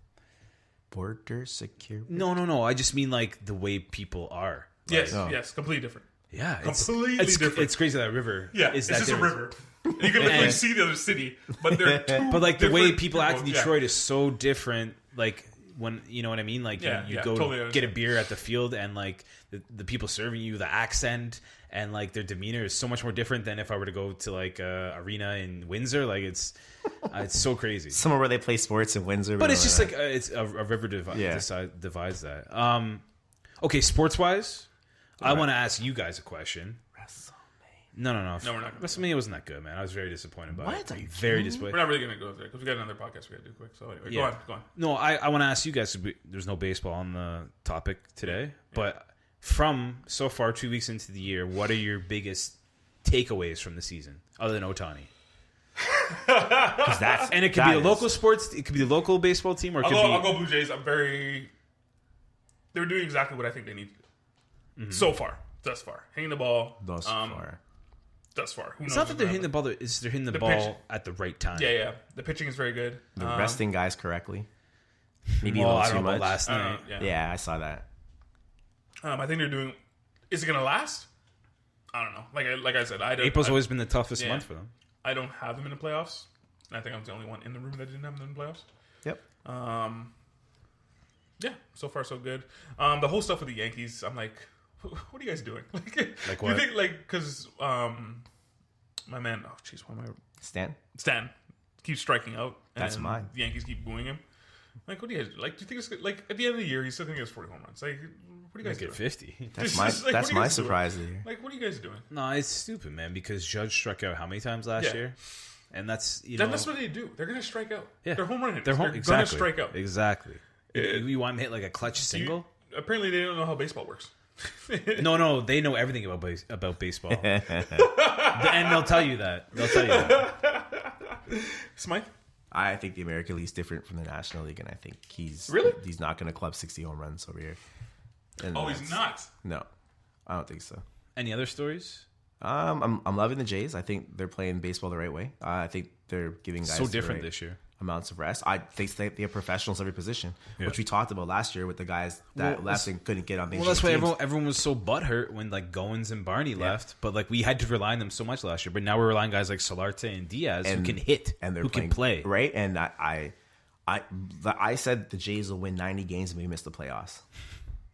Border security. No. I just mean like the way people are. Yes, Oh. yes, completely different. Yeah, Completely it's different. It's crazy that river. Yeah, it's just a river. And you can literally see the other city, but they're two But like the way different people act in yeah. Detroit is so different. Like when you know what I mean. Like you go totally to get a beer at the field, and like the people serving you, the accent and like their demeanor is so much more different than if I were to go to like a arena in Windsor. Like it's so crazy. Somewhere where they play sports in Windsor. But it's just like it's a river divides that. Okay, sports wise, I want to ask you guys a question. No, No, we're not. WrestleMania wasn't that good, man. I was very disappointed by it. What? Are you Very kidding? disappointed. We're not really gonna go there because we got another podcast we gotta do quick. So anyway, Yeah. go on. No, I want to ask you guys. There's no baseball on the topic today, but from so far 2 weeks into the year, what are your biggest takeaways from the season other than Ohtani? That's, And it could be a local sports. It could be a local baseball team, or it could I'll be. go Blue Jays. They're doing exactly what I think they need so far, thus far, hitting the ball thus far. Thus far. Who It's knows not that they're what's hitting the gonna ball. It's they're hitting the The ball pitch. at the right time. happen. Yeah. The pitching is very good. They're resting guys correctly. Maybe Well, a I little don't too know much. about last night. Yeah, I saw that. I think they're doing. Is it gonna last? I don't know. Like I said, I don't. April's always been the toughest Yeah. month for them. I don't have them in the playoffs. And I think I'm the only one in the room that didn't have them in the playoffs. Yep. Yeah, so far so good. The whole stuff with the Yankees, I'm like, what are you guys doing? Like what? You think because my man, oh jeez, why am I? Stan keeps striking out. That's and mine. The Yankees keep booing him. Like, what do you guys like? Do you think it's like at the end of the year he's still gonna get 40 home runs? Like, what are you guys Get doing? 50. That's It's my just like, that's what are you my guys doing? surprise of the year. Like, what are you guys doing? No, it's stupid, man. Because Judge struck out how many times last Yeah. year, and that's Then that's what they do. They're gonna strike out. Yeah. They're home run hitters. They're They're exactly. gonna strike out. Exactly. You want him to hit like a clutch single? Apparently, they don't know how baseball works. No, they know everything about baseball, and they'll tell you that. Smythe. I think the American League's different from the National League, and I think he's not going to club 60 home runs over here. And Oh, he's not. No, I don't think so. Any other stories? I'm loving the Jays. I think they're playing baseball the right way. I think they're giving guys So the different right this year. amounts of rest. I think they have professionals every position, Yeah. which we talked about last year with the guys that left and couldn't get on. Well, that's why everyone was so butthurt when like Goins and Barney left. But like we had to rely on them so much last year. But now we're relying on guys like Solarte and Diaz who can hit and they're who playing, can play. right. And I said the Jays will win 90 games and we miss the playoffs,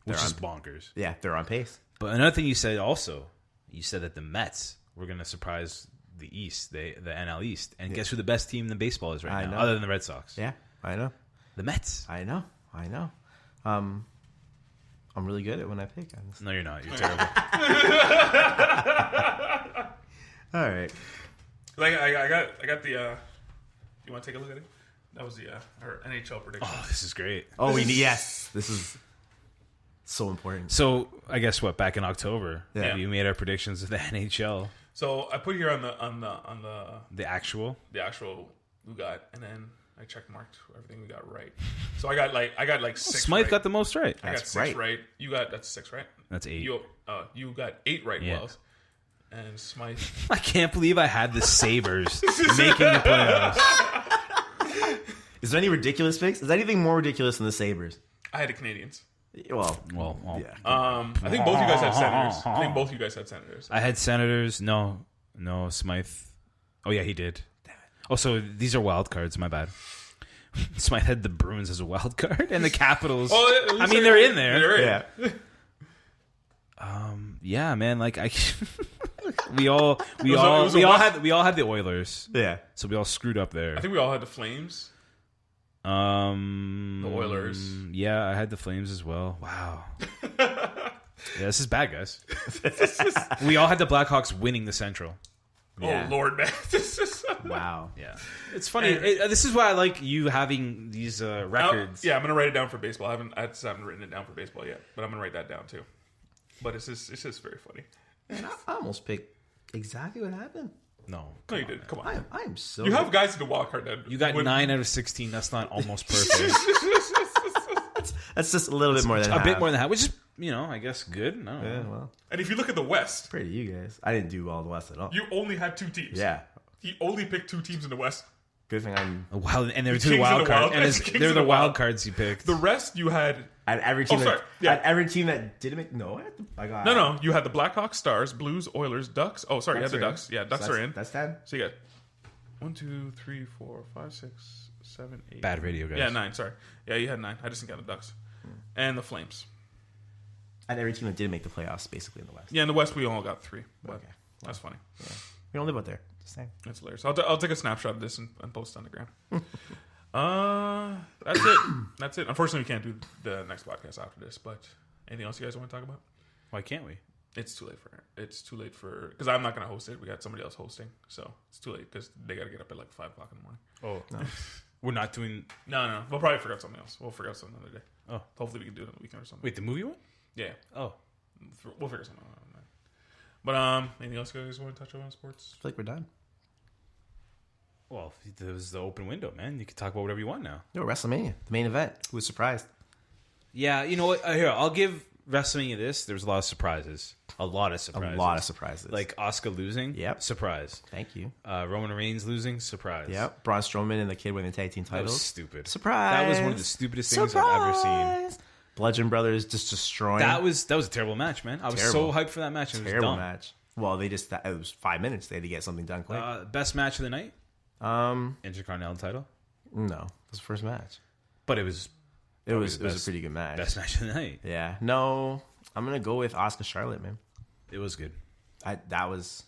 Which is bonkers. Yeah, they're on pace. But another thing you said also, you said that the Mets were going to surprise the East, the NL East. And guess who the best team in baseball is right I now, know. other than the Red Sox? Yeah, I know. The Mets. I know. I'm really good at when I pick. No, you're not. You're terrible. All right. Like I got the. You want to take a look at it? That was the our NHL prediction. Oh, this is great. Oh, yes. This is so important. So I guess back in October, Yeah. we made our predictions of the NHL, So I put here on the actual. the actual who got, and then I check marked everything we got right. So I got like 6. Smythe right. got the most right. I got That's 6 right. right. You got that's 6 right. That's 8. You got 8 right, Yeah. Wells. And Smythe. I can't believe I had the Sabres making the playoffs. Is there any ridiculous picks? Is anything more ridiculous than the Sabres? I had the Canadians. Well, Well, yeah. I think both you guys had Senators. I had Senators. No, Smythe. Oh yeah, he did. Oh, so these are wild cards. My bad. Smythe had the Bruins as a wild card, and the Capitals. Oh, I mean, they're in there. They're in. Yeah. Yeah, man. Like we all was a West- had the Oilers, Yeah. so we all screwed up there. I think we all had the Flames. The Oilers. Yeah, I had the Flames as well. Wow. Yeah, this is bad, guys. We all had the Blackhawks winning the Central. Yeah. Oh Lord, man. Wow. Yeah, it's funny. This is why I like you having these records. Yeah, I'm gonna write it down for baseball. I haven't written it down for baseball yet, but I'm gonna write that down too. But it's just very funny. Man, I almost picked exactly what happened. No, No, you did. Come on. I'm so. You have guys in the wild card that you got win- 9 out of 16. That's not almost perfect. That's just a little bit more than A half. bit more than that, which is I guess good. No, Yeah, well, And if you look at the West, pretty you guys. I didn't do well in the West at all. you only had 2 teams. Yeah. He only picked 2 teams in the West. Good thing I'm And they're The two Kings wild and the cards, Wild- and Kings they're and the the wild Wild. cards you picked. The rest you had. at every team. sorry. Yeah. At every team that didn't make. No, I got No. You had the Blackhawks, Stars, Blues, Oilers, Ducks. Oh, sorry, you had the are in. Ducks. Yeah, Ducks So are in. That's 10. So you got 1, 2, 3, 4, 5, 6, 7, 8. Bad radio, guys. Yeah, 9. Sorry. Yeah, you had 9. I just didn't count the Ducks and the Flames. At every team that didn't make the playoffs, basically in the West. Yeah, in the West we all got 3. But Okay. that's funny. We don't live out there. Just saying. That's hilarious. I'll take a snapshot of this and post it on the gram. That's it. That's it. Unfortunately, we can't do the next podcast after this. But anything else you guys want to talk about? Why can't we? It's too late for it. It's too late for because I'm not gonna host it. We got somebody else hosting, so it's too late because they got to get up at like 5 o'clock in the morning. Oh, no. We're not doing. No. We'll probably figure out something else. We'll figure out something another day. Oh, Hopefully, we can do it on the weekend or something. wait, the movie one? Yeah, Oh, we'll figure something out. But anything else you guys want to touch on sports? I feel like we're done. well, it was the open window, man. You can talk about whatever you want now. No, WrestleMania, the main event. Who was surprised? Yeah, you know what? Here, I'll give WrestleMania this. There was a lot of surprises. A lot of surprises. A lot of surprises. Like Asuka losing. Yep. Surprise. Thank you. Roman Reigns losing. Surprise. Yep. Braun Strowman and the kid winning the tag team That titles. was stupid. Surprise. That was one of the stupidest things I've ever seen. Bludgeon Brothers just destroying. That was a terrible match, man. I was Terrible. so hyped for that match. It was terrible dumb. match. Well, it was 5 minutes. They had to get something done quick. Best match of the night. No, Intercontinental title. it was the first match. But it was It was the a best- pretty good match. best match of the night. Yeah. No, I'm gonna go with Asuka Charlotte, man. It was good. That was.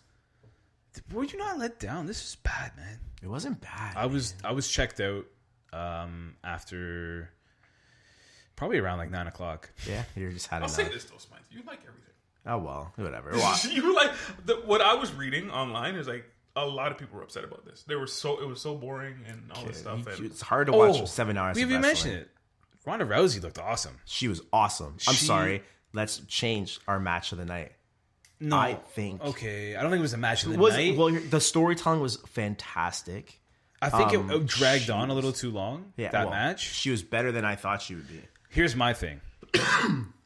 Were you not let down? This was bad, man. It wasn't bad. I was checked out after probably around like 9 o'clock. Yeah, you just had I'll enough. say this though, Smythe. You like everything. Oh well, whatever. You like what I was reading online is like a lot of people were upset about this. It was so boring and all this stuff. And It's hard to watch 7 hours. We of haven't wrestling. mentioned it. Ronda Rousey looked awesome. She was awesome. I'm She- sorry. Let's change our match of the night. No, I think okay. I don't think it was a match of the was night. well. The storytelling was fantastic. I think it dragged on a little too long. Yeah, that well, match. She was better than I thought she would be. Here's my thing: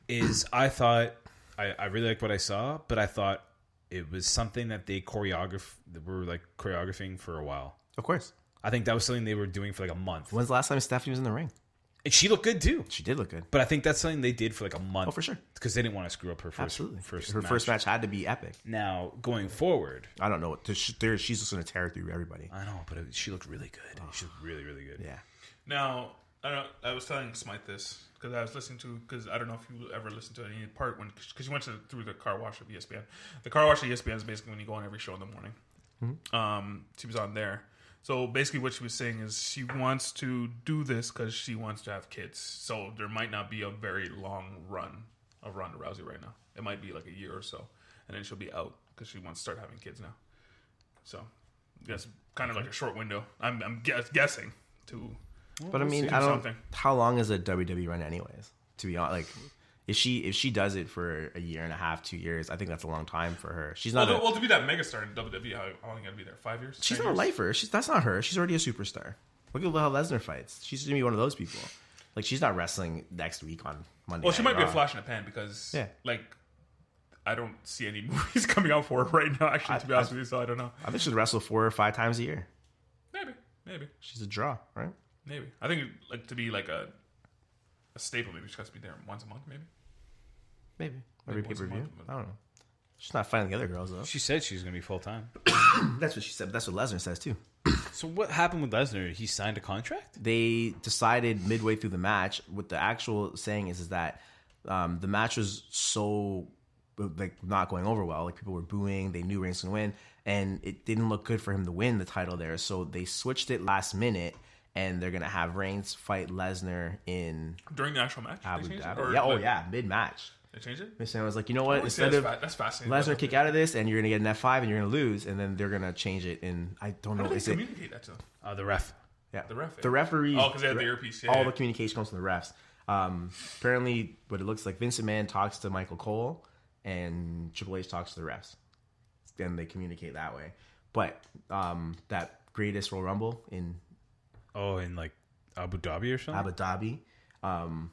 is I thought I really liked what I saw, but I thought it was something that they were like choreographing for a while. Of course. I think that was something they were doing for like a month, When's the last time Stephanie was in the ring? and she looked good too. She did look good. But I think that's something they did for like a month. Oh, for sure. Because they didn't want to screw up her Absolutely. first Her first match had to be epic. Now going forward, I don't know what she's just going to tear through everybody. I know, but she looked really good. She looked really, really good. Yeah. now I was telling Smythe this because I was listening to because I don't know if you ever listened to any part when because you went through the car wash of ESPN. The car wash of ESPN is basically when you go on every show in the morning. She was on there. So basically, what she was saying is she wants to do this because she wants to have kids. So there might not be a very long run of Ronda Rousey right now. It might be like a year or so, and then she'll be out because she wants to start having kids now. So that's kind of like a short window. I'm guessing to. But I mean, see. I don't. Something. How long is a WWE run, anyways? To be honest, like if she does it for a year and a half, 2 years, I think that's a long time for her. She's not. Well, to be that megastar in WWE, how long you got to be there? 5 years? She's 10 not a years? lifer. That's not her. She's already a superstar. Look at how Lesnar fights. She's gonna be one of those people. Like she's not wrestling next week on Monday. Well, she Night might be a Raw. flash in the pan because, Yeah. like, I don't see any movies coming out for her right now. Actually, to be honest with you, so I don't know. I think she'll wrestle 4 or 5 times a year. Maybe. She's a draw, right? Maybe. I think like to be like a staple, maybe she has to be there once a month, maybe. Maybe every Maybe once a pay-per-view. month, but- I don't know. She's not fighting the other girls though. She said she's going to be full time. That's what she said. But that's what Lesnar says too. So what happened with Lesnar? He signed a contract? They decided midway through the match. What the actual saying is that the match was so like not going over well. Like people were booing. They knew Reigns was gonna win, and it didn't look good for him to win the title there. So they switched it last minute, and they're gonna have Reigns fight Lesnar in During the actual match, Abu they changed Dhabi. it? Or, Yeah, like, yeah, mid match. They changed it. Miss Sam was like, you know what? Oh, Instead see, of that's fascinating. Lesnar kick out of this, and you're gonna get an F5, and you're gonna lose, and then they're gonna change it. And I don't How know. do Is they it? communicate that to them? The ref. Yeah, The ref. The referees. Oh, because they had the earpiece. Yeah, all yeah. the communication comes from the refs. Apparently, what it looks like, Vince McMahon talks to Michael Cole, and Triple H talks to the refs. Then they communicate that way. But that greatest Royal Rumble in Oh, in like Abu Dhabi or something? Abu Dhabi,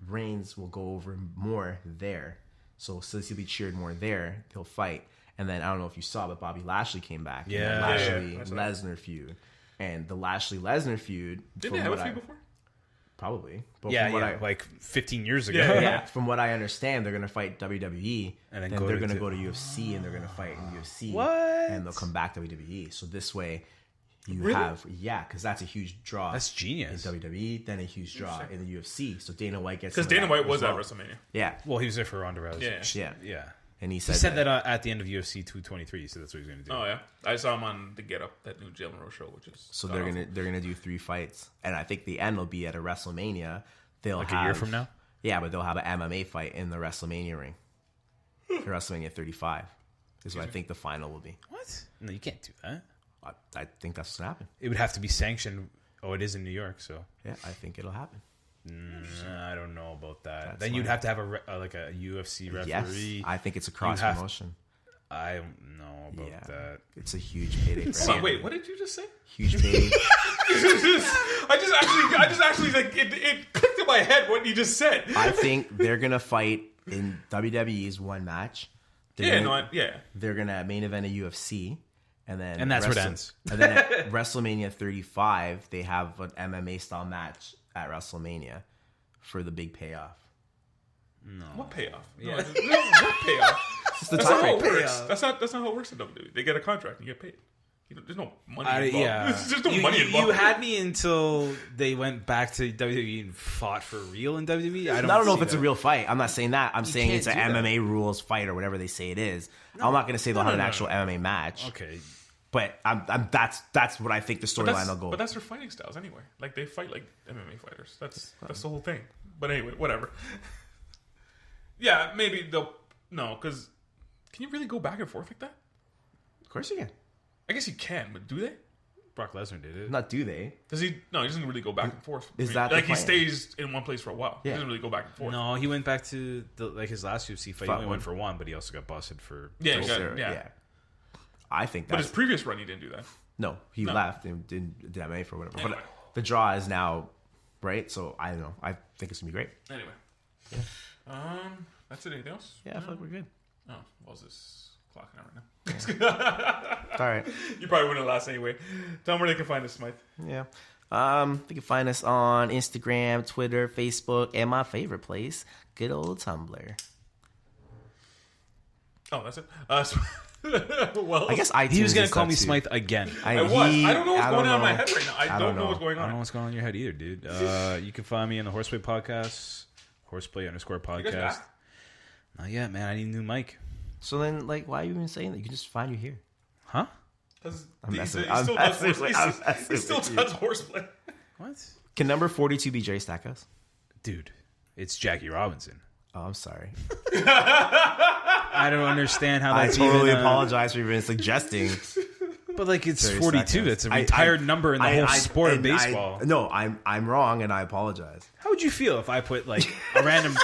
Reigns will go over more there. So since he'll be cheered more there, he'll fight. And then I don't know if you saw, but Bobby Lashley came back. Yeah. Lashley Yeah, yeah. Lesnar feud. And the Lashley Lesnar feud. Didn't they have a feud before? Probably. But Yeah, from what yeah, like 15 years ago. Yeah. from what I understand, they're gonna fight WWE, And and then then they're go gonna to- go to UFC, and they're gonna fight in UFC. What? And they'll come back to WWE. So this way, you Really? have because that's a huge draw. That's genius. In WWE, then a huge draw in the UFC. So Dana White gets Because some of Dana that White was as at well. WrestleMania. Yeah, Well, he was there for Ronda Rousey. Yeah. yeah. Yeah. And he He said, said that at the end of UFC 223. He said that's what he's going to do. Oh yeah, I saw him on the Get Up, that new Jalen Rose show, which is So they're gonna do 3 fights, and I think the end will be at a WrestleMania. They'll Like have, a year from now? Yeah, but they'll have an MMA fight in the WrestleMania ring. For WrestleMania 35 is what I think the final will be. What? No, you can't do that. I think that's what's gonna happen. It would have to be sanctioned. Oh, it is in New York, so Yeah, I think it'll happen. I don't know about that. That's Then you'd fine. have to have a UFC referee. Yes, I think it's a cross have- promotion. I don't know about Yeah, that. it's a huge payday. For Hold on, him. wait, what did you just say? Huge payday. I just actually like it clicked in my head what you just said. I think they're gonna fight in WWE's one match. They're gonna, They're gonna main event a UFC, and then And that's where it ends. And then at WrestleMania 35, they have an MMA style match at WrestleMania for the big payoff. What payoff? Yeah. No, what payoff? It's the That's not how it title. works. That's not how it works in WWE. They get a contract and you get paid. There's no money involved. Yeah, There's no money you involved. had me until they went back to WWE and fought for real in WWE. I I don't know if see it's a that. real fight. I'm not saying that. I'm saying can't it's an do that. MMA rules fight or whatever they say it is. I'm not going to say they'll have an actual MMA match, Okay, but that's what I think the storyline will go. But that's their fighting styles anyway. Like they fight like MMA fighters. That's the whole thing. But anyway, whatever. Yeah, maybe they'll because can you really go back and forth like that? Of course you can. I guess you can, but do they? Brock Lesnar did it. Not do they? Does he? No, he doesn't really go back and forth. Is that the like he plan? stays in one place for a while? Yeah. He doesn't really go back and forth. No, he went back to his last UFC fight. He Fought only one. went for one, but he also got busted for. Yeah, For he got- sure, yeah. I think But that's his previous run, he didn't do that. no. He left and did MMA for whatever. Anyway. But the draw is now right. So I don't know. I think it's gonna be great. Anyway, that's it. Anything else? Yeah, I feel like we're good. Oh, what was this clocking out right now? All right. You probably wouldn't last anyway. Tell them where they can find us, Smythe. Yeah. You can find us on Instagram, Twitter, Facebook, and my favorite place, good old Tumblr. Oh, that's it. Well, I guess iTunes. He was going is to call that me too. Smythe again. I was. I don't know what's going on in my head right now. I don't know what's going I don't know on. what's going on in your head either, dude. You can find me on the Horseplay Podcast, Horseplay _podcast. You guys back? Not yet, man. I need a new mic. So then, like, why are you even saying that? You can just find you here. Huh? Because I'm he messing- still I'm does messing horse- with- he I'm still- messing he still with you. does horseplay. What? Can number 42 be Jerry Stackhouse? Dude, it's Jackie Robinson. Oh, I'm sorry. I don't understand how I that's totally even, apologize for even suggesting. But like it's Jerry 42. Stackhouse. That's a retired number in the whole sport of and baseball. No, I'm wrong, and I apologize. How would you feel if I put like a random?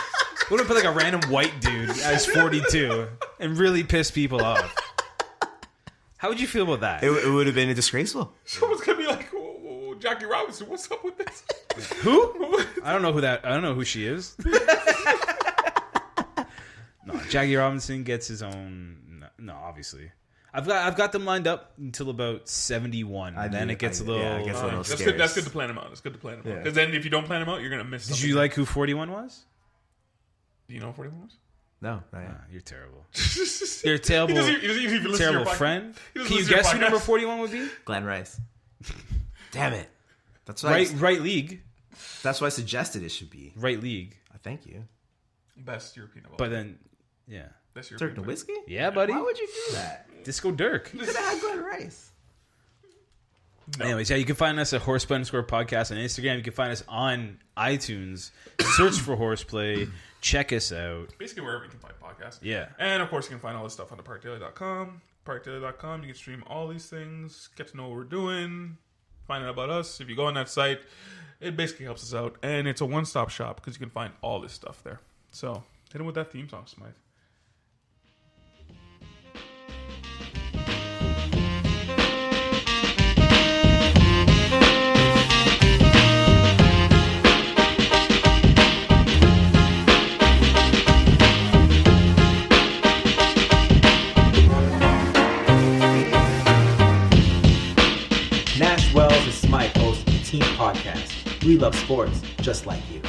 What if I put like a random white dude as 42 and really piss people off? How would you feel about that? It would have been disgraceful. Someone's gonna be like, whoa, Jackie Robinson, what's up with this? Who? I don't know who that. I don't know who she is. No, Jackie Robinson gets his own. No, obviously. I've got them lined up until about 71. Then it gets a little. Yeah, it gets a little That's scary. good. That's good to plan them out. That's good to plan them out. Yeah. Because then if you don't plan them out, you're gonna miss. Did something. you like who 41 was? Do you know what 41 was? No, not yet. You're terrible. You're a terrible, He doesn't even listen to your terrible podcast. friend. He doesn't Can you listen to your guess who number podcast. 41 would be? Glenn Rice. Damn it. That's what Right league. That's what I suggested it should be. Right league. Thank you. Best European of all. But then, yeah. Best Dirk European. player. Nowitzki? Yeah, buddy. Why would you do that? Disco Dirk. You could have had Glenn Rice. No. Anyways, yeah, you can find us at Horseplay _podcast on Instagram. You can find us on iTunes. Search for Horseplay. Check us out. Basically wherever you can find podcasts. Yeah. And of course you can find all this stuff on the parkdaily.com. Parkdaily.com, you can stream all these things, get to know what we're doing, find out about us. If you go on that site, it basically helps us out. And it's a one-stop shop because you can find all this stuff there. So hit him with that theme song, Smythe. Ash, Wells, and Smythe host the Team Podcast. We love sports just like you.